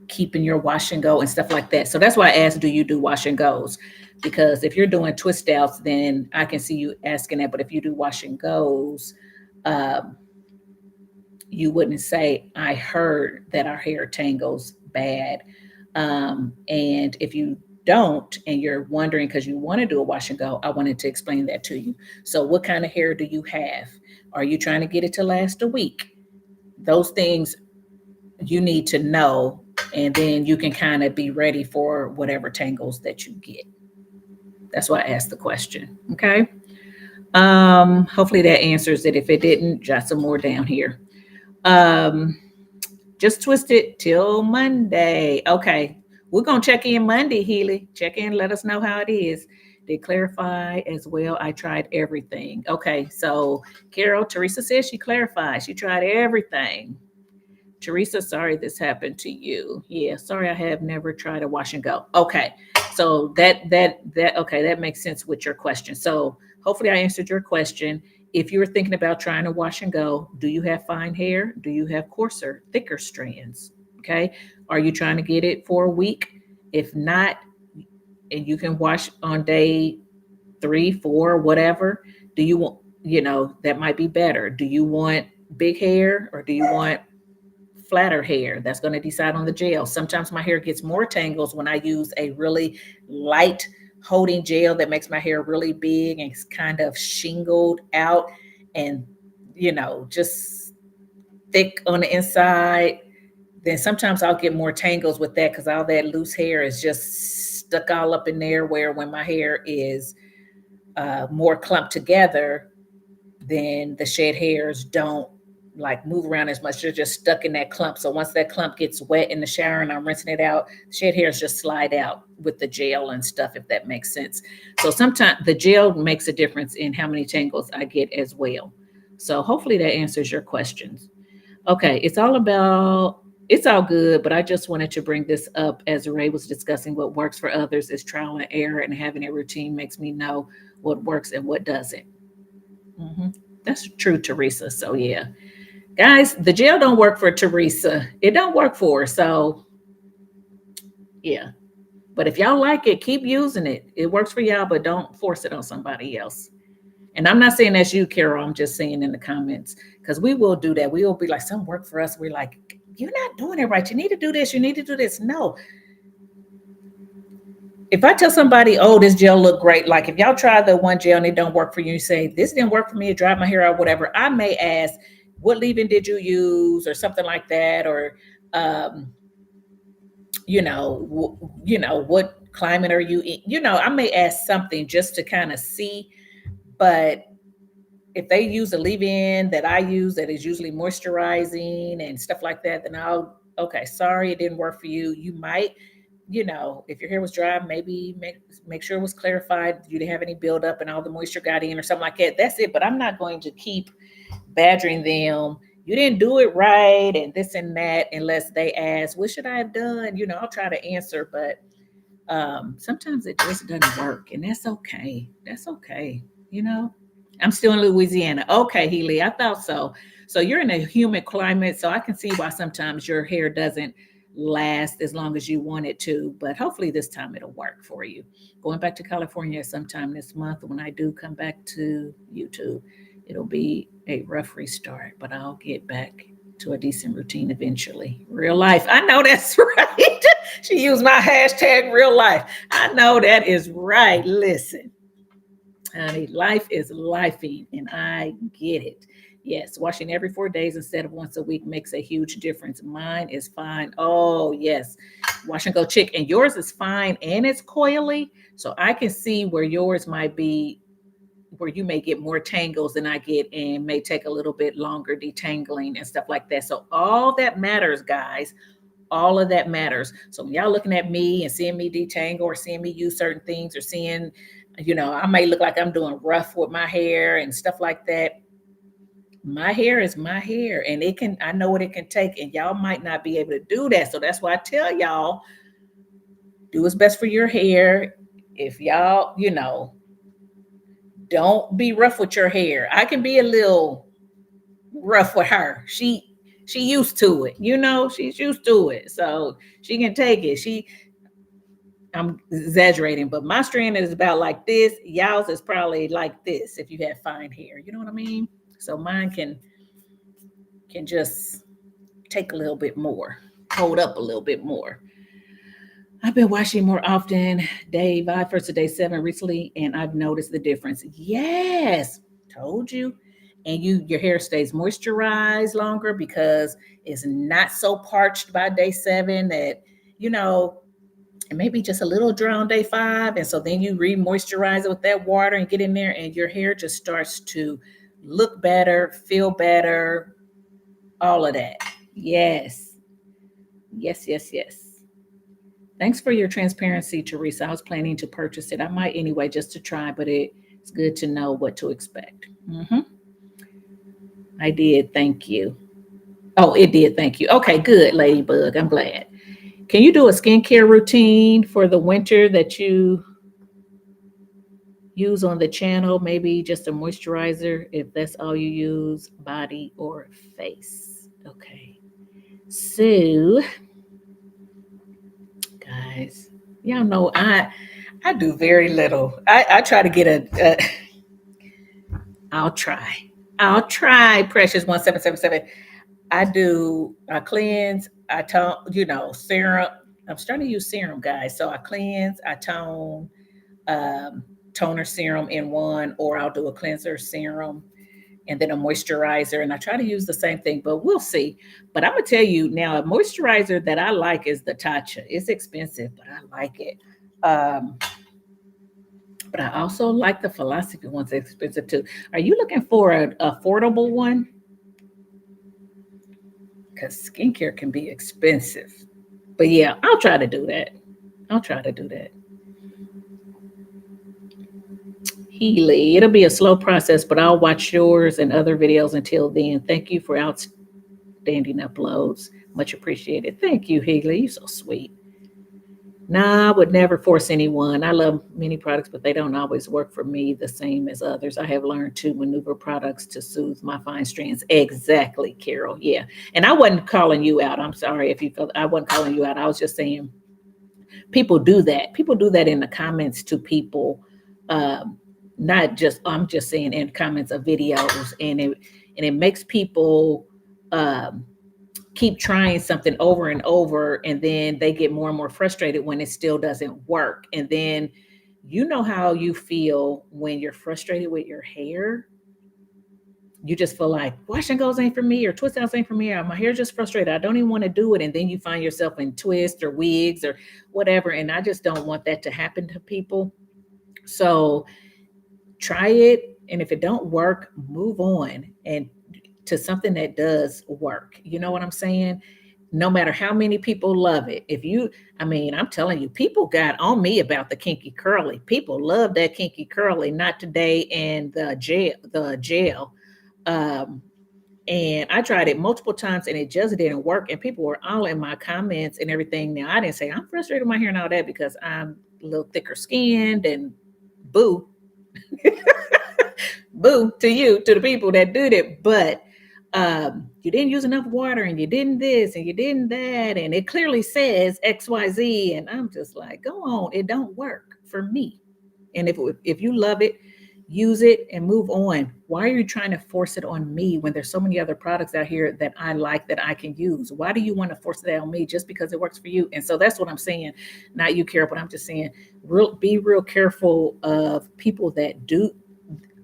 keeping your wash and go and stuff like that. So that's why I asked, do you do wash and goes? Because if you're doing twist outs, then I can see you asking that. But if you do wash and goes, you wouldn't say, I heard that our hair tangles bad. And if you don't, and you're wondering because you want to do a wash and go, I wanted to explain that to you. So what kind of hair do you have? Are you trying to get it to last a week? Those things you need to know, and then you can kind of be ready for whatever tangles that you get. That's why I asked the question. Okay. Hopefully that answers it. If it didn't, jot some more down here. Um, just twist it till Monday. Okay. We're gonna check in Monday, Healy. Check in, let us know how it is. They clarify as well. I tried everything. Okay, so Carol, Teresa says she clarified. She tried everything. Teresa, sorry this happened to you. Yeah, sorry I have never tried a wash and go. Okay. So that okay, that makes sense with your question. So hopefully I answered your question. If you're thinking about trying to wash and go, do you have fine hair? Do you have coarser, thicker strands? Okay. Are you trying to get it for a week? If not, and you can wash on day 3, 4, whatever, do you want, that might be better. Do you want big hair or do you want flatter hair? That's going to decide on the gel. Sometimes my hair gets more tangles when I use a really light holding gel that makes my hair really big and it's kind of shingled out and, just thick on the inside. Then sometimes I'll get more tangles with that because all that loose hair is just stuck all up in there. Where when my hair is more clumped together, then the shed hairs don't like move around as much. They're just stuck in that clump. So once that clump gets wet in the shower and I'm rinsing it out, shed hairs just slide out with the gel and stuff, if that makes sense. So sometimes the gel makes a difference in how many tangles I get as well. So hopefully that answers your questions. Okay, it's all good, but I just wanted to bring this up as Ray was discussing what works for others is trial and error, and having a routine makes me know what works and what doesn't. hmm That's true, Teresa. So yeah, guys, the gel don't work for Teresa. It don't work for her. So yeah, but if y'all like it, keep using it. It works for y'all, but don't force it on somebody else. And I'm not saying that's you, Carol. I'm just saying in the comments because we will do that. We will be like, some work for us. We're like, you're not doing it right. You need to do this. You need to do this. No, if I tell somebody, oh, this gel look great, like if y'all try the one gel and it don't work for you, you say, this didn't work for me, it dried my hair out, whatever, I may ask, what leave-in did you use or something like that? Or, um, what climate are you in? I may ask something just to kind of see, but if they use a leave-in that I use that is usually moisturizing and stuff like that, then okay, sorry, it didn't work for you. You might, if your hair was dry, maybe make sure it was clarified. You didn't have any buildup and all the moisture got in or something like that. That's it. But I'm not going to keep badgering them. You didn't do it right and this and that unless they ask, what should I have done? I'll try to answer, but sometimes it just doesn't work, and that's okay. That's okay. You know, I'm still in Louisiana. Okay, Healy, I thought so. So you're in a humid climate, so I can see why sometimes your hair doesn't last as long as you want it to, but hopefully this time it'll work for you. Going back to California sometime this month, when I do come back to YouTube, it'll be a rough restart, but I'll get back to a decent routine eventually. Real life. I know that's right. She used my hashtag real life. I know that is right. Listen, honey, life is lifing, and I get it. Yes, washing every 4 days instead of once a week makes a huge difference. Mine is fine. Oh, yes. Wash and go chick. And yours is fine and it's coily. So I can see where yours might be, where you may get more tangles than I get and may take a little bit longer detangling and stuff like that. So all that matters, guys. All of that matters. So when y'all looking at me and seeing me detangle or seeing me use certain things or seeing, I may look like I'm doing rough with my hair and stuff like that. My hair is my hair, and I know what it can take, and y'all might not be able to do that. So that's why I tell y'all, do what's best for your hair. If y'all, don't be rough with your hair. I can be a little rough with her. She used to it, she's used to it. So she can take it. I'm exaggerating, but my strand is about like this. Y'all's is probably like this if you have fine hair. You know what I mean? So mine can just take a little bit more, hold up a little bit more. I've been washing more often, day 5 versus day 7 recently, and I've noticed the difference. Yes, told you. And your hair stays moisturized longer because it's not so parched by day 7 that, you know, and maybe just a little dry on day 5. And so then you re-moisturize it with that water and get in there, and your hair just starts to look better, feel better, all of that. Yes. Yes, yes, yes. Thanks for your transparency, Teresa. I was planning to purchase it. I might anyway, just to try, but it's good to know what to expect. I did. Thank you. Oh, it did. Thank you. Okay, good, Ladybug. I'm glad. Can you do a skincare routine for the winter that you use on the channel? Maybe just a moisturizer if that's all you use, body or face. Okay. So, guys, y'all know I do very little. I try to get a I'll try. I'll try, Precious 1777. I cleanse, I tone, serum. I'm starting to use serum, guys. So I cleanse, I tone, toner serum in one, or I'll do a cleanser serum and then a moisturizer. And I try to use the same thing, but we'll see. But I'm gonna tell you now, a moisturizer that I like is the Tatcha. It's expensive, but I like it. Um, but I also like the philosophy ones. It's expensive too. Are you looking for an affordable one? Because skincare can be expensive. But yeah, I'll try to do that. I'll try to do that. Healy, it'll be a slow process, but I'll watch yours and other videos until then. Thank you for outstanding uploads. Much appreciated. Thank you, Healy. You're so sweet. Nah, I would never force anyone. I love many products, but they don't always work for me the same as others. I have learned to maneuver products to soothe my fine strands. Exactly, Carol. Yeah. And I wasn't calling you out. I'm sorry if you felt I wasn't calling you out. I was just saying people do that. People do that in the comments to people. Not just I'm just saying in comments of videos, and it makes people keep trying something over and over, and then they get more and more frustrated when it still doesn't work. And then you know how you feel when you're frustrated with your hair. You just feel like wash and goes ain't for me, or twist outs ain't for me, or my hair's just frustrated, I don't even want to do it. And then you find yourself in twists or wigs or whatever, and I just don't want that to happen to people. So try it, and if it don't work, move on and to something that does work. You know what I'm saying? No matter how many people love it. I'm telling you, people got on me about the kinky curly. People love that kinky curly, not today, and the gel. Um, and I tried it multiple times and it just didn't work. And people were all in my comments and everything. Now, I didn't say I'm frustrated with my hair and all that because I'm a little thicker skinned, and boo, boo to you, to the people that did it. But you didn't use enough water, and you didn't this, and you didn't that, and it clearly says XYZ. And I'm just like, go on, it don't work for me. And if you love it, use it and move on. Why are you trying to force it on me when there's so many other products out here that I like, that I can use? Why do you want to force that on me just because it works for you? And so that's what I'm saying. Not you, Carol, but I'm just saying, be real careful of people that do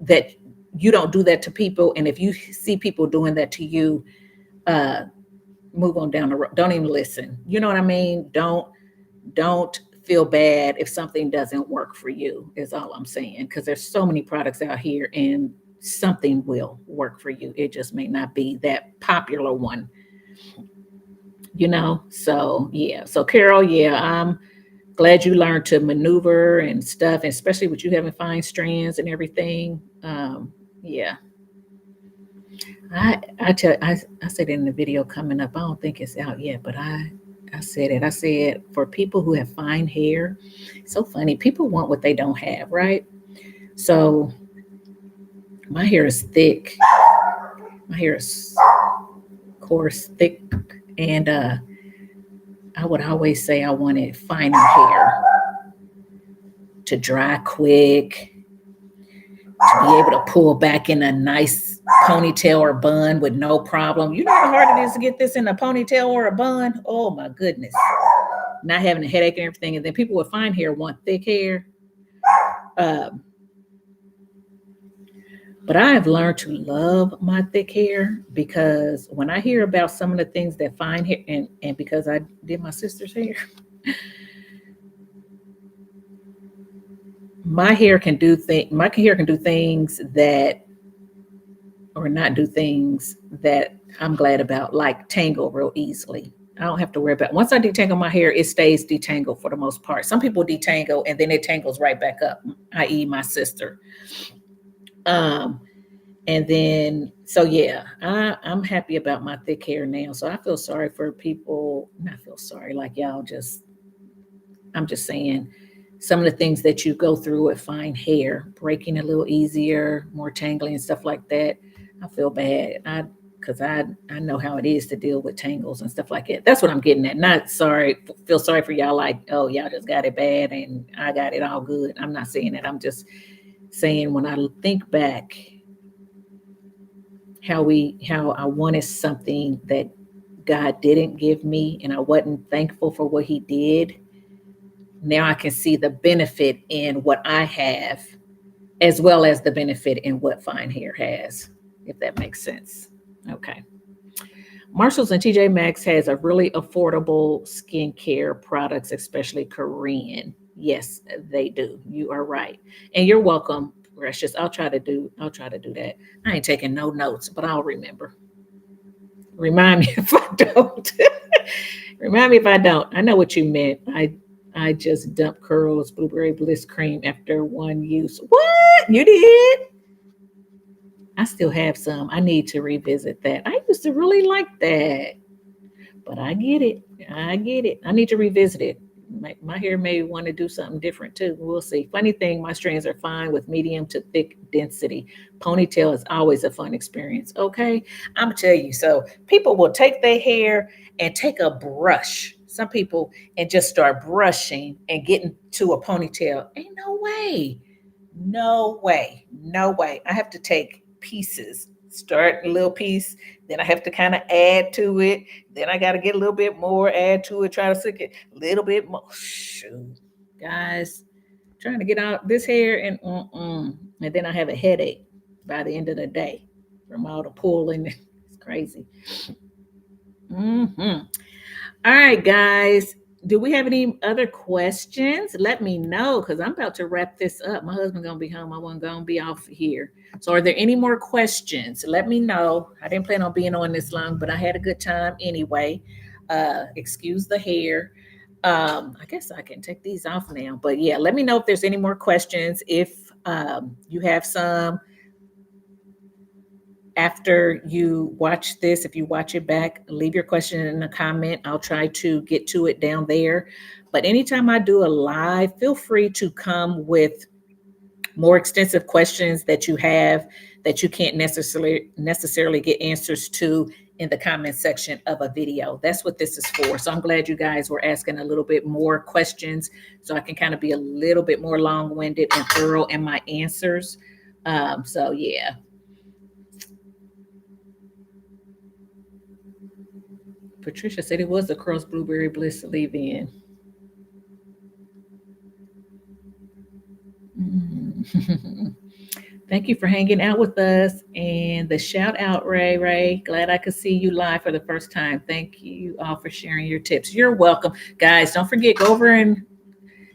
that. You don't do that to people. And if you see people doing that to you, move on down the road. Don't even listen. You know what I mean? Don't feel bad if something doesn't work for you, is all I'm saying. Because there's so many products out here, and something will work for you. It just may not be that popular one. So yeah. So Carol, yeah, I'm glad you learned to maneuver and stuff, and especially with you having fine strands and everything. Yeah. I said in the video coming up, I don't think it's out yet, but I said it. I said, for people who have fine hair, so funny. People want what they don't have, right? So my hair is thick. My hair is coarse, thick, and I would always say I wanted finer hair to dry quick, to be able to pull back in a nice ponytail or bun with no problem. You know how hard it is to get this in a ponytail or a bun? Oh my goodness. not having a headache and everything. And then people with fine hair want thick hair. But I have learned to love my thick hair, because when I hear about some of the things that fine hair, and because I did my sister's hair, my hair can do things that, or not do things that I'm glad about, like tangle real easily. I don't have to worry about, once I detangle my hair, it stays detangled for the most part. Some people detangle and then it tangles right back up, i.e. my sister. And then, so yeah, I'm happy about my thick hair now. So I feel sorry for people, not feel sorry, like y'all just, I'm just saying some of the things that you go through with fine hair, breaking a little easier, more tangling and stuff like that. I feel bad. Because I know how it is to deal with tangles and stuff like that. That's what I'm getting at. Not sorry, feel sorry for y'all like, oh, y'all just got it bad and I got it all good. I'm not saying that. I'm just saying, when I think back, how I wanted something that God didn't give me, and I wasn't thankful for what he did. Now I can see the benefit in what I have, as well as the benefit in what fine hair has, if that makes sense. Okay. Marshalls and TJ Maxx has a really affordable skincare products, especially Korean. Yes, they do. You are right. And you're welcome, Precious. I'll try to do that. I ain't taking no notes, but I'll remember. Remind me if I don't. Remind me if I don't. I know what you meant. I just dumped Curl's Blueberry Bliss cream after one use. What? You did? I still have some. I need to revisit that. I used to really like that. But I get it. I get it. I need to revisit it. My hair may want to do something different too. We'll see. Funny thing, my strands are fine with medium to thick density. Ponytail is always a fun experience. Okay. I'm going to tell you. So people will take their hair and take a brush. Some people, and just start brushing and getting to a ponytail. Ain't no way. No way. No way. I have to take pieces. Start a little piece, then I have to kind of add to it. Then I got to get a little bit more, add to it, try to stick it a little bit more. Shoot, guys, trying to get out this hair, and then I have a headache by the end of the day from all the pulling. It's crazy. Mm-hmm. All right, guys. Do we have any other questions? Let me know, because I'm about to wrap this up. My husband's gonna be home. I wasn't gonna be off here. So are there any more questions? Let me know. I didn't plan on being on this long, but I had a good time anyway. Excuse the hair. I guess I can take these off now. But yeah, let me know if there's any more questions. If you have some, after you watch this, if you watch it back, leave your question in a comment. I'll try to get to it down there. But anytime I do a live, feel free to come with more extensive questions that you have that you can't necessarily get answers to in the comment section of a video. That's what this is for. So I'm glad you guys were asking a little bit more questions, so I can kind of be a little bit more long-winded and thorough in my answers. So yeah. Patricia said it was the Coarse Blueberry Bliss leave-in. Thank you for hanging out with us. And the shout out, Ray. Glad I could see you live for the first time. Thank you all for sharing your tips. You're welcome. Guys, don't forget, go over and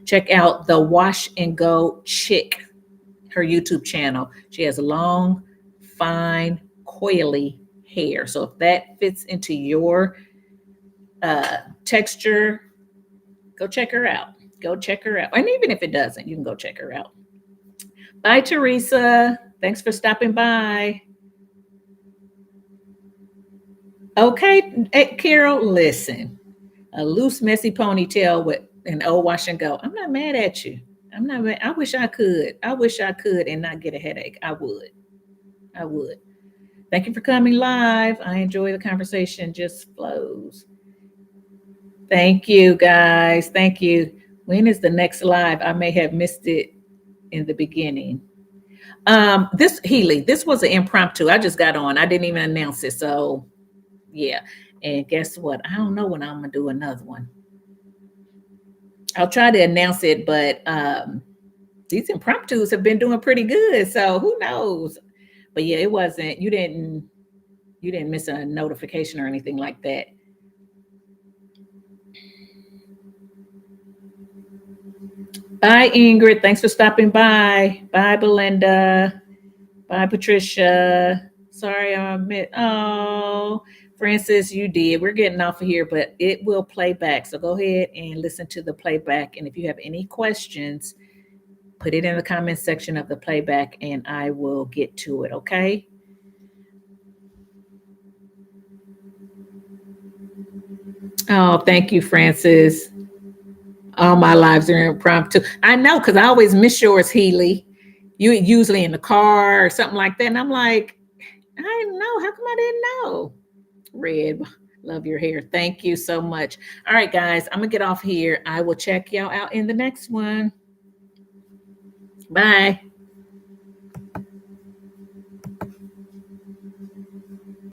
check out the Wash and Go Chick, her YouTube channel. She has long, fine, coily hair. So if that fits into your texture, go check her out. Go check her out. And even if it doesn't, you can go check her out. Bye, Teresa. Thanks for stopping by. Okay, hey, Carol, listen. A loose, messy ponytail with an old wash and go. I'm not mad at you. I'm not mad. I wish I could. I wish I could and not get a headache. I would. Thank you for coming live. I enjoy the conversation. Just flows. Thank you, guys. Thank you. When is the next live? I may have missed it in the beginning. This Healy, this was an impromptu. I just got on. I didn't even announce it. So yeah. And guess what? I don't know when I'm gonna do another one. I'll try to announce it, but these impromptus have been doing pretty good. So who knows? But yeah, it wasn't, you didn't miss a notification or anything like that. Bye, Ingrid. Thanks for stopping by. Bye, Belinda. Bye, Patricia. Sorry I admit. Oh, Francis, you did. We're getting off of here, but it will play back. So go ahead and listen to the playback. And if you have any questions, put it in the comment section of the playback and I will get to it, okay? Oh, thank you, Francis. All my lives are impromptu. I know because I always miss yours, Healy. You usually in the car or something like that. And I'm like, I didn't know. How come I didn't know? Red, love your hair. Thank you so much. All right, guys, I'm going to get off here. I will check y'all out in the next one. Bye.